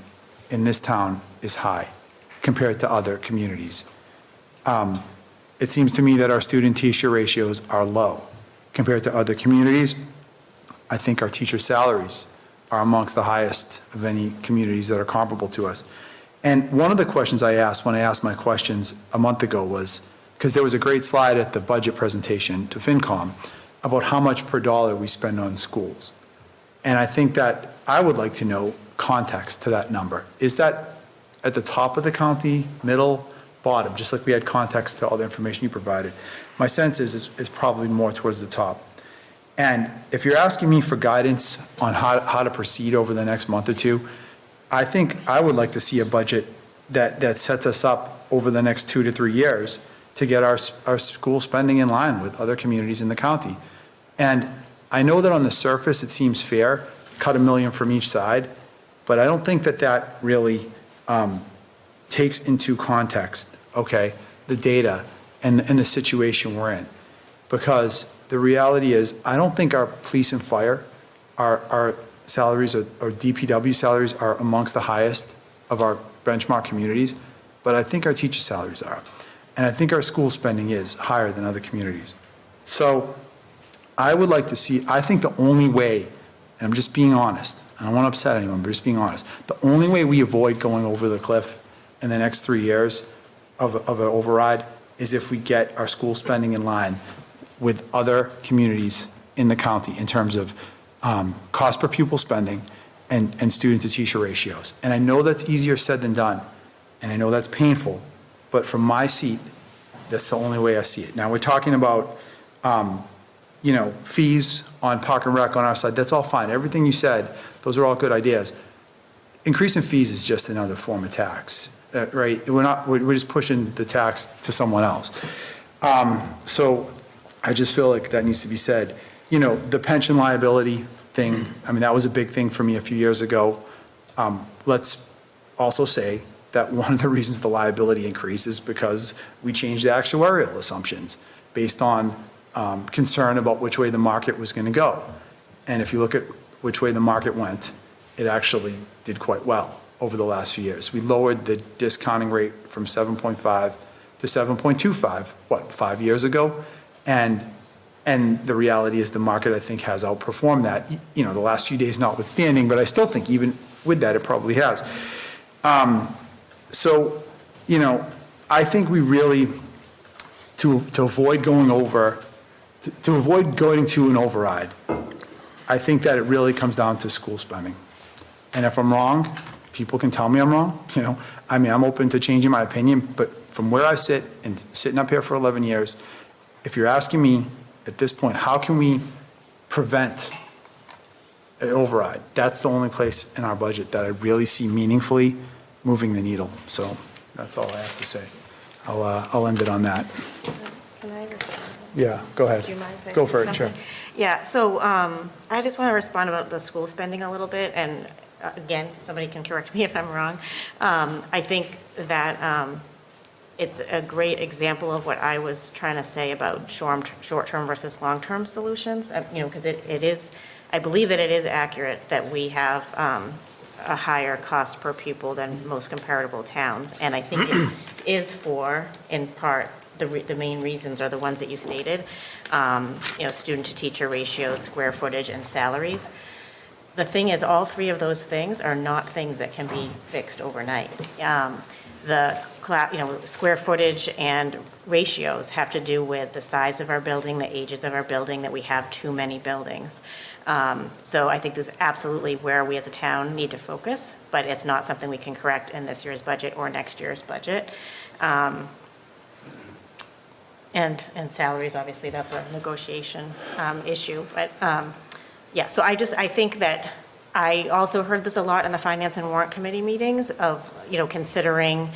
in this town is high compared to other communities. It seems to me that our student-teacher ratios are low compared to other communities. I think our teacher salaries are amongst the highest of any communities that are comparable to us. And one of the questions I asked when I asked my questions a month ago was, because there was a great slide at the budget presentation to FinCom about how much per dollar we spend on schools. And I think that I would like to know context to that number. Is that at the top of the county, middle, bottom, just like we had context to all the information you provided? My sense is it's probably more towards the top. And if you're asking me for guidance on how to proceed over the next month or two, I think I would like to see a budget that sets us up over the next 2 to 3 years to get our school spending in line with other communities in the county. And I know that on the surface it seems fair, cut $1 million from each side, but I don't think that really takes into context, okay, the data and the situation we're in. Because the reality is, I don't think our police and fire, our salaries or DPW salaries are amongst the highest of our benchmark communities, but I think our teacher salaries are. And I think our school spending is higher than other communities. So I would like to see, I think the only way, and I'm just being honest, I don't want to upset anyone, but just being honest, the only way we avoid going over the cliff in the next 3 years of an override is if we get our school spending in line with other communities in the county in terms of cost per pupil spending and student-to-teacher ratios. And I know that's easier said than done, and I know that's painful, but from my seat, that's the only way I see it. Now, we're talking about, fees on Park and Rec on our side. That's all fine. Everything you said, those are all good ideas. Increasing fees is just another form of tax, right? We're just pushing the tax to someone else. So I just feel like that needs to be said. The pension liability thing, I mean, that was a big thing for me a few years ago. Let's also say that one of the reasons the liability increased is because we changed the actuarial assumptions based on concern about which way the market was going to go. And if you look at which way the market went, it actually did quite well over the last few years. We lowered the discounting rate from 7.5 to 7.25, 5 years ago? And the reality is the market, I think, has outperformed that, the last few days notwithstanding, but I still think even with that, it probably has. So, I think we really, to avoid going over, to avoid going to an override, I think that it really comes down to school spending. And if I'm wrong, people can tell me I'm wrong, I'm open to changing my opinion, but from where I sit and sitting up here for 11 years, if you're asking me at this point, how can we prevent an override? That's the only place in our budget that I really see meaningfully moving the needle. So that's all I have to say. I'll end it on that. Can I respond? Yeah, go ahead. Do you mind if I Go say for it, something? sure. Yeah, so I just want to respond about the school spending a little bit, and again, somebody can correct me if I'm wrong. I think that it's a great example of what I was trying to say about short-term versus long-term solutions, because it is, I believe that it is accurate that we have a higher cost per pupil than most comparable towns, and I think it is for, in part, the main reasons are the ones that you stated, student-to-teacher ratios, square footage, and salaries. the thing is, all three of those things are not things that can be fixed overnight. Square footage and ratios have to do with the size of our building, the ages of our building, that we have too many buildings. So I think this is absolutely where we as a town need to focus, but it's not something we can correct in this year's budget or next year's budget. And salaries, obviously, that's a negotiation issue, but yeah, so I think that I also heard this a lot in the Finance and Warrant Committee meetings of, considering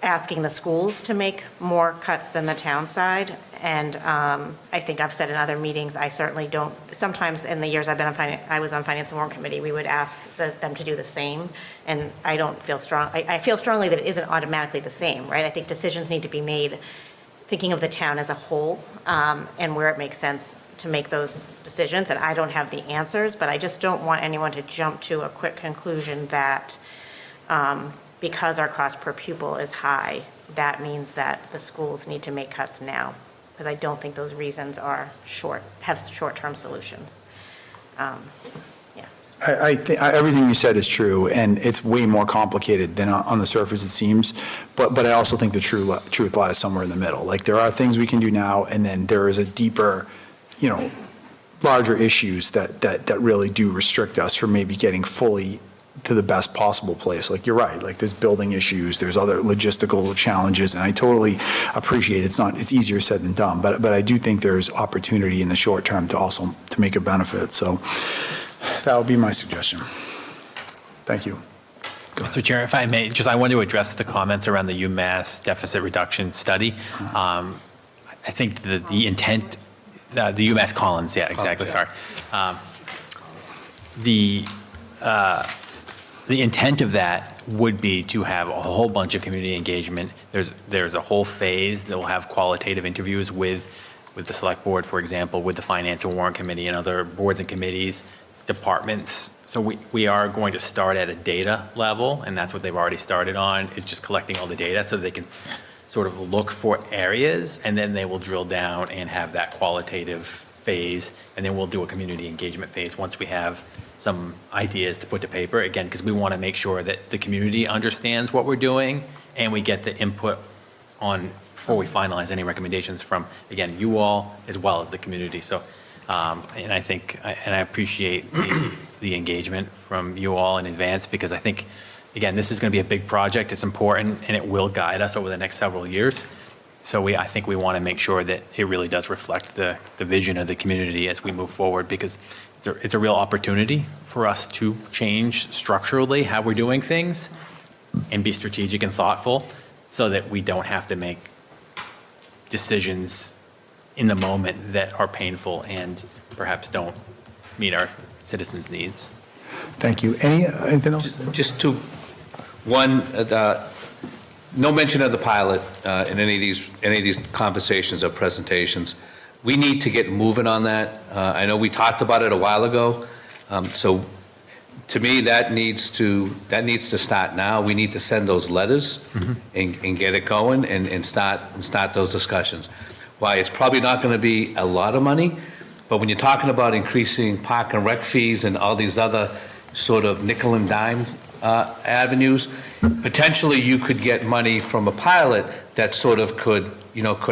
asking the schools to make more cuts than the town side. And I think I've said in other meetings, I certainly don't, sometimes in the years I've been I was on Finance and Warrant Committee, we would ask them to do the same. And I don't feel I feel strongly that it isn't automatically the same, right? I think decisions need to be made thinking of the town as a whole, and where it makes sense to make those decisions. And I don't have the answers, but I just don't want anyone to jump to a quick conclusion that because our cost per pupil is high, that means that the schools need to make cuts now. Because I don't think those reasons have short-term solutions. Yeah. I think everything you said is true, and it's way more complicated than on the surface it seems. But I also think the truth lies somewhere in the middle. Like, there are things we can do now, and then there is a deeper, larger issues that really do restrict us from maybe getting fully to the best possible place. Like, you're right, like, there's building issues, there's other logistical challenges, and I totally appreciate it's easier said than done, but I do think there's opportunity in the short term to make a benefit, so that would be my suggestion. Thank you. Mr. Chair, if I may, I want to address the comments around the UMass deficit reduction study. I think the intent, the UMass Collins, yeah, exactly, Okay. sorry. The intent of that would be to have a whole bunch of community engagement. There's a whole phase that will have qualitative interviews with the select board, for example, with the Finance and Warrant Committee and other boards and committees, departments. So we are going to start at a data level, and that's what they've already started on, is just collecting all the data so they can sort of look for areas, and then they will drill down and have that qualitative phase, and then we'll do a community engagement phase once we have some ideas to put to paper, again, because we want to make sure that the community understands what we're doing, and we get the input on, before we finalize any recommendations from, again, you all, as well as the community. So, and I think, and I appreciate the engagement from you all in advance, because I think, again, this is going to be a big project, it's important, and it will guide us over the next several years. So I think we want to make sure that it really does reflect the vision of the community as we move forward, because it's a real opportunity for us to change structurally how we're doing things and be strategic and thoughtful so that we don't have to make decisions in the moment that are painful and perhaps don't meet our citizens' needs. Thank you. Anything else? Just two. One, no mention of the pilot in any of these conversations or presentations. We need to get moving on that. I know we talked about it a while ago. So to me, that needs to start now. We need to send those letters and get it going and start those discussions. Why, it's probably not going to be a lot of money, but when you're talking about increasing park and rec fees and all these other sort of nickel and dime avenues, potentially you could get money from a pilot that sort of could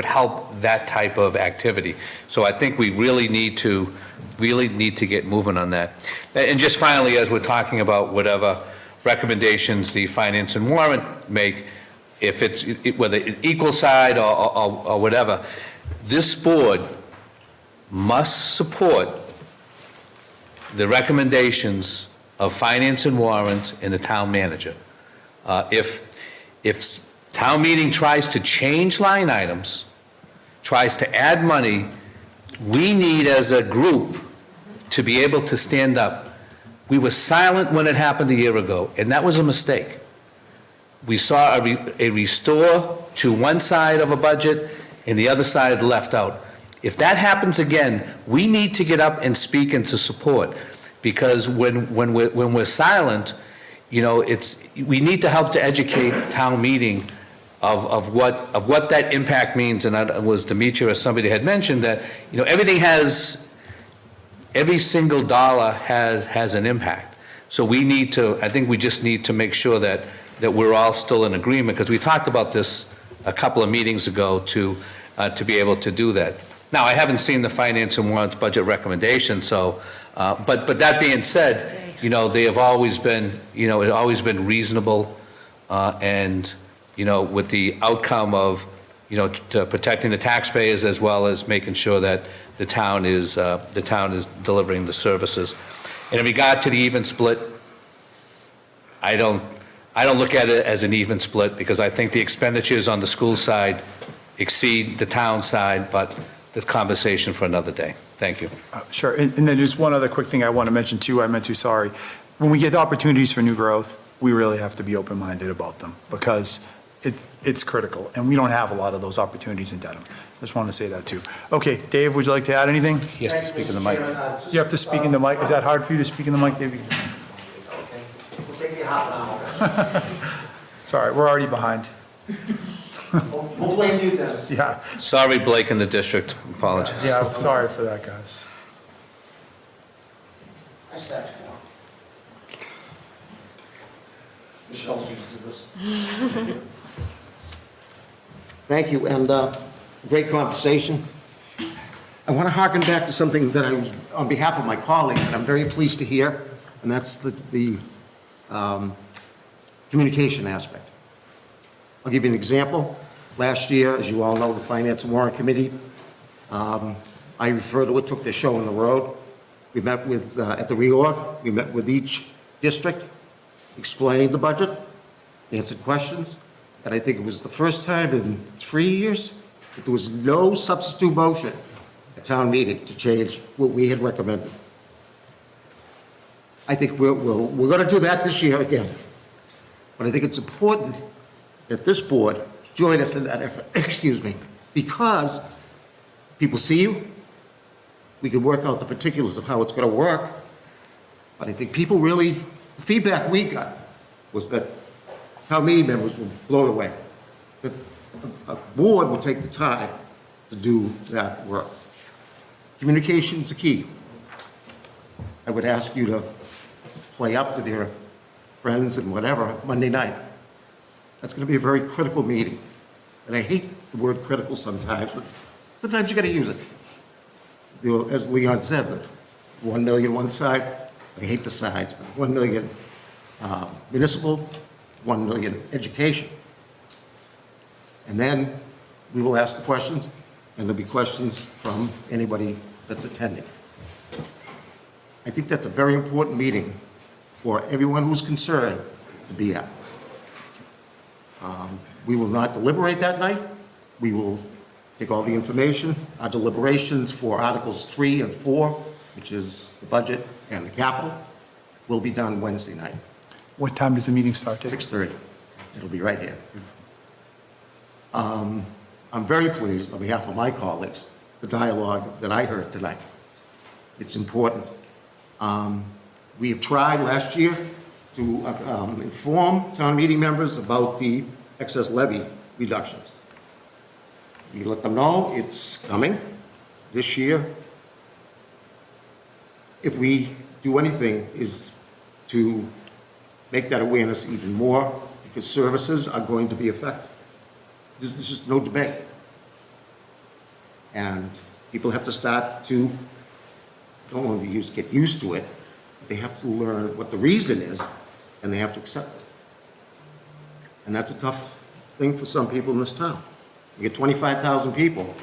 help that type of activity. So I think we really need to get moving on that. And just finally, as we're talking about whatever recommendations the Finance and Warrant make, if it's whether equal side or whatever, this board must support the recommendations of Finance and Warrant and the town manager. If town meeting tries to change line items, tries to add money, we need as a group to be able to stand up. We were silent when it happened a year ago, and that was a mistake. We saw a restore to one side of a budget and the other side left out. If that happens again, we need to get up and speak and to support, because when we're silent, we need to help to educate town meeting of what that impact means. And that was Demetria or somebody had mentioned that, everything has every single dollar has an impact. So we need to, I think we just need to make sure that we're all still in agreement, because we talked about this a couple of meetings ago to be able to do that. Now, I haven't seen the Finance and Warrants budget recommendation, so, but that being said, they have always been, it's always been reasonable, and, with the outcome of, to protecting the taxpayers as well as making sure that the town is delivering the services. And in regard to the even split, I don't look at it as an even split, because I think the expenditures on the school side exceed the town side, but this conversation for another day. Thank you. Sure, and then just one other quick thing I want to mention too, sorry. When we get opportunities for new growth, we really have to be open-minded about them, because it's critical, and we don't have a lot of those opportunities in Dedham. So I just wanted to say that too. Okay, Dave, would you like to add anything? He has to speak in the mic. You have to speak in the mic. Is that hard for you to speak in the mic, Dave? Okay, we'll take you half an hour. Sorry, we're already behind. We'll blame you, Dennis. Yeah, Sorry, Blake in the district. Apologize. yeah, I'm sorry for that, guys. I sat you down. Michelle's used to this. Thank you, and great conversation. I want to harken back to something that I was, on behalf of my colleagues, that I'm very pleased to hear, and that's the communication aspect. I'll give you an example. Last year, as you all know, the Finance and Warrant Committee, I refer to it, took the show on the road. We met with, at the reorg, we met with each district, explained the budget, answered questions, and I think it was the first time in 3 years that there was no substitute motion at town meeting to change what we had recommended. I think we're going to do that this year again. But I think it's important that this board join us in that effort, excuse me, because people see you, we can work out the particulars of how it's going to work, but I think people really, the feedback we got was that town meeting members were blown away, that a board would take the time to do that work. Communication is the key. I would ask you to play up with your friends and whatever Monday night. That's going to be a very critical meeting. And I hate the word critical sometimes, but sometimes you got to use it. As Leon said, 1 million one side, I hate the sides, but 1 million municipal, 1 million education. And then we will ask the questions, and there'll be questions from anybody that's attending. I think that's a very important meeting for everyone who's concerned to be at. We will not deliberate that night. We will take all the information. Our deliberations for Articles 3 and 4, which is the budget and the capital, will be done Wednesday night. What time does the meeting start, Dave? 6:30. It'll be right here. I'm very pleased, on behalf of my colleagues, the dialogue that I heard tonight. It's important. We have tried last year to inform town meeting members about the excess levy reductions. We let them know it's coming this year. If we do anything, is to make that awareness even more, because services are going to be affected. There's just no debate. And people have to start to, don't want to get used to it, but they have to learn what the reason is, and they have to accept it. And that's a tough thing for some people in this town. You get 25,000 people,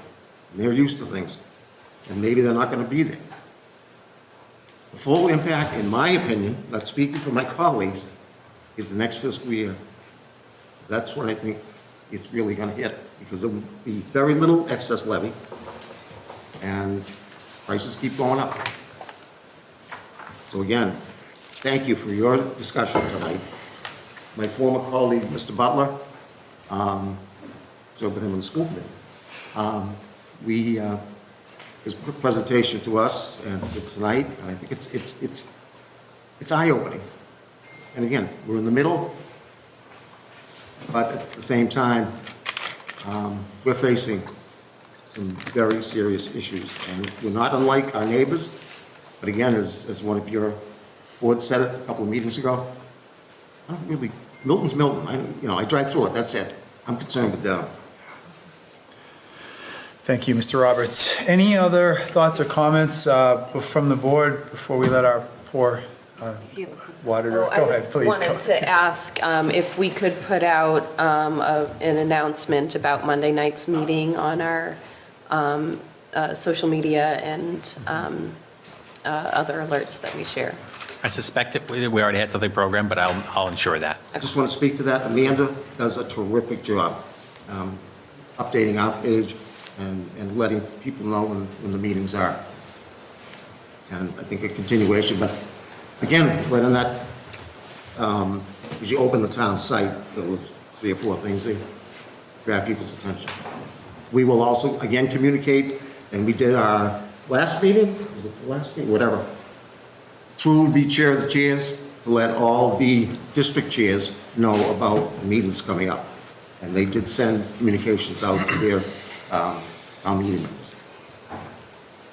and they're used to things, and maybe they're not going to be there. The full impact, in my opinion, not speaking for my colleagues, is the next fiscal year. That's when I think it's really going to hit, because there will be very little excess levy, and prices keep going up. So again, thank you for your discussion tonight. My former colleague, Mr. Butler, served with him in the school committee. His presentation to us and tonight, and I think it's eye-opening. And again, we're in the middle, but at the same time, we're facing some very serious issues, and we're not unlike our neighbors. But again, as one of your boards said it a couple of meetings ago, I don't really, Milton's Milton. I drive through it, that's it. I'm concerned with Dedham. Thank you, Mr. Roberts. Any other thoughts or comments from the board before we let our poor water director? Go ahead, please. I just wanted to ask if we could put out an announcement about Monday night's meeting on our social media and other alerts that we share. I suspect that we already had something programmed, but I'll ensure that. I just want to speak to that. Amanda does a terrific job updating our page and letting people know when the meetings are. And I think a continuation, but again, right on that, as you open the town site, there was 3 or 4 things that grab people's attention. We will also, again, communicate, and we did our last meeting, was it the last meeting, whatever, through the chair of the chairs to let all the district chairs know about meetings coming up. And they did send communications out to their town meeting members.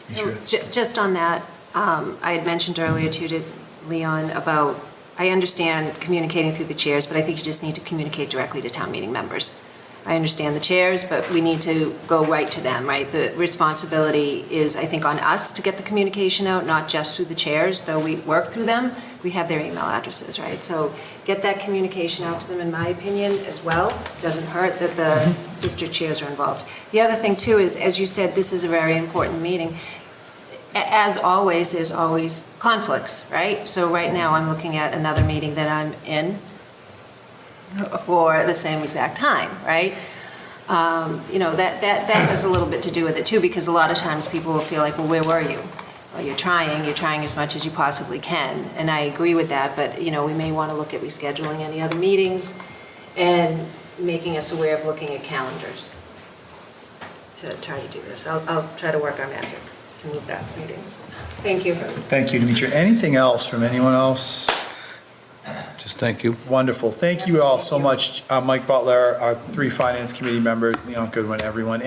So just on that, I had mentioned earlier too to Leon about, I understand communicating through the chairs, but I think you just need to communicate directly to town meeting members. I understand the chairs, but we need to go right to them, right? The responsibility is, I think, on us to get the communication out, not just through the chairs, though we work through them. We have their email addresses, right? So get that communication out to them, in my opinion, as well. Doesn't hurt that the district chairs are involved. The other thing, too, is, as you said, this is a very important meeting. As always, there's always conflicts, right? So right now, I'm looking at another meeting that I'm in for the same exact time, right? That has a little bit to do with it too, because a lot of times people will feel like, well, where were you? Well, you're trying as much as you possibly can, and I agree with that, but, we may want to look at rescheduling any other meetings and making us aware of looking at calendars to try to do this. I'll try to work our magic to move that meeting. Thank you. Thank you, Demetria. Anything else from anyone else? Just thank you. Wonderful. Thank you all so much, Mike Butler, our 3 finance committee members, Leon Goodwin, everyone.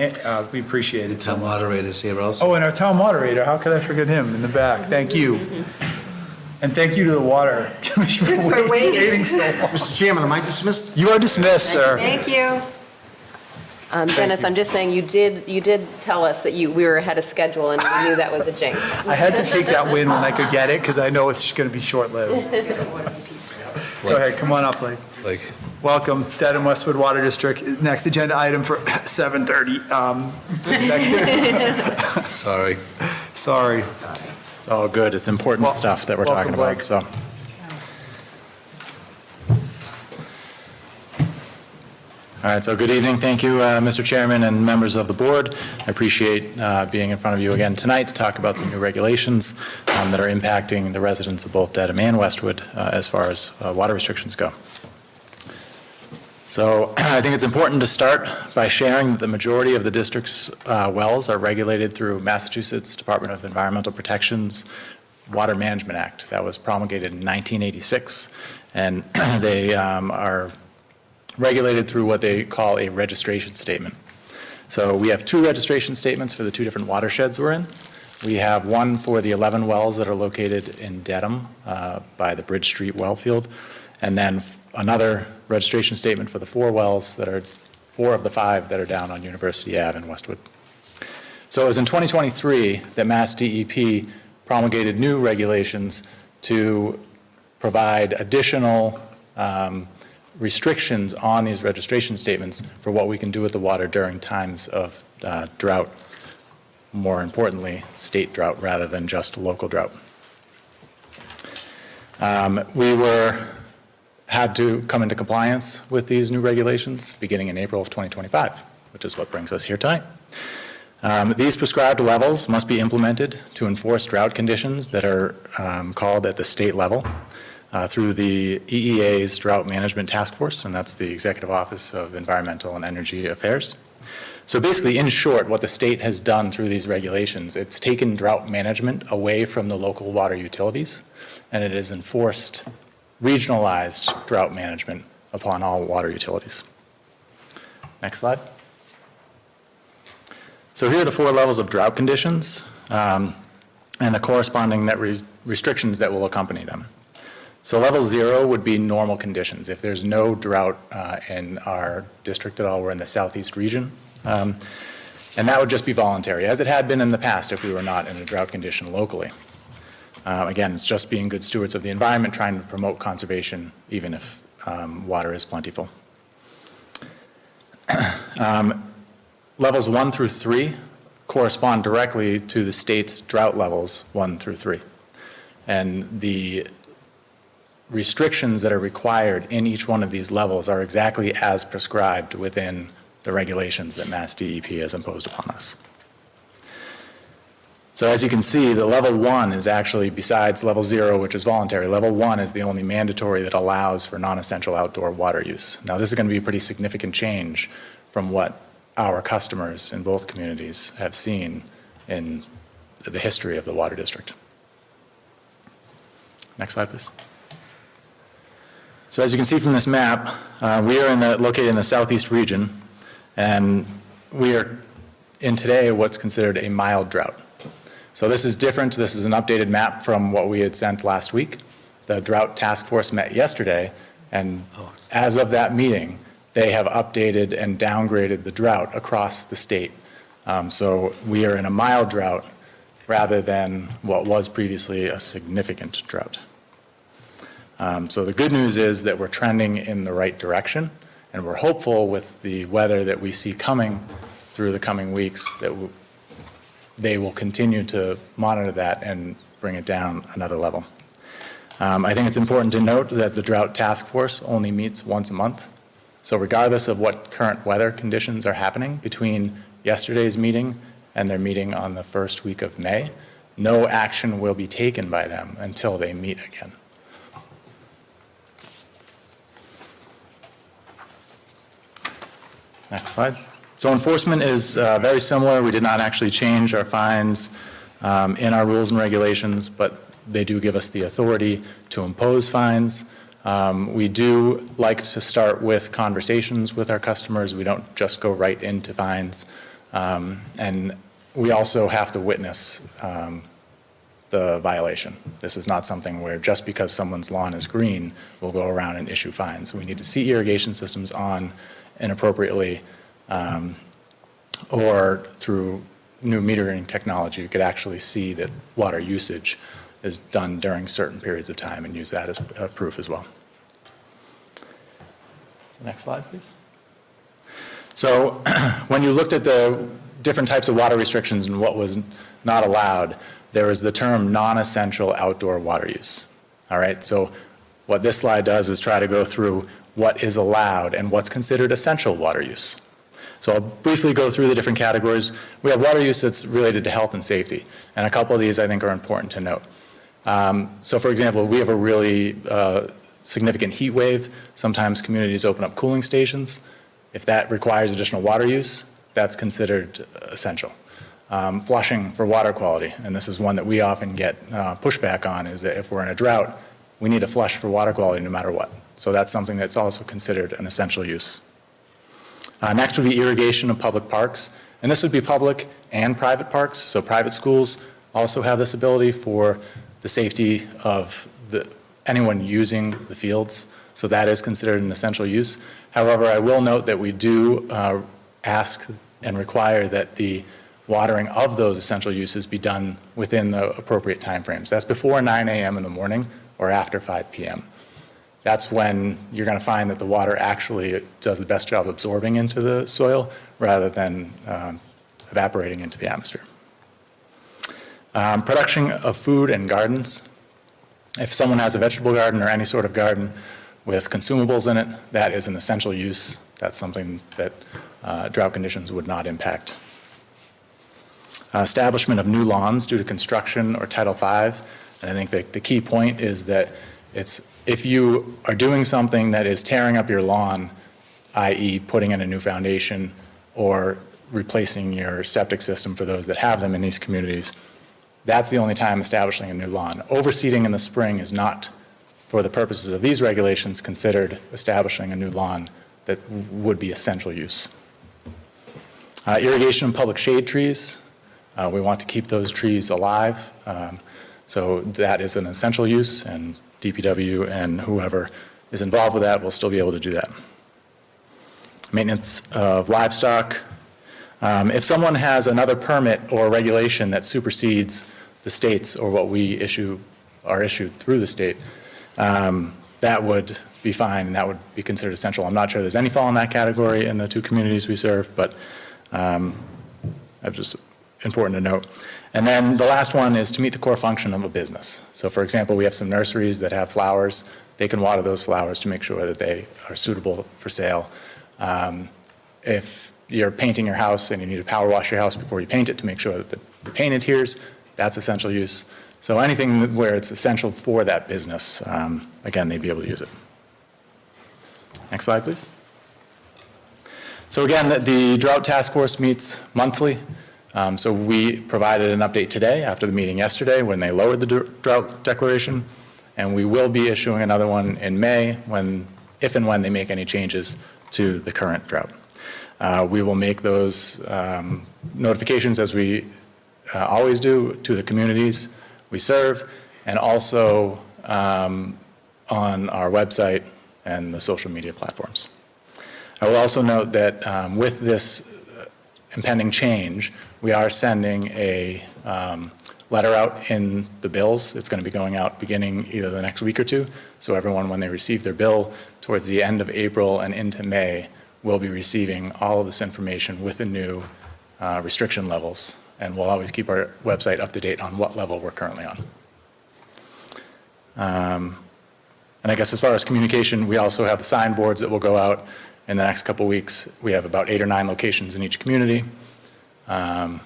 We appreciate it so Town much. moderator's here also. Oh, and our town moderator, how could I forget him in the back? Thank you. And thank you to the water commission for waiting so long. Mr. Chairman, am I dismissed? You are dismissed, sir. Thank you. Dennis, I'm just saying, you did tell us that we were ahead of schedule, and we knew that was a jinx. I had to take that win when I could get it, because I know it's going to be short-lived. Go ahead, come on up, Blake. Welcome, Dedham Westwood Water District. Next agenda item for 7:30. Sorry. Sorry. It's all good. It's important stuff that we're talking welcome, about, so. All right, so good evening. Thank you, Mr. Chairman and members of the board. I appreciate being in front of you again tonight to talk about some new regulations that are impacting the residents of both Dedham and Westwood as far as water restrictions go. So I think it's important to start by sharing that the majority of the district's wells are regulated through Massachusetts Department of Environmental Protection's Water Management Act. That was promulgated in 1986, and they are regulated through what they call a registration statement. So we have 2 registration statements for the 2 different watersheds we're in. We have one for the 11 wells that are located in Dedham by the Bridge Street well field, and then another registration statement for the 4 wells that are 4 of the 5 that are down on University Ave in Westwood. So it was in 2023 that Mass DEP promulgated new regulations to provide additional restrictions on these registration statements for what we can do with the water during times of drought, more importantly, state drought rather than just local drought. We had to come into compliance with these new regulations beginning in April of 2025, which is what brings us here tonight. These prescribed levels must be implemented to enforce drought conditions that are called at the state level. Through the EEA's Drought Management Task Force, and that's the Executive Office of Environmental and Energy Affairs. So basically, in short, what the state has done through these regulations, it's taken drought management away from the local water utilities, and it has enforced regionalized drought management upon all water utilities. Next slide. So here are the 4 levels of drought conditions. and the corresponding net restrictions that will accompany them. So level 0 would be normal conditions. If there's no drought in our district at all, we're in the southeast region. And that would just be voluntary, as it had been in the past if we were not in a drought condition locally. Again, it's just being good stewards of the environment, trying to promote conservation, even if water is plentiful. Levels 1 through 3 correspond directly to the state's drought levels 1 through 3. And the restrictions that are required in each one of these levels are exactly as prescribed within the regulations that Mass DEP has imposed upon us. So as you can see, the level 1 is actually, besides level 0, which is voluntary, level 1 is the only mandatory that allows for non-essential outdoor water use. Now, this is going to be a pretty significant change from what our customers in both communities have seen in the history of the water district. Next slide, please. So as you can see from this map, we are located in the southeast region, and we are in today what's considered a mild drought. So this is different. This is an updated map from what we had sent last week. The drought task force met yesterday, and as of that meeting, they have updated and downgraded the drought across the state. So we are in a mild drought rather than what was previously a significant drought. So the good news is that we're trending in the right direction, and we're hopeful with the weather that we see coming through the coming weeks that they will continue to monitor that and bring it down another level. I think it's important to note that the drought task force only meets once a month. So regardless of what current weather conditions are happening between yesterday's meeting and their meeting on the first week of May, no action will be taken by them until they meet again. Next slide. So enforcement is very similar. We did not actually change our fines in our rules and regulations, but they do give us the authority to impose fines. We do like to start with conversations with our customers. We don't just go right into fines. And we also have to witness the violation. This is not something where just because someone's lawn is green, we'll go around and issue fines. We need to see irrigation systems on inappropriately, or through new metering technology, you could actually see that water usage is done during certain periods of time and use that as proof as well. Next slide, please. So when you looked at the different types of water restrictions and what was not allowed, there is the term non-essential outdoor water use. All right, so what this slide does is try to go through what is allowed and what's considered essential water use. So I'll briefly go through the different categories. We have water use that's related to health and safety, and a couple of these I think are important to note. So for example, we have a really significant heat wave. Sometimes communities open up cooling stations. If that requires additional water use, that's considered essential. Flushing for water quality, and this is one that we often get pushback on, is that if we're in a drought, we need to flush for water quality no matter what. So that's something that's also considered an essential use. Next would be irrigation of public parks, and this would be public and private parks. So private schools also have this ability for the safety of anyone using the fields. So that is considered an essential use. However, I will note that we do ask and require that the watering of those essential uses be done within the appropriate timeframes. That's before 9 a.m. in the morning or after 5 p.m. That's when you're going to find that the water actually does the best job absorbing into the soil rather than evaporating into the atmosphere. Production of food and gardens. If someone has a vegetable garden or any sort of garden with consumables in it, that is an essential use. That's something that drought conditions would not impact. Establishment of new lawns due to construction or Title V. And I think that the key point is that if you are doing something that is tearing up your lawn, i.e. putting in a new foundation or replacing your septic system for those that have them in these communities, that's the only time establishing a new lawn. Overseeding in the spring is not, for the purposes of these regulations, considered establishing a new lawn that would be essential use. Irrigation of public shade trees. We want to keep those trees alive. So that is an essential use, and DPW and whoever is involved with that will still be able to do that. Maintenance of livestock. If someone has another permit or regulation that supersedes the state's or what we are issued through the state, that would be fine and that would be considered essential. I'm not sure there's any fall in that category in the two communities we serve, but that's just important to note. And then the last one is to meet the core function of a business. So for example, we have some nurseries that have flowers. They can water those flowers to make sure that they are suitable for sale. If you're painting your house and you need to power wash your house before you paint it to make sure that the paint adheres, that's essential use. So anything where it's essential for that business, again, they'd be able to use it. Next slide, please. So again, the Drought Task Force meets monthly. So we provided an update today after the meeting yesterday when they lowered the drought declaration, and we will be issuing another one in May if and when they make any changes to the current drought. We will make those notifications as we always do to the communities we serve, and also on our website and the social media platforms. I will also note that with this impending change, we are sending a letter out in the bills. It's going to be going out beginning either the next week or two. So everyone, when they receive their bill towards the end of April and into May, will be receiving all of this information with the new restriction levels. And we'll always keep our website up to date on what level we're currently on. And I guess as far as communication, we also have the signboards that will go out in the next couple of weeks. We have about 8 or 9 locations in each community. And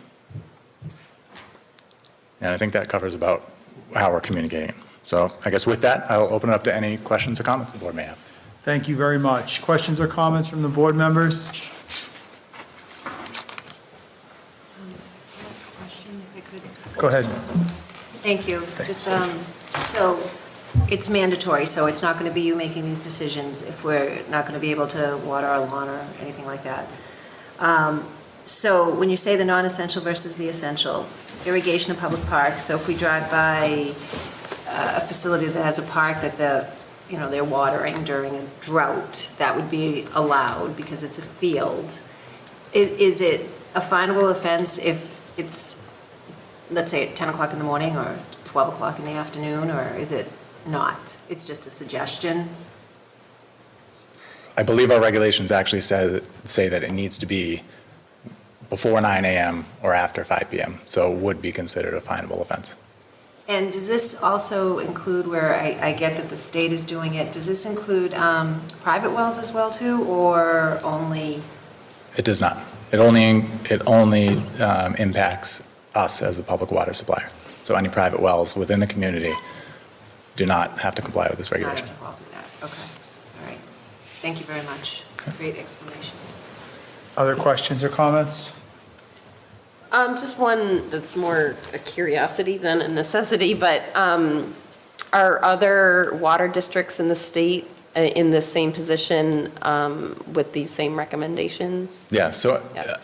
I think that covers about how we're communicating. So I guess with that, I'll open it up to any questions or comments the board may have. Thank you very much. Questions or comments from the board members? Last question, if I could. Go ahead. Thank you. Just, so it's mandatory, so it's not going to be you making these decisions if we're not going to be able to water our lawn or anything like that. So when you say the non-essential versus the essential, irrigation of public parks, so if we drive by a facility that has a park that they're watering during a drought, that would be allowed because it's a field. Is it a finable offense if it's, let's say, at 10 o'clock in the morning or 12 o'clock in the afternoon, or is it not? It's just a suggestion? I believe our regulations actually say that it needs to be before 9 a.m. or after 5 p.m., so it would be considered a finable offense. And does this also include where I get that the state is doing it, does this include private wells as well too, or only? It does not. It only impacts us as the public water supplier. So any private wells within the community do not have to comply with this regulation. Not involved in that. Okay. All right. Thank you very much. Great explanations. Other questions or comments? Just one that's more a curiosity than a necessity, but are other water districts in the state in the same position with these same recommendations? Yeah, so Yeah.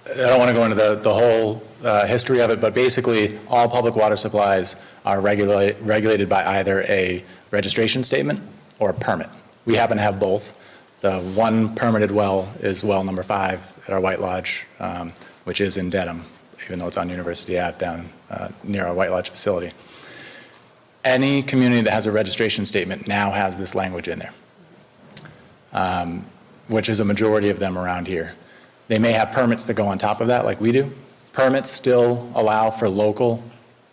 I don't want to go into the whole history of it, but basically all public water supplies are regulated by either a registration statement or a permit. We happen to have both. The one permitted well is well number 5 at our White Lodge, which is in Dedham, even though it's on University Ave down near our White Lodge facility. Any community that has a registration statement now has this language in there, which is a majority of them around here. They may have permits that go on top of that, like we do. Permits still allow for local,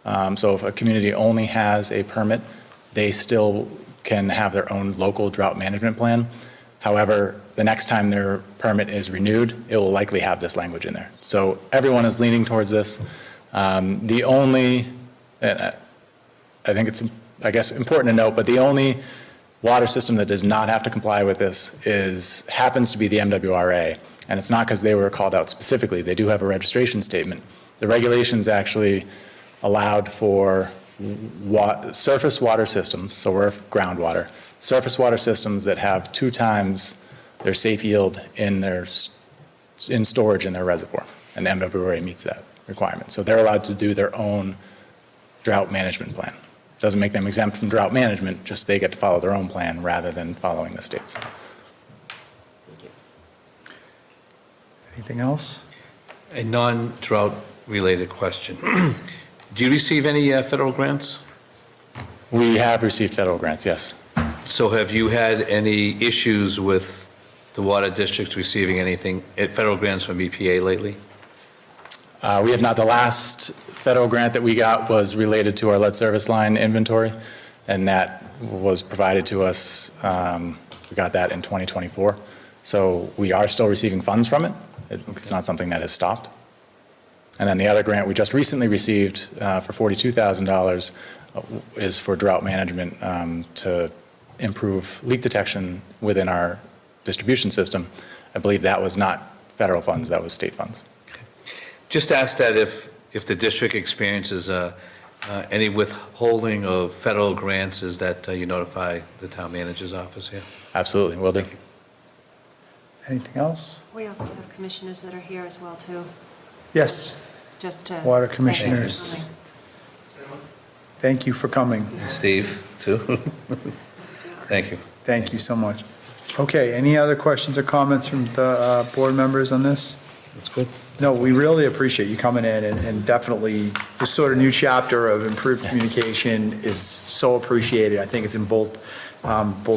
so if a community only has a permit, they still can have their own local drought management plan. However, the next time their permit is renewed, it will likely have this language in there. So everyone is leaning towards this. The only, I think it's, I guess, important to note, but the only water system that does not have to comply with this happens to be the MWRA. And it's not because they were called out specifically. They do have a registration statement. The regulations actually allowed for surface water systems, so we're groundwater, surface water systems that have 2 times their safe yield in storage in their reservoir, and MWRA meets that requirement. So they're allowed to do their own drought management plan. Doesn't make them exempt from drought management, just they get to follow their own plan rather than following the state's. Anything else? A non-drought related question. Do you receive any federal grants? We have received federal grants, yes. So have you had any issues with the water district receiving anything, federal grants from EPA lately? We have not. The last federal grant that we got was related to our lead service line inventory, and that was provided to us, we got that in 2024. So we are still receiving funds from it. It's not something that has stopped. And then the other grant we just recently received for $42,000 is for drought management to improve leak detection within our distribution system. I believe that was not federal funds, that was state funds. Just ask that if the district experiences any withholding of federal grants, is that you notify the town manager's office here? Absolutely, will do. Anything else? We also have commissioners that are here as well, too, Yes, just to. water thank you for commissioners. Thank you for coming. Steve, too? Thank you. Thank you so much. Okay, any other questions or comments from the board members on this? That's good. No, we really appreciate you coming in, and definitely this sort of new chapter of improved communication is so appreciated. I think it's in both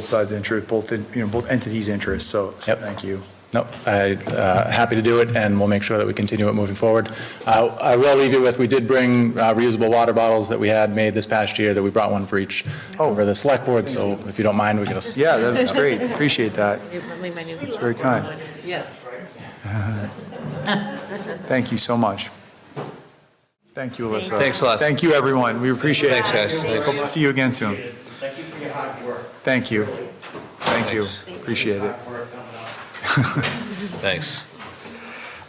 sides' interest, both entities' interests, so Yep. thank you. Nope, happy to do it, and we'll make sure that we continue it moving forward. I will leave you with, we did bring reusable water bottles that we had made this past year, that we brought one for each for the select board, so if you don't mind, we can just. Yeah, that's great, appreciate that. That's very kind. Yeah. Thank you so much. Thank you, Alyssa. Thanks a lot. Thank you, everyone, we appreciate it. Thanks, guys. Hope to see you again soon. Thank you for your hard work. Thank you. Thank you, appreciate it. Thanks.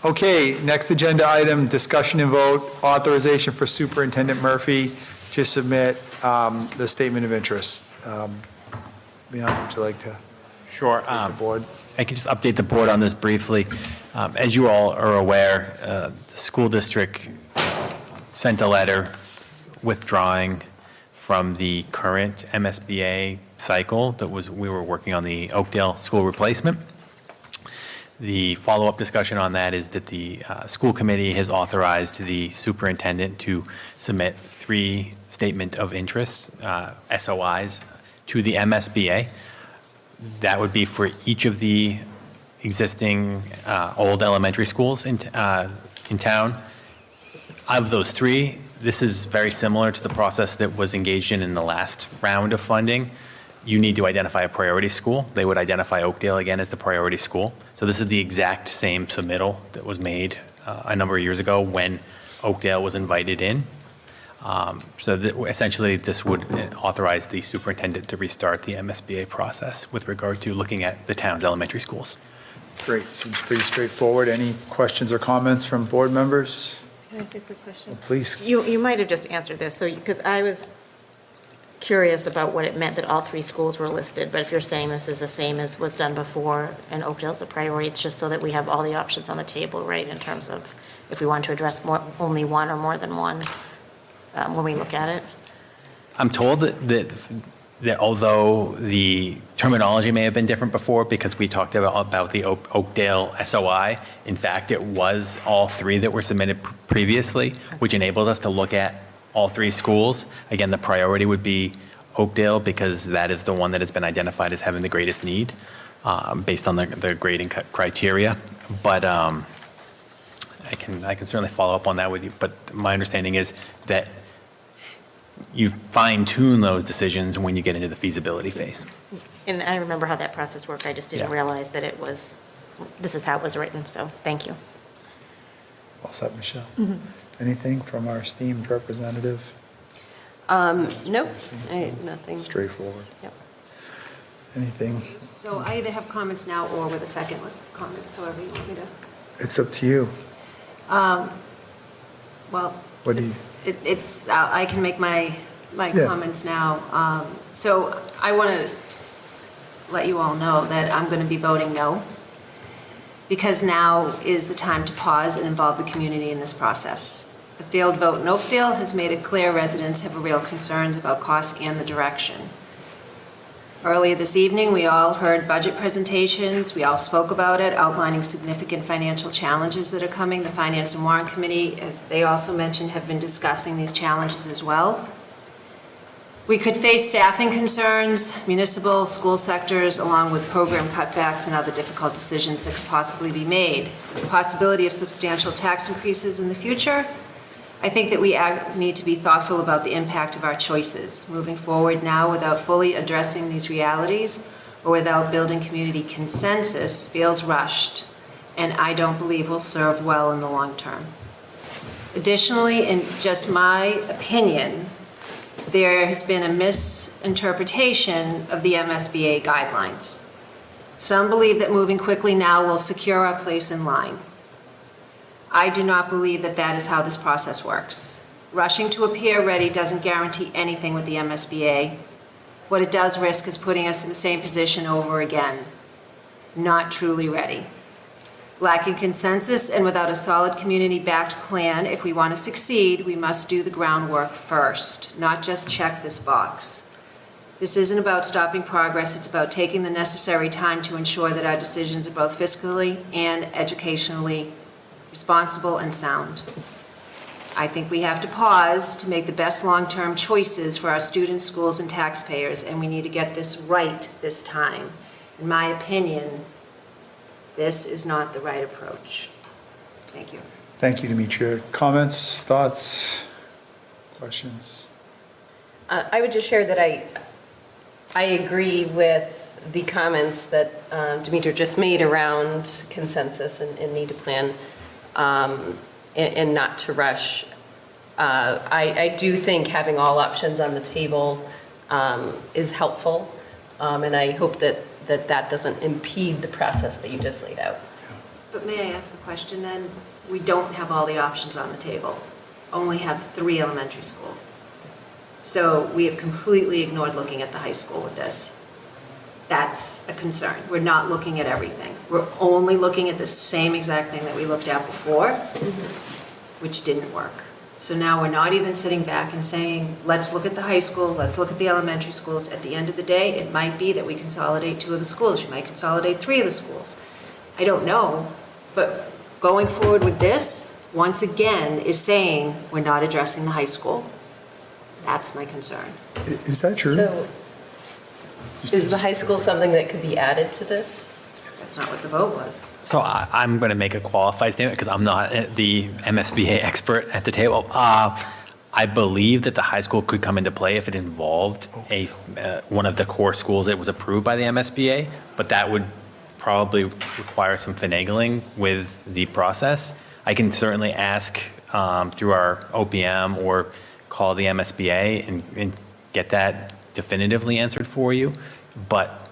Okay, next agenda item, discussion and vote, authorization for Superintendent Murphy to submit the statement of interest. Leon, would you like to? Sure. The board? I can just update the board on this briefly. As you all are aware, the school district sent a letter withdrawing from the current MSBA cycle that we were working on the Oakdale school replacement. The follow-up discussion on that is that the school committee has authorized the superintendent to submit 3 statement of interests, SOIs, to the MSBA. That would be for each of the existing old elementary schools in town. Of those 3, this is very similar to the process that was engaged in the last round of funding. You need to identify a priority school. They would identify Oakdale again as the priority school. So this is the exact same submittal that was made a number of years ago when Oakdale was invited in. Essentially, this would authorize the superintendent to restart the MSBA process with regard to looking at the town's elementary schools. Great, seems pretty straightforward. Any questions or comments from board members? Can I ask a quick question? Please. You might have just answered this, so, because I was curious about what it meant that all 3 schools were listed, but if you're saying this is the same as was done before and Oakdale's the priority, it's just so that we have all the options on the table, right, in terms of if we want to address only one or more than one when we look at it? I'm told that although the terminology may have been different before because we talked about the Oakdale SOI, in fact, it was all 3 that were submitted previously, which enables us to look at all 3 schools. Again, the priority would be Oakdale because that is the one that has been identified as having the greatest need based on the grading criteria. But I can certainly follow up on that with you. But my understanding is that you fine-tune those decisions when you get into the feasibility phase. And I remember how that process worked. I just didn't Yeah. realize that this is how it was written, so thank you. All set, Michelle? Anything from our esteemed representative? Nope, nothing. Straightforward. Yep. Anything? So I either have comments now or with a second with comments, however you want me to. It's up to you. Well, What do you? I can make my Yeah. comments now. So I want to let you all know that I'm going to be voting no, because now is the time to pause and involve the community in this process. The failed vote in Oakdale has made it clear residents have real concerns about costs and the direction. Earlier this evening, we all heard budget presentations. We all spoke about it, outlining significant financial challenges that are coming. The Finance and Warrant Committee, as they also mentioned, have been discussing these challenges as well. We could face staffing concerns, municipal, school sectors, along with program cutbacks and other difficult decisions that could possibly be made. The possibility of substantial tax increases in the future. I think that we need to be thoughtful about the impact of our choices. Moving forward now without fully addressing these realities or without building community consensus feels rushed, and I don't believe will serve well in the long term. Additionally, in just my opinion, there has been a misinterpretation of the MSBA guidelines. Some believe that moving quickly now will secure our place in line. I do not believe that that is how this process works. Rushing to appear ready doesn't guarantee anything with the MSBA. What it does risk is putting us in the same position over again, not truly ready. Lacking consensus and without a solid community-backed plan, if we want to succeed, we must do the groundwork first, not just check this box. This isn't about stopping progress, it's about taking the necessary time to ensure that our decisions are both fiscally and educationally responsible and sound. I think we have to pause to make the best long-term choices for our students, schools, and taxpayers, and we need to get this right this time. In my opinion, this is not the right approach. Thank you. Thank you, Demetria. Comments, thoughts, questions? I would just share that I agree with the comments that Demetria just made around consensus and need to plan and not to rush. I do think having all options on the table is helpful, and I hope that doesn't impede the process that you just laid out. But may I ask a question then? We don't have all the options on the table, only have 3 elementary schools. So we have completely ignored looking at the high school with this. That's a concern. We're not looking at everything. We're only looking at the same exact thing that we looked at before, which didn't work. So now we're not even sitting back and saying, let's look at the high school, let's look at the elementary schools. At the end of the day, it might be that we consolidate 2 of the schools. You might consolidate 3 of the schools. I don't know, but going forward with this, once again, is saying we're not addressing the high school. That's my concern. Is that true? So is the high school something that could be added to this? That's not what the vote was. So I'm going to make a qualified statement because I'm not the MSBA expert at the table. I believe that the high school could come into play if it involved one of the core schools that was approved by the MSBA, but that would probably require some finagling with the process. I can certainly ask through our OPM or call the MSBA and get that definitively answered for you, but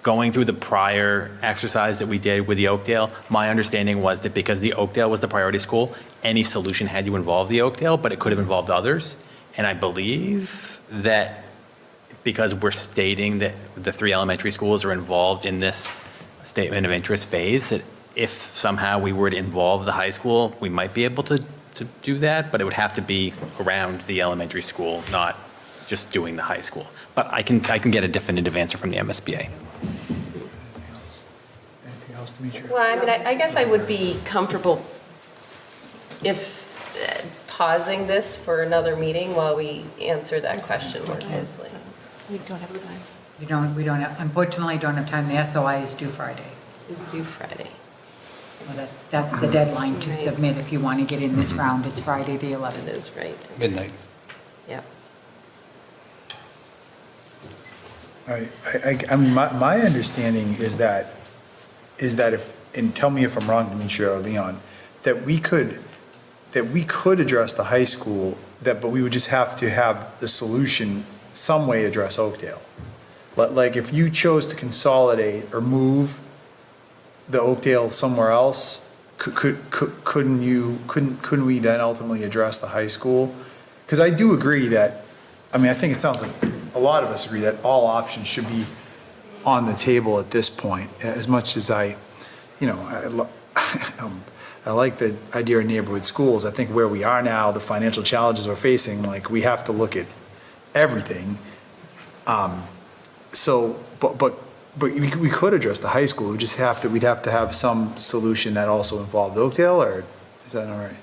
going through the prior exercise that we did with the Oakdale, my understanding was that because the Oakdale was the priority school, any solution had to involve the Oakdale, but it could have involved others. And I believe that because we're stating that the 3 elementary schools are involved in this statement of interest phase, that if somehow we were to involve the high school, we might be able to do that, but it would have to be around the elementary school, not just doing the high school. But I can get a definitive answer from the MSBA. Anything else, Demetria? Well, I mean, I guess I would be comfortable if pausing this for another meeting while we answer that question more closely. We don't have time. Unfortunately, don't have time. The SOI is due Friday. Is due Friday. Well, that's the deadline to Right. submit if you want to get in this round. It's Friday, the It 11th. is, right? Midnight. Yeah. I mean, my understanding is that if, and tell me if I'm wrong, Demetria or Leon, that we could address the high school, but we would just have to have the solution some way address Oakdale. Like if you chose to consolidate or move the Oakdale somewhere else, couldn't we then ultimately address the high school? Because I do agree that, I mean, I think it sounds like a lot of us agree that all options should be on the table at this point, as much as I'm I like the idea of neighborhood schools. I think where we are now, the financial challenges we're facing, like, we have to look at everything. So, but we could address the high school, we'd have to have some solution that also involved Oakdale, or is that all right?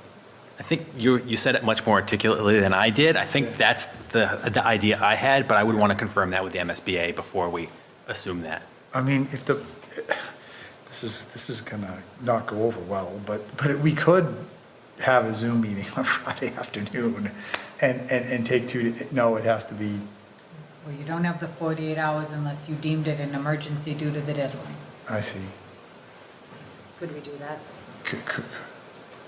I think you said it much more articulately than I did. I think that's the idea I had, but I would want to confirm that with the MSBA before we assume that. I mean, if this is gonna not go over well, but we could have a Zoom meeting on Friday afternoon and take no, it has to be, Well, you don't have the 48 hours unless you deemed it an emergency due to the deadline. I see. Could we do that?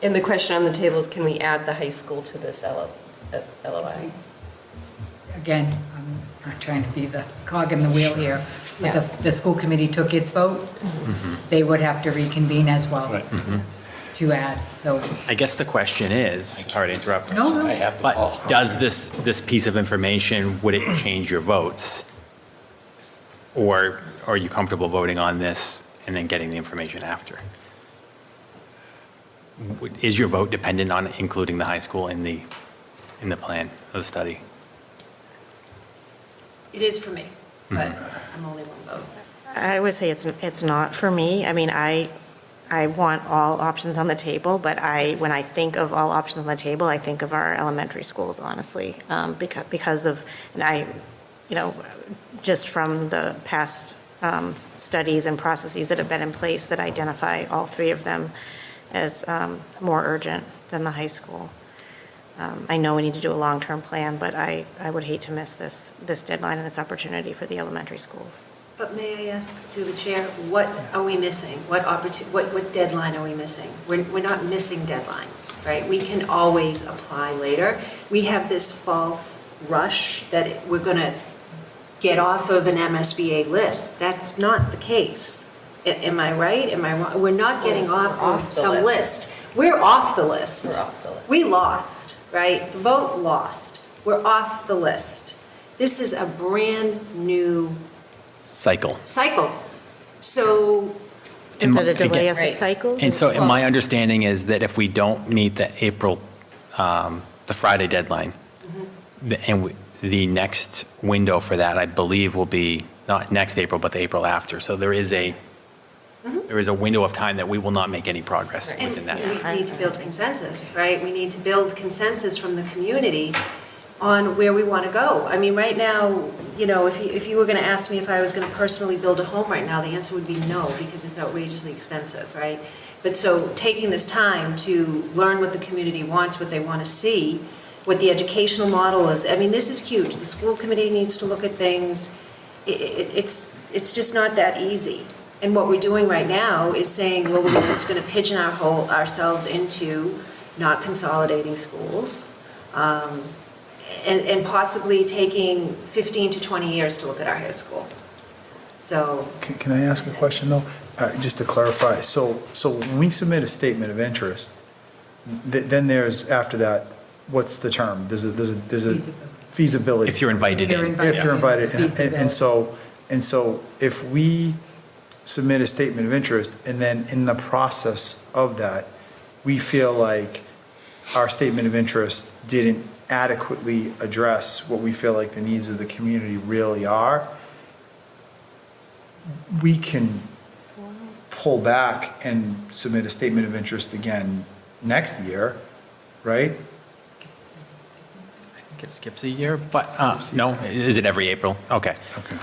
And the question on the table is, can we add the high school to this LOI? Again, I'm not trying to be the cog in the wheel here, but Yeah. the school committee took its vote. They would have to reconvene as well to add, so. I guess the question is, sorry to interrupt. No, no. But does this piece of information, would it change your votes? Or are you comfortable voting on this and then getting the information after? Is your vote dependent on including the high school in the plan of the study? It is for me, but I'm only one vote. I would say it's not for me. I mean, I want all options on the table, but when I think of all options on the table, I think of our elementary schools, honestly, because of, and just from the past studies and processes that have been in place that identify all three of them as more urgent than the high school. I know we need to do a long-term plan, but I would hate to miss this deadline and this opportunity for the elementary schools. But may I ask through the chair, what are we missing? What deadline are we missing? We're not missing deadlines, right? We can always apply later. We have this false rush that we're going to get off of an MSBA list. That's not the case. Am I right? Am I wrong? We're not getting off of some list. We're off the list. We're off the list. We lost, right? The vote lost. We're off the list. This is a brand-new Cycle. So, Instead of delay us a Right. cycle? And so my understanding is that if we don't meet the the Friday deadline, and the next window for that, I believe, will be not next April, but the April after. So there is a window of time that we will not make any progress and within that. we need to build consensus, right? We need to build consensus from the community on where we want to go. I mean, right now, if you were going to ask me if I was going to personally build a home right now, the answer would be no, because it's outrageously expensive, right? But so taking this time to learn what the community wants, what they want to see, what the educational model is, I mean, this is huge. The school committee needs to look at things. It's just not that easy. And what we're doing right now is saying, well, we're just going to pigeonhole ourselves into not consolidating schools, and possibly taking 15 to 20 years to look at our high school. So, Can I ask a question, though? Just to clarify, so when we submit a statement of interest, then there's, after that, what's the term? There's a feasibility. If you're invited in. If you're invited, Feasibility. and so if we submit a statement of interest, and then in the process of that, we feel like our statement of interest didn't adequately address what we feel like the needs of the community really are, we can pull back and submit a statement of interest again next year, right? I think it skips a year, but, no, is it every April? Okay. Okay.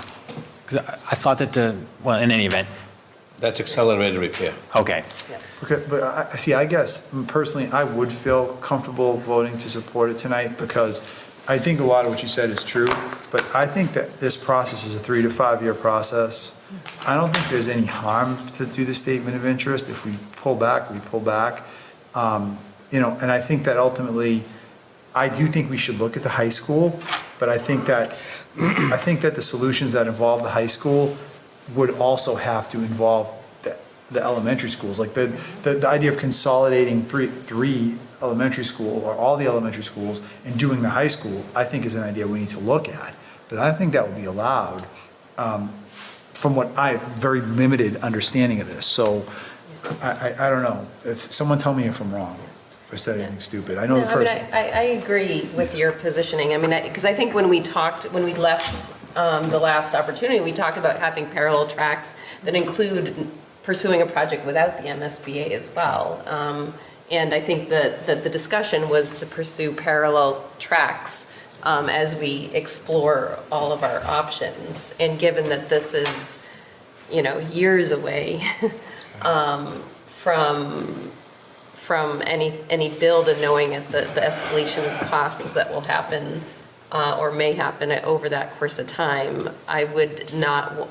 Because I thought that in any event, That's accelerated repair. okay. Okay, but I guess personally, I would feel comfortable voting to support it tonight, because I think a lot of what you said is true, but I think that this process is a 3 to 5 year process. I don't think there's any harm to do the statement of interest. If we pull back, we pull back. And I think that ultimately, I do think we should look at the high school, but I think that the solutions that involve the high school would also have to involve the elementary schools. Like the idea of consolidating three elementary school, or all the elementary schools, and doing the high school, I think is an idea we need to look at. But I think that would be allowed, from what I have very limited understanding of this. So I don't know. If someone tell me if I'm wrong, if I said anything stupid. I know No, the I mean, first. I agree with your positioning. I mean, because I think when we left the last opportunity, we talked about having parallel tracks that include pursuing a project without the MSBA as well. And I think that the discussion was to pursue parallel tracks as we explore all of our options. And given that this is, years away from any build, and knowing the escalation of costs that will happen or may happen over that course of time, I would not,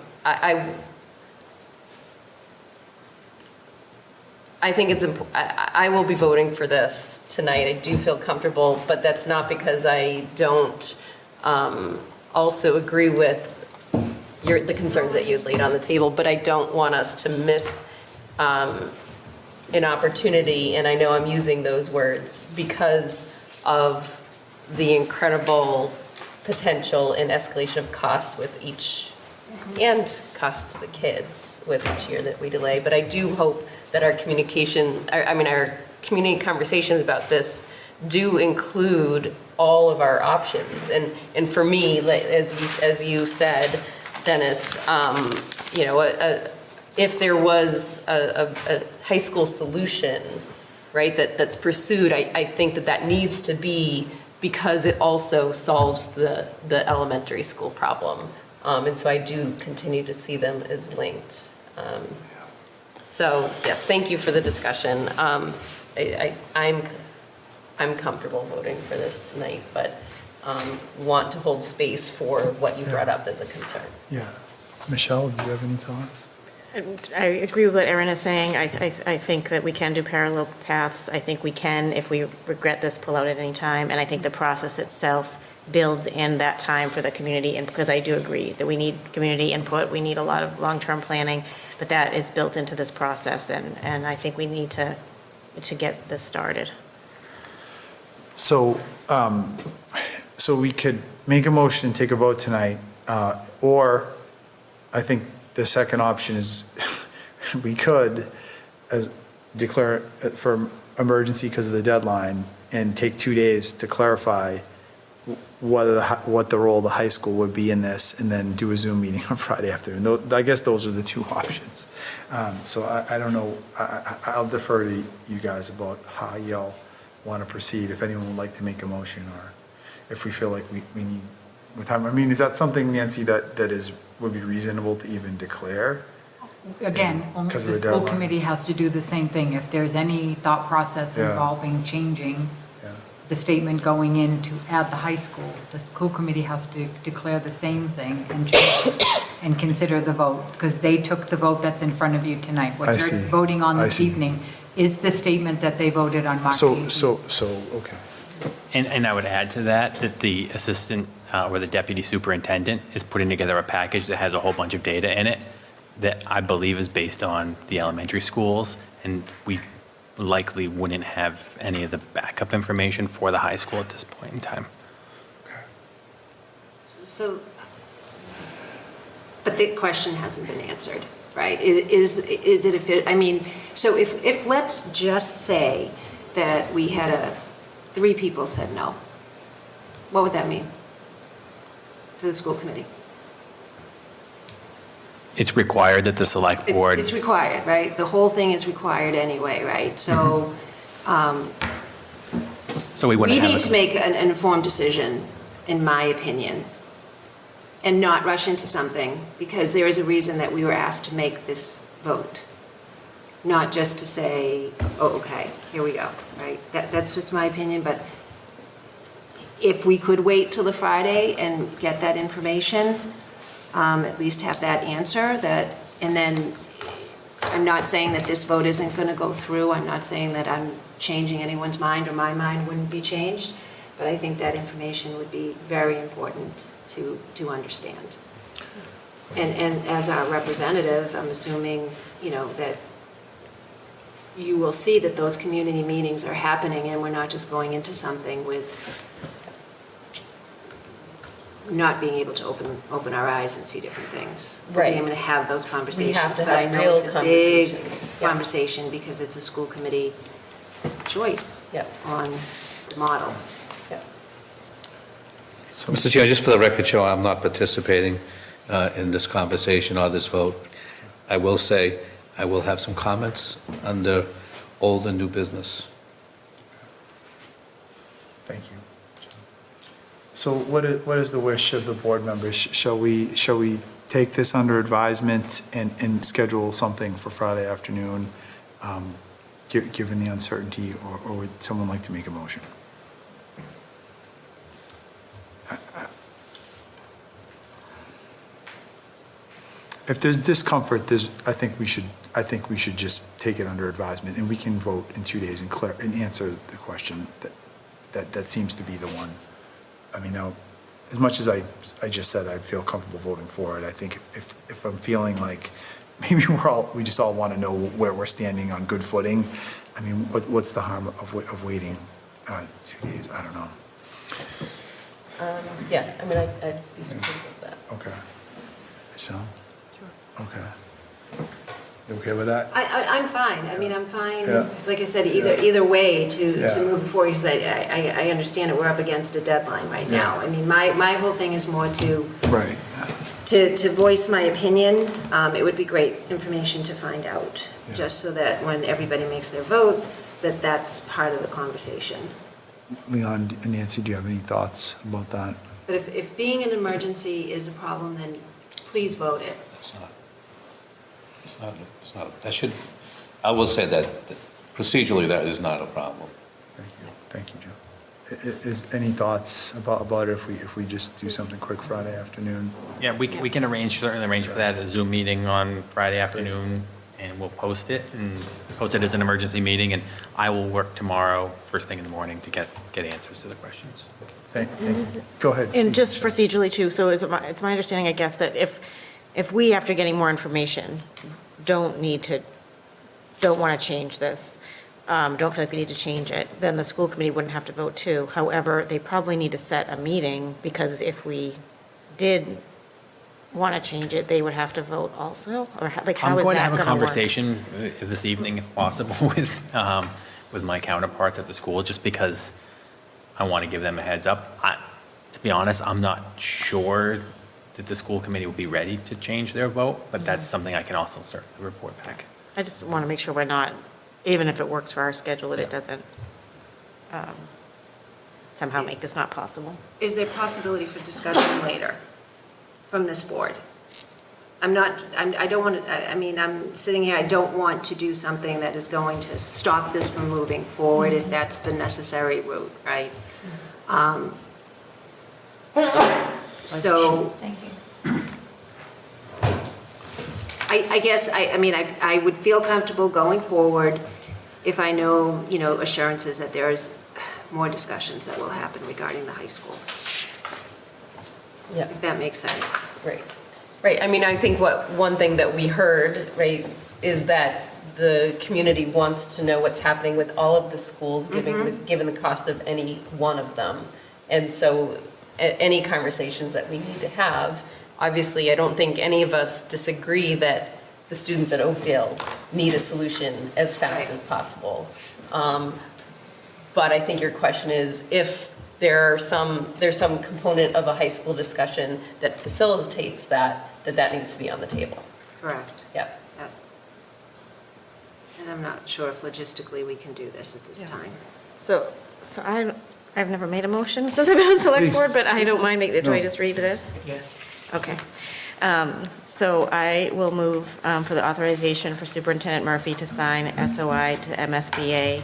I think it's, I will be voting for this tonight. I do feel comfortable, but that's not because I don't also agree with the concerns that you've laid on the table, but I don't want us to miss an opportunity, and I know I'm using those words, because of the incredible potential and escalation of costs with each, and costs to the kids with each year that we delay. But I do hope that our our community conversations about this do include all of our options. And for me, as you said, Dennis, if there was a high school solution, right, that's pursued, I think that needs to be, because it also solves the elementary school problem. And so I do continue to see them as linked. So yes, thank you for the discussion. I'm comfortable voting for this tonight, but want to hold space for what you brought up as a concern. Yeah. Michelle, do you have any thoughts? I agree with what Erin is saying. I think that we can do parallel paths. I think we can, if we regret this, pull out at any time. And I think the process itself builds in that time for the community. And because I do agree that we need community input, we need a lot of long-term planning, but that is built into this process. And I think we need to get this started. So, so we could make a motion and take a vote tonight, or I think the second option is we could declare it for emergency because of the deadline and take 2 days to clarify what the role of the high school would be in this, and then do a Zoom meeting on Friday afternoon. I guess those are the two options. So I don't know, I'll defer to you guys about how y'all want to proceed, if anyone would like to make a motion, or if we feel like we need more time. I mean, is that something, Nancy, that would be reasonable to even declare? Again, only Because the of the school deadline. committee has to do the same thing. If there's any thought process Yeah. involving changing Yeah. the statement going in to add the high school, the school committee has to declare the same thing and change it and consider the vote, because they took the vote that's in front of you tonight. I What you're see. voting on I this see. evening is the statement that they voted on March 18th. So, okay. And I would add to that the assistant or the deputy superintendent is putting together a package that has a whole bunch of data in it that I believe is based on the elementary schools, and we likely wouldn't have any of the backup information for the high school at this point in time. So, but the question hasn't been answered, right? Is it a fit, I mean, so if let's just say that we had 3 people said no, what would that mean to the school committee? It's required that the select board. It's required, right? The whole thing is required anyway, right? So, So we wouldn't we have. need to make an informed decision, in my opinion, and not rush into something, because there is a reason that we were asked to make this vote. Not just to say, oh, okay, here we go, right? That's just my opinion, but if we could wait till the Friday and get that information, at least have that answer, and then, I'm not saying that this vote isn't going to go through, I'm not saying that I'm changing anyone's mind, or my mind wouldn't be changed, but I think that information would be very important to understand. And as our representative, I'm assuming, that you will see that those community meetings are happening, and we're not just going into something with not being able to open our eyes and see different things. Right. Being able to have those conversations. to But I have know real it's a big conversations. Yeah. conversation because it's a school committee choice Yep. on the model. Mr. Chair, just for the record, show I'm not participating in this conversation or this vote. I will say, I will have some comments under old and new business. Thank you. So what is the wish of the board members? Shall we take this under advisement and schedule something for Friday afternoon, given the uncertainty, or would someone like to make a motion? If there's discomfort, I think we should just take it under advisement, and we can vote in 2 days and answer the question that seems to be the one. I mean, now, as much as I just said I'd feel comfortable voting for it, I think if I'm feeling like maybe we just all want to know where we're standing on good footing, I mean, what's the harm of waiting 2 days? I don't know. Yeah, I mean, I'd be supportive of that. Okay. So? Okay. You okay with that? I'm fine. I mean, I'm fine, Yeah. like I said, either way to Yeah. move forward, because I understand it, we're up against a deadline right now. I mean, my whole thing is more Right. to voice my opinion. It would be great information to find out, Yeah. just so that when everybody makes their votes, that's part of the conversation. Leon and Nancy, do you have any thoughts about that? But if being an emergency is a problem, then please vote it. It's not, that should, I will say that procedurally, that is not a problem. Thank you, Joe. Is any thoughts about it if we just do something quick Friday afternoon? Yeah, we can certainly arrange for that, a Zoom meeting on Friday afternoon, and we'll post it as an emergency meeting, and I will work tomorrow, first thing in the morning, to get answers to the questions. Thank you. Go ahead. And just procedurally too, so it's my understanding, I guess, that if we, after getting more information, don't want to change this, don't feel like we need to change it, then the school committee wouldn't have to vote too. However, they probably need to set a meeting, because if we did want to change it, they would have to vote also? Or like, how is that going to work? I'm going to have a conversation this evening, if possible, with my counterparts at the school, just because I want to give them a heads up. To be honest, I'm not sure that the school committee will be ready to change their vote, but that's something I can also certainly report back. I just want to make sure we're not, even if it works for our schedule, that it doesn't somehow make this not possible. Is there possibility for discussion later from this board? I don't want to, I mean, I'm sitting here, I don't want to do something that is going to stop this from moving forward if that's the necessary route, right? So. Thank you. I guess, I would feel comfortable going forward if I know, assurances that there's more discussions that will happen regarding the high school, Yeah. if that makes sense. Right, I mean, I think one thing that we heard, right, is that the community wants to know what's happening with all of the schools, given the cost of any one of them. And so, any conversations that we need to have, obviously, I don't think any of us disagree that the students at Oakdale need a solution as fast as possible. But I think your question is, if there's some component of a high school discussion that facilitates that needs to be on the table. Correct. Yep. Yep. And I'm not sure if logistically we can do this at this time. So I've never made a motion since I've been on select board, Please. but I don't mind making, do I No. just read this? Yeah. Okay. So I will move for the authorization for Superintendent Murphy to sign SOI to MSBA,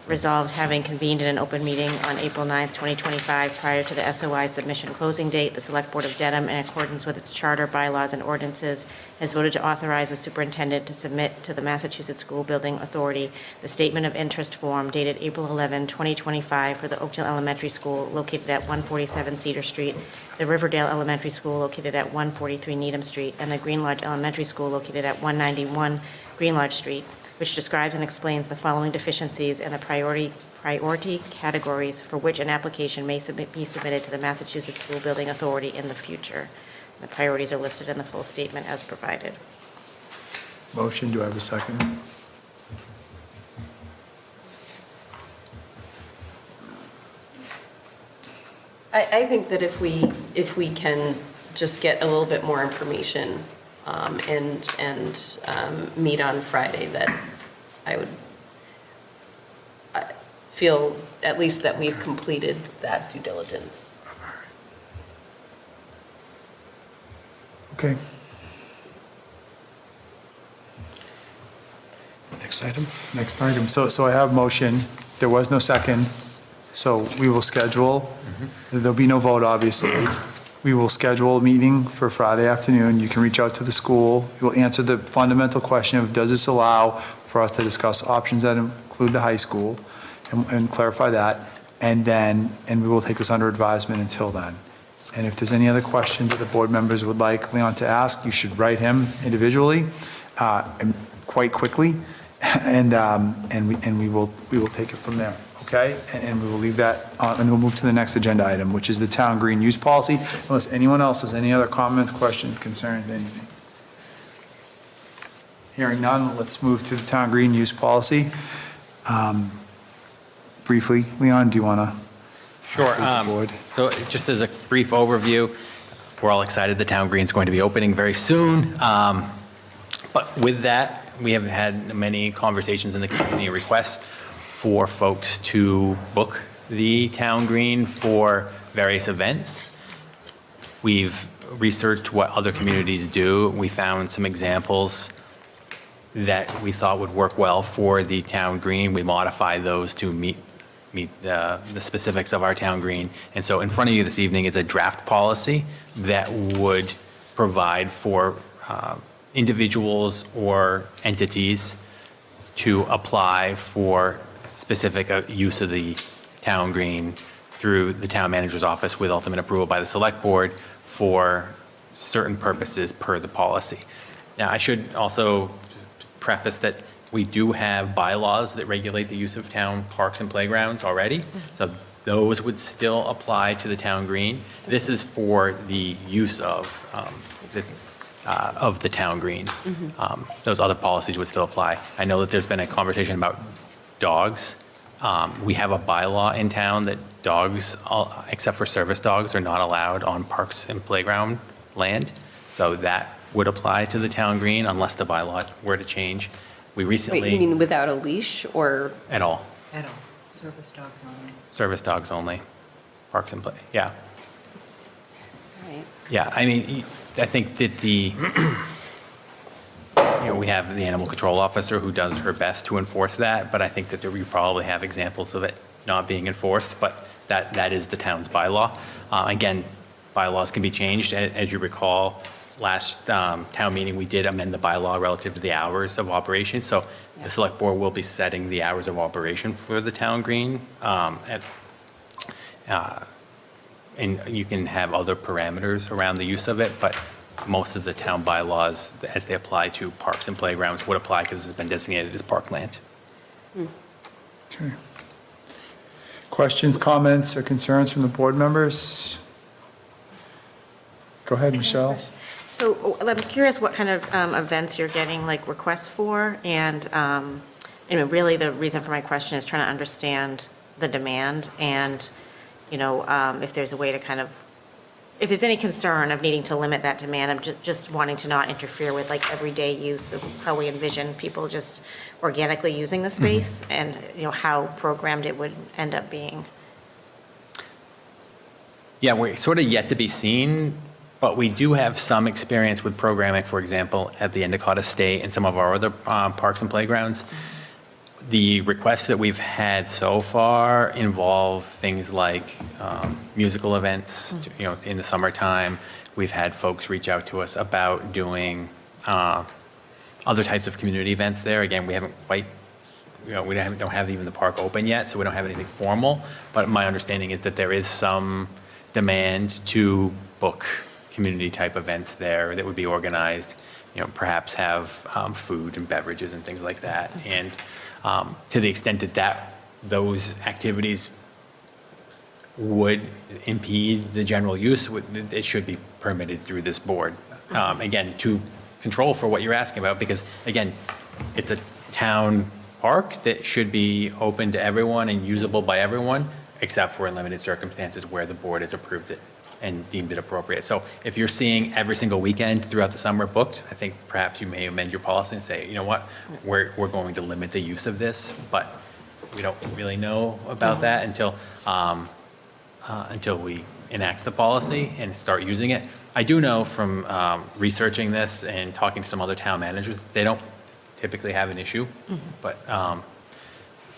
resolved having convened in an open meeting on April 9th, 2025, prior to the SOI submission closing date, the Select Board of Dedham, in accordance with its charter, bylaws, and ordinances, has voted to authorize the superintendent to submit to the Massachusetts School Building Authority the statement of interest form dated April 11, 2025, for the Oakdale Elementary School located at 147 Cedar Street, the Riverdale Elementary School located at 143 Needham Street, and the Green Lodge Elementary School located at 191 Green Lodge Street, which describes and explains the following deficiencies and the priority categories for which an application may be submitted to the Massachusetts School Building Authority in the future. The priorities are listed in the full statement as provided. Motion, do I have a second? I think that if we can just get a little bit more information and meet on Friday, that I would feel at least that we've completed that due diligence. Okay. Next item? Next item. So I have motion. There was no second. So we will schedule. There'll be no vote, obviously. We will schedule a meeting for Friday afternoon. You can reach out to the school. You'll answer the fundamental question of, does this allow for us to discuss options that include the high school and clarify that? And we will take this under advisement until then. And if there's any other questions that the board members would like Leon to ask, you should write him individually and quite quickly. And we will take it from there. Okay, and we will leave that, and we'll move to the next agenda item, which is the town green use policy, unless anyone else has any other comments, questions, concerns, anything. Hearing none, let's move to the town green use policy. Briefly, Leon, do you want to? Sure. So just as a brief overview, we're all excited the town green is going to be opening very soon. But with that, we have had many conversations in the community, requests for folks to book the town green for various events. We've researched what other communities do. We found some examples that we thought would work well for the town green. We modified those to meet the specifics of our town green. And so in front of you this evening is a draft policy that would provide for individuals or entities to apply for specific use of the town green through the town manager's office with ultimate approval by the select board for certain purposes per the policy. Now, I should also preface that we do have bylaws that regulate the use of town parks and playgrounds already. So those would still apply to the town green. This is for the use of the town green. Those other policies would still apply. I know that there's been a conversation about dogs. We have a bylaw in town that dogs, except for service dogs, are not allowed on parks and playground land. So that would apply to the town green unless the bylaw were to change. We recently. Wait, you mean without a leash or? At all. At all, service dogs only. Service dogs only, parks and play, yeah. Right. Yeah, I mean, I think that we have the animal control officer who does her best to enforce that, but I think that we probably have examples of it not being enforced, but that is the town's bylaw. Again, bylaws can be changed. As you recall, last town meeting, we did amend the bylaw relative to the hours of operation. So the select board will be setting the hours of operation for the town green. And you can have other parameters around the use of it, but most of the town bylaws, as they apply to parks and playgrounds, would apply because it's been designated as parkland. Okay. Questions, comments, or concerns from the board members? Go ahead, Michelle. So I'm curious what kind of events you're getting like requests for, and really the reason for my question is trying to understand the demand and, if there's a way to kind of, if there's any concern of needing to limit that demand, I'm just wanting to not interfere with like everyday use of how we envision people just organically using the space and, how programmed it would end up being. Yeah, we're sort of yet to be seen, but we do have some experience with programming, for example, at the Endicott Estate and some of our other parks and playgrounds. The requests that we've had so far involve things like musical events, in the summertime. We've had folks reach out to us about doing other types of community events there. Again, we haven't quite, we don't have even the park open yet, so we don't have anything formal. But my understanding is that there is some demand to book community type events there that would be organized, perhaps have food and beverages and things like that. And to the extent that that those activities would impede the general use, it should be permitted through this board. Again, to control for what you're asking about, because again, it's a town park that should be open to everyone and usable by everyone, except for in limited circumstances where the board has approved it and deemed it appropriate. So if you're seeing every single weekend throughout the summer booked, I think perhaps you may amend your policy and say, you know what, we're going to limit the use of this, but we don't really know about that until we enact the policy and start using it. I do know from researching this and talking to some other town managers, they don't typically have an issue, but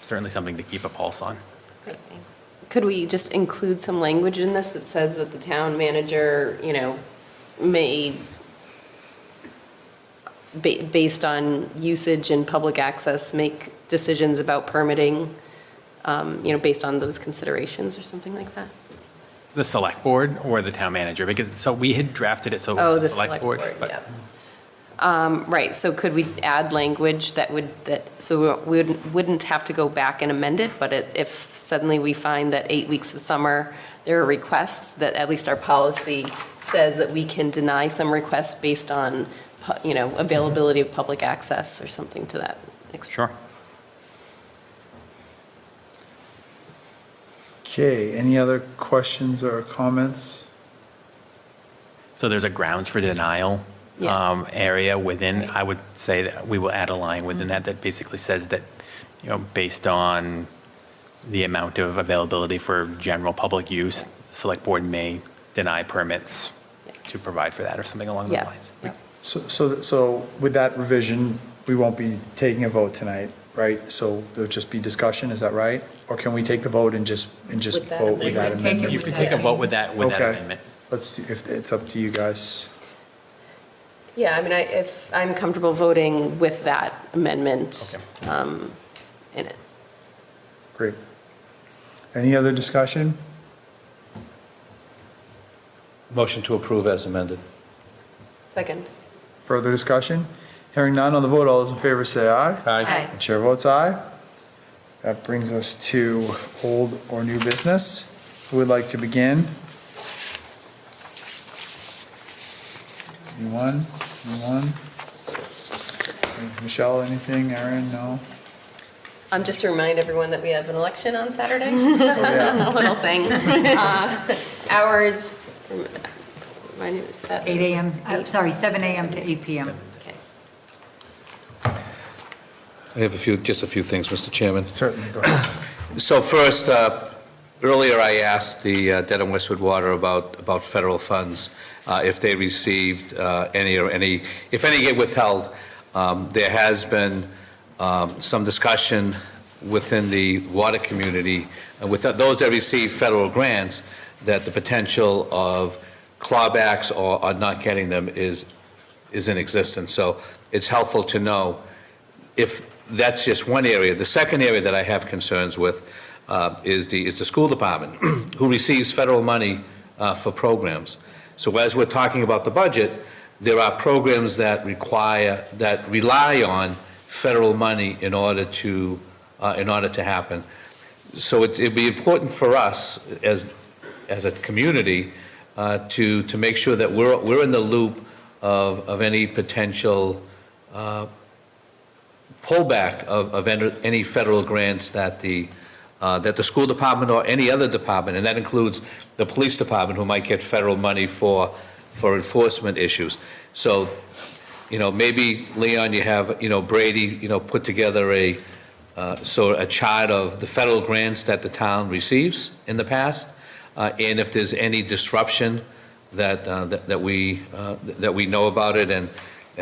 certainly something to keep a pulse on. Great, thanks. Could we just include some language in this that says that the town manager, may, based on usage and public access, make decisions about permitting, based on those considerations or something like that? The select board or the town manager? Because, so we had drafted it, so Oh, the select board. but- yeah. Right, so could we add language so we wouldn't have to go back and amend it, but if suddenly we find that 8 weeks of summer, there are requests, that at least our policy says that we can deny some requests based on, availability of public access or something to that extent. Sure. Okay, any other questions or comments? So there's a grounds for denial Yeah. area within, I would say that we will add a line within that basically says that, based on the amount of availability for general public use, the select board may deny permits to provide for that or something along those Yeah. lines. Yeah. So with that revision, we won't be taking a vote tonight, right? So there'll just be discussion, is that right? Or can we take the vote and just With that vote with that amendment. amendment? You could take a vote with that Okay. amendment. Let's, if, it's up to you guys. Yeah, I mean, if I'm comfortable voting with that amendment in it. Great. Any other discussion? Motion to approve as amended. Second. Further discussion? Hearing none on the vote, all those in favor say aye. Aye. The chair votes aye. That brings us to old or new business. Who would like to begin? Anyone? Anyone? Michelle, anything? Aaron, no? Just to remind everyone that we have an election on Saturday. Oh, yeah. A little thing. Hours, remind me, 7 8 a.m., 7 a.m. to 8 p.m. Okay. I have just a few things, Mr. Chairman. Certainly, go ahead. So first, earlier I asked the Dedham Westwood Water about federal funds, if they received if any get withheld. There has been some discussion within the water community, with those that receive federal grants, that the potential of clawbacks or not getting them is in existence. So it's helpful to know if that's just one area. The second area that I have concerns with is the school department, who receives federal money for programs. So as we're talking about the budget, there are programs that rely on federal money in order to happen. So it'd be important for us as a community to make sure that we're in the loop of any potential pullback of any federal grants that the school department or any other department, and that includes the police department, who might get federal money for enforcement issues. So, maybe, Leon, you have, Brady, put together a chart of the federal grants that the town receives in the past, and if there's any disruption that we know about it, and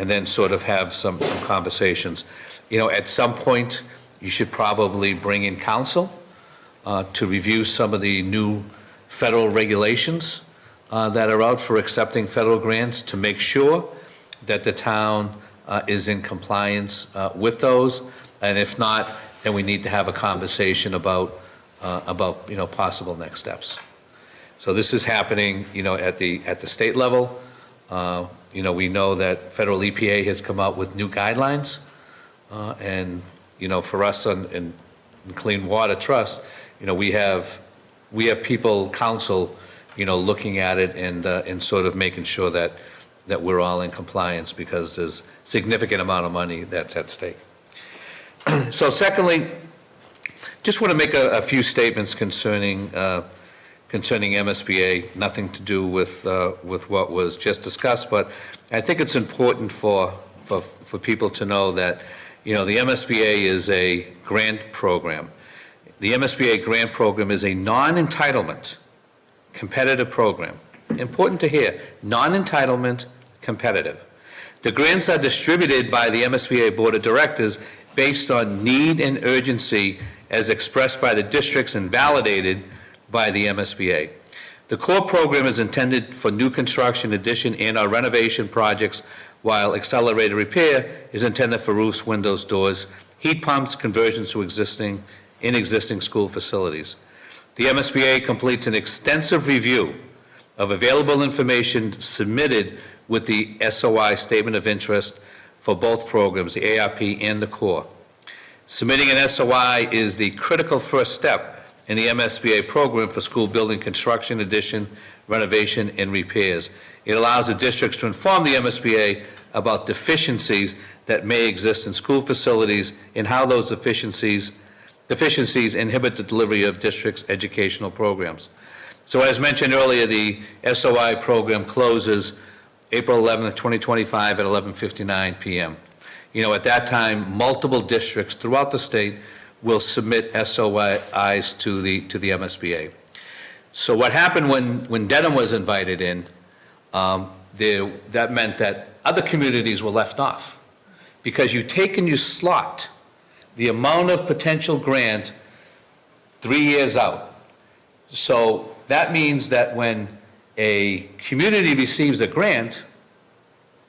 then sort of have some conversations. At some point, you should probably bring in counsel to review some of the new federal regulations that are out for accepting federal grants, to make sure that the town is in compliance with those. And if not, then we need to have a conversation about possible next steps. So this is happening, at the state level. We know that federal EPA has come out with new guidelines. And, for us in and Clean Water Trust, we have people, council, looking at it and sort of making sure that we're all in compliance, because there's significant amount of money that's at stake. So secondly, just want to make a few statements concerning MSBA, nothing to do with what was just discussed, but I think it's important for people to know that, the MSBA is a grant program. The MSBA grant program is a non-entitlement competitive program. Important to hear, non-entitlement competitive. The grants are distributed by the MSBA Board of Directors based on need and urgency as expressed by the districts and validated by the MSBA. The core program is intended for new construction, addition, and/or renovation projects, while accelerated repair is intended for roofs, windows, doors, heat pumps, conversions to existing school facilities. The MSBA completes an extensive review of available information submitted with the SOI Statement of Interest for both programs, the ARP and the core. Submitting an SOI is the critical first step in the MSBA program for school building construction, addition, renovation, and repairs. It allows the districts to inform the MSBA about deficiencies that may exist in school facilities and how those deficiencies inhibit the delivery of districts' educational programs. So as mentioned earlier, the SOI program closes April 11th, 2025 at 11:59 p.m. At that time, multiple districts throughout the state will submit SOIs to the MSBA. So what happened when Dedham was invited in, that meant that other communities were left off, because you take and you slot the amount of potential grant 3 years out. So that means that when a community receives a grant,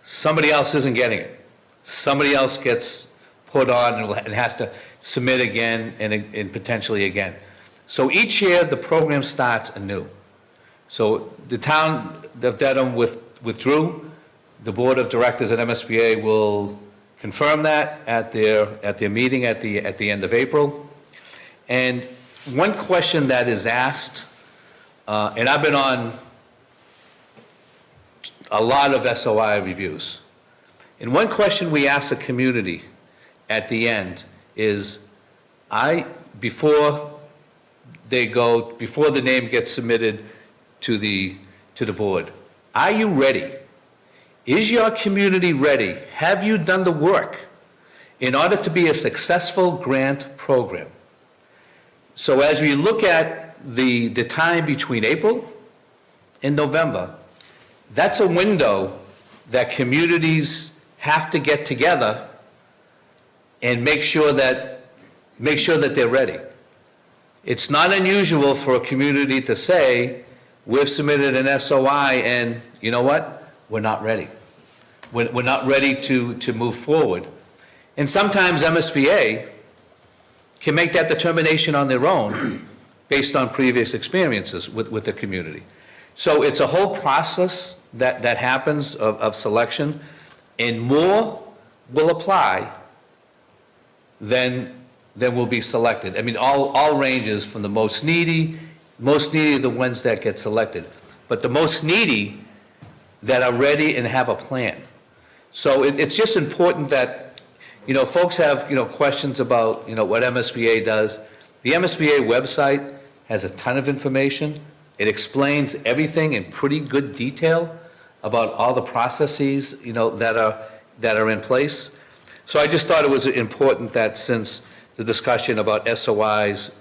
somebody else isn't getting it. Somebody else gets put on and has to submit again and potentially again. So each year, the program starts anew. So the town of Dedham withdrew. The Board of Directors at MSBA will confirm that at their meeting at the end of April. And one question that is asked, and I've been on a lot of SOI reviews, and one question we ask the community at the end is, before the name gets submitted to the board, are you ready? Is your community ready? Have you done the work in order to be a successful grant program? So as we look at the time between April and November, that's a window that communities have to get together and make sure that they're ready. It's not unusual for a community to say, we've submitted an SOI and you know what? We're not ready. We're not ready to move forward. And sometimes MSBA can make that determination on their own based on previous experiences with the community. So it's a whole process that happens of selection, and more will apply than will be selected. I mean, all ranges from the most needy are the ones that get selected, but the most needy that are ready and have a plan. So it's just important that, folks have, questions about, what MSBA does. The MSBA website has a ton of information. It explains everything in pretty good detail about all the processes, that are in place. So I just thought it was important that since the discussion about SOIs,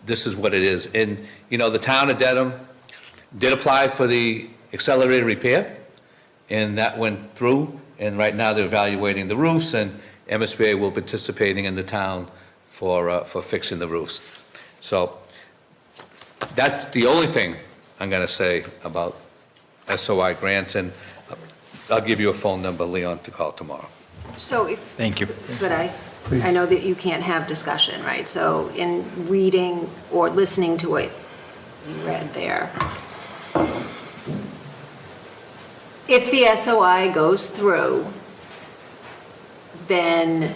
this is what it is. And, the town of Dedham did apply for the accelerated repair, and that went through, and right now they're evaluating the roofs, and MSBA will be participating in the town for fixing the roofs. So that's the only thing I'm gonna say about SOI grants, and I'll give you a phone number, Leon, to call tomorrow. So if. Thank you. Could I know that you can't have discussion, right? So in reading or listening to what you read there, if the SOI goes through, then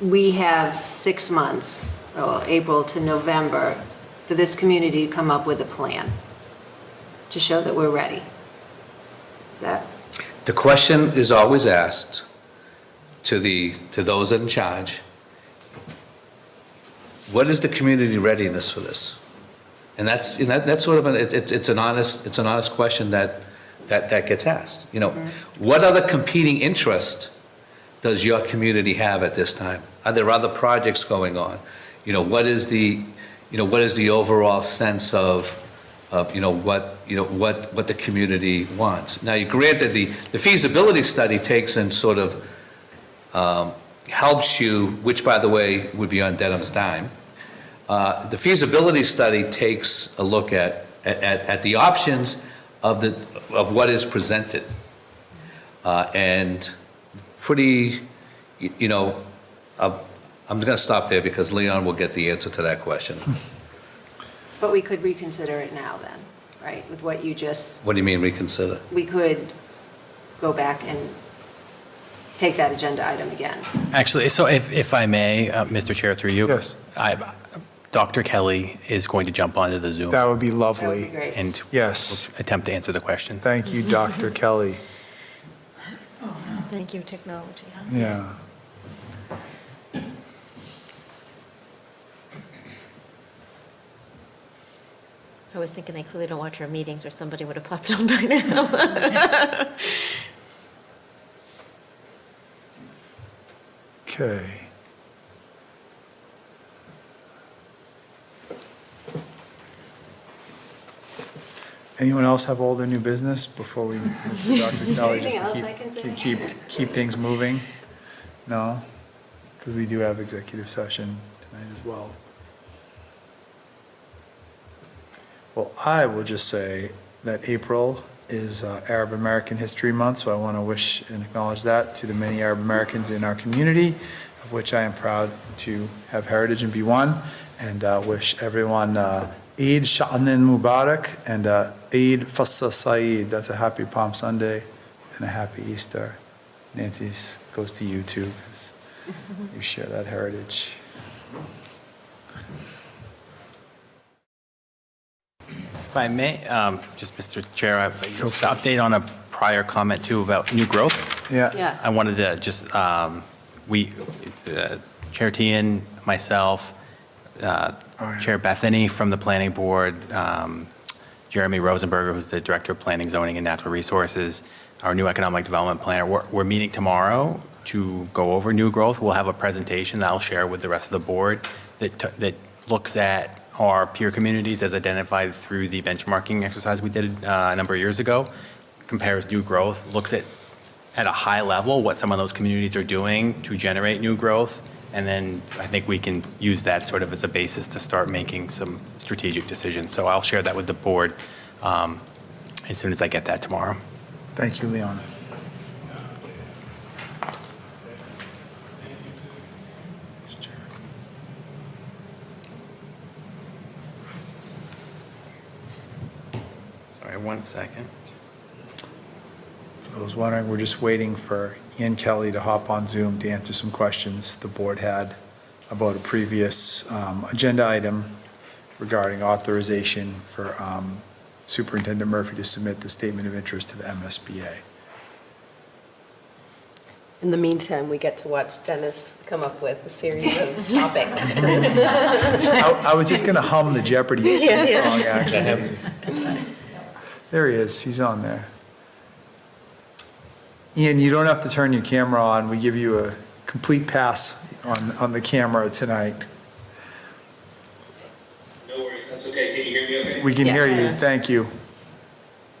we have 6 months, or April to November, for this community to come up with a plan to show that we're ready. Is that? The question is always asked to those in charge, what is the community readiness for this? And that's sort of it's an honest question that gets asked. What other competing interest does your community have at this time? Are there other projects going on? What is the overall sense of what the community wants? Now, you granted the feasibility study takes and sort of helps you, which by the way would be on Dedham's dime. The feasibility study takes a look at the options of what is presented, and pretty, I'm going to stop there because Leon will get the answer to that question. But we could reconsider it now then, right? With what you just, What do you mean reconsider? we could go back and take that agenda item again. Actually, so if I may, Mr. Chair, through you. Yes. Dr. Kelly is going to jump onto the Zoom. That would be That would lovely. be great. And Yes. we'll attempt to answer the questions. Thank you, Dr. Kelly. Thank you, technology. Yeah. I was thinking they clearly don't watch our meetings, or somebody would have popped on by now. Okay. Anyone else have all their new business before we move to Dr. Kelly? just Anything to else keep- I can say? Keep things moving? No? Because we do have executive session tonight as well. Well, I will just say that April is Arab American History Month, so I want to wish and acknowledge that to the many Arab Americans in our community, of which I am proud to have heritage and be one, and wish everyone Eid Sha'anin Mubarak and Eid Fassa Saeed. That's a happy Palm Sunday and a happy Easter. Nancy's goes to you too, because you share that heritage. If I may, just Mr. Chair, I have an update on a prior comment too about new growth. Yeah. Yeah. I wanted to just, Chair Tian, myself, Chair Bethany from the Planning Board, Jeremy Rosenberger, who's the Director of Planning, Zoning, and Natural Resources, our new Economic Development Planner. We're meeting tomorrow to go over new growth. We'll have a presentation that I'll share with the rest of the board that looks at our peer communities as identified through the benchmarking exercise we did a number of years ago, compares new growth, looks at a high level what some of those communities are doing to generate new growth, and then I think we can use that sort of as a basis to start making some strategic decisions. So I'll share that with the board as soon as I get that tomorrow. Thank you, Leon. Sorry, 1 second. For those wondering, we're just waiting for Ian Kelly to hop on Zoom to answer some questions the board had about a previous agenda item regarding authorization for Superintendent Murphy to submit the statement of interest to the MSBA. In the meantime, we get to watch Dennis come up with a series of topics. I was just going to hum the Jeopardy song, actually. There he is, he's on there. Ian, you don't have to turn your camera on. We give you a complete pass on the camera tonight. No worries, that's okay. Can you hear me okay? We can Yeah. hear you, thank you.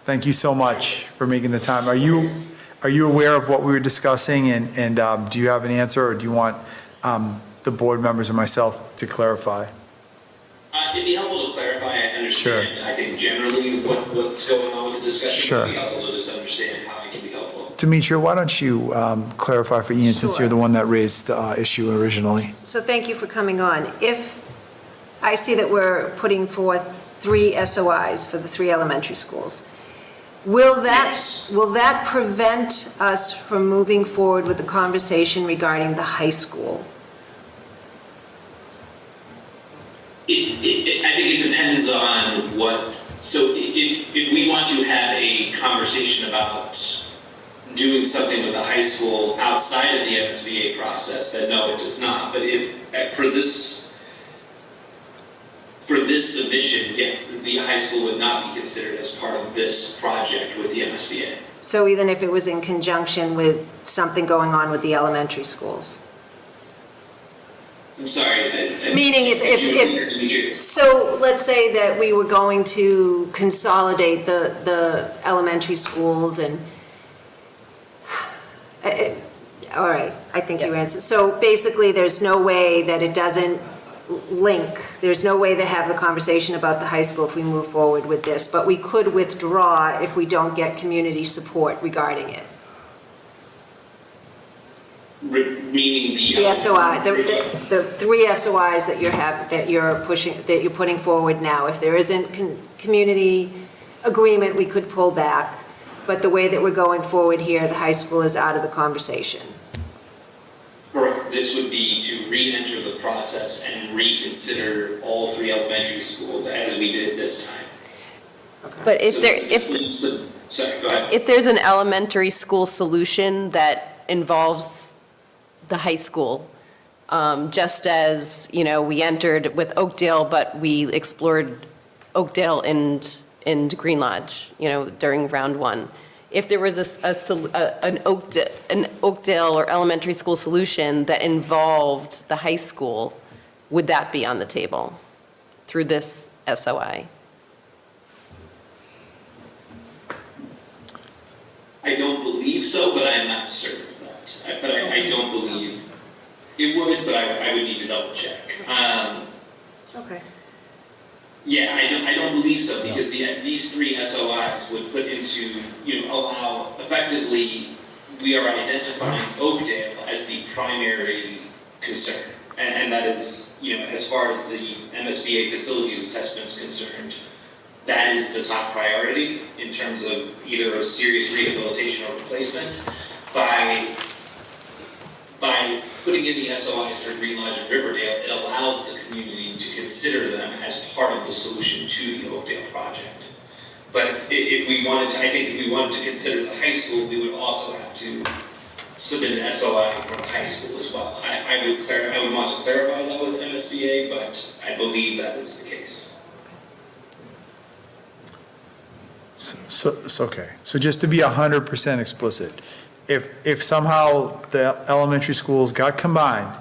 Thank you so much for making the time. Are you aware of what we were discussing, and do you have an answer, or do you want the board members or myself to clarify? It'd be helpful to clarify. I understand, Sure. I think generally what's going on with the discussion. Sure. It'd be helpful to just understand how I can be helpful. Demetria, why don't you clarify for Ian, since Sure. you're the one that raised the issue originally? So thank you for coming on. If I see that we're putting forth 3 SOIs for the 3 elementary schools, will Yes. that prevent us from moving forward with the conversation regarding the high school? I think it depends on what, so if we want to have a conversation about doing something with the high school outside of the MSBA process, then no, it does not. But if, for this submission, yes, the high school would not be considered as part of this project with the MSBA. So even if it was in conjunction with something going on with the elementary schools? I'm sorry. Meaning if, so let's say that we were going to consolidate the elementary schools and, all right, I think you answered. So basically, there's no way that it doesn't link, there's no way to have the conversation about the high school if we move forward with this, but we could withdraw if we don't get community support regarding it. Meaning The SOI, the three SOIs that you're putting forward now. If there isn't community agreement, we could pull back. But the way that we're going forward here, the high school is out of the conversation. Correct. This would be to re-enter the process and reconsider all three elementary schools as we did this time. But Sorry, go ahead. if there's an elementary school solution that involves the high school, just as, we entered with Oakdale, but we explored Oakdale and Green Lodge, during round one. If there was an Oakdale or elementary school solution that involved the high school, would that be on the table through this SOI? I don't believe so, but I'm not certain of that. But I don't believe it would, but I would need to double check. Okay. Yeah, I don't believe so, because these three SOIs would put into, allow, effectively, we are identifying Oakdale as the primary concern. And that is, as far as the MSBA facilities assessment is concerned, that is the top priority in terms of either a serious rehabilitation or replacement. By putting in the SOIs for Green Lodge and Riverdale, it allows the community to consider them as part of the solution to the Oakdale project. But if we wanted to consider the high school, we would also have to submit an SOI for the high school as well. I would want to clarify that with MSBA, but I believe that is the case. So okay, so just to be 100% explicit, if somehow the elementary schools got combined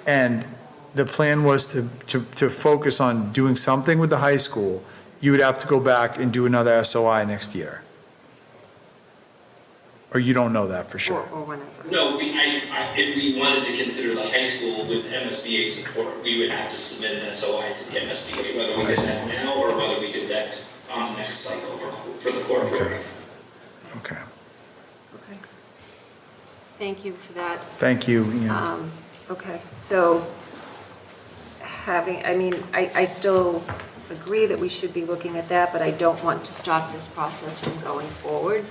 and the plan was to focus on doing something with the high school, you would have to go back and do another SOI next year? Or you don't know that for sure? Or whenever. No, if we wanted to consider the high school with MSBA support, we would have to submit an SOI to the MSBA, whether we did that now or whether we did that on the next cycle for the court hearing. Okay. Okay. Thank you for that. Thank you, Ian. Okay, so I still agree that we should be looking at that, but I don't want to stop this process from going forward.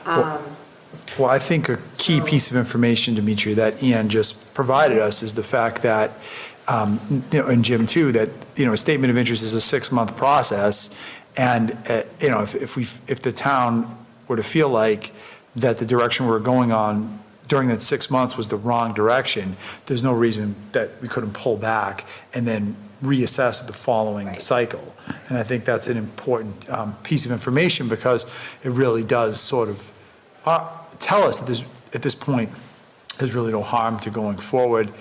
Well, I think a key piece of information, Dimitri, that Ian just provided us is the fact that, and Jim too, that, a statement of interest is a 6-month process. And, if the town were to feel like that the direction we're going on during that 6 months was the wrong direction, there's no reason that we couldn't pull back and then reassess the following cycle. And I think that's an important piece of information, because it really does sort of tell us that at this point, there's really no harm to going forward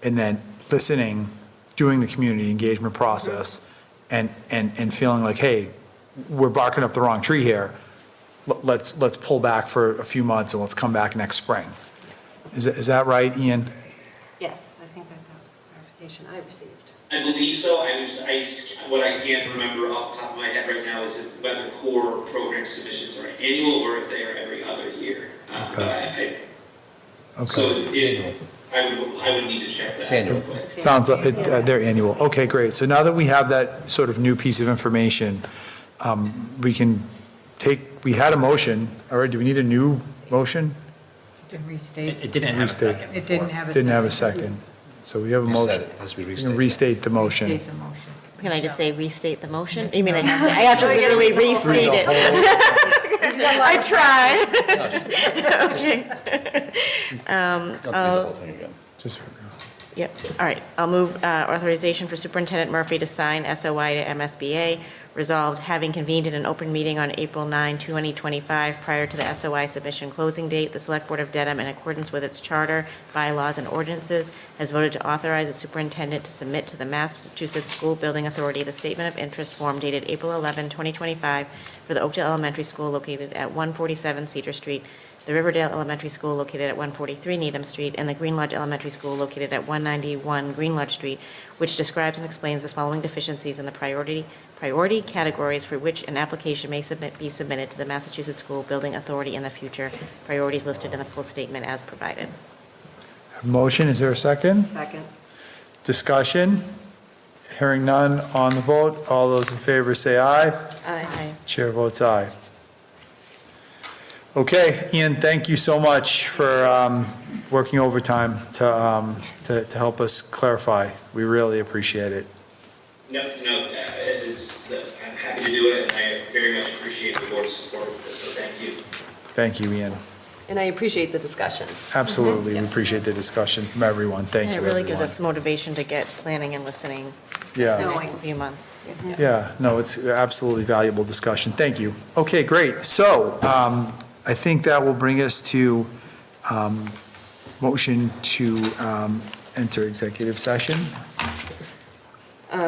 and then listening, doing the community engagement process, and feeling like, hey, we're barking up the wrong tree here. Let's pull back for a few months and let's come back next spring. Is that right, Ian? Yes, I think that was the clarification I received. I believe so. What I can't remember off the top of my head right now is whether core program submissions are annual or if they are every other year. Okay. I would need to check that. It's annual. real quick. Sounds like they're annual. Okay, great. So now that we have that sort of new piece of information, we had a motion. All right, do we need a new motion? To restate. It didn't have a second. It didn't have a second. Didn't have a second. So we have a You motion. said it, has to be You restated. can restate the motion. Restate the motion. Can I just say restate the motion? You mean I have to literally restate it? I tried. Okay. Don't read the whole thing again. Just, Yep, all right. I'll move authorization for Superintendent Murphy to sign SOI to MSBA. Resolved, having convened in an open meeting on April 9, 2025, prior to the SOI submission closing date, the Select Board of Dedham, in accordance with its charter, bylaws, and ordinances, has voted to authorize the superintendent to submit to the Massachusetts School Building Authority the statement of interest form dated April 11, 2025, for the Oakdale Elementary School located at 147 Cedar Street, the Riverdale Elementary School located at 143 Needham Street, and the Green Lodge Elementary School located at 191 Green Lodge Street, which describes and explains the following deficiencies in the priority categories for which an application may be submitted to the Massachusetts School Building Authority in the future. Priorities listed in the full statement as provided. motion, is there a second? Second. Discussion? Hearing none on the vote. All those in favor say aye. Aye. Chair votes aye. Okay, Ian, thank you so much for working overtime to help us clarify. We really appreciate it. No, I'm happy to do it, and I very much appreciate the board's support with this, so thank you. Thank you, Ian. And I appreciate the discussion. Absolutely, we appreciate the discussion from everyone. Thank And you, it really gives everyone. us motivation to get planning and listening the Yeah, next few months. yeah, no, it's absolutely valuable discussion. Thank you. Okay, great. So I think that will bring us to motion to enter executive session.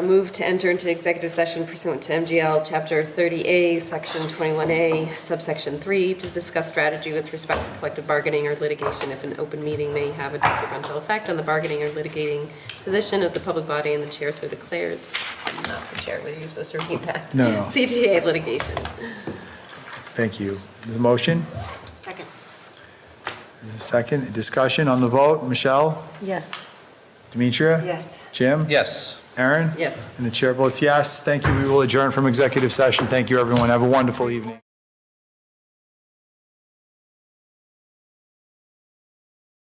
Move to enter into executive session pursuant to MGL Chapter 30A, Section 21A, subsection 3, to discuss strategy with respect to collective bargaining or litigation if an open meeting may have a detrimental effect on the bargaining or litigating position of the public body and the chair so declares. I'm not the chair, were you supposed to repeat that? No, no. CTA litigation. Thank you. There's a motion? Second. There's a second. Discussion on the vote. Michelle? Yes. Demetria? Yes. Jim? Yes. Aaron? Yes. And the chair votes yes. Thank you. We will adjourn from executive session. Thank you, everyone. Have a wonderful evening.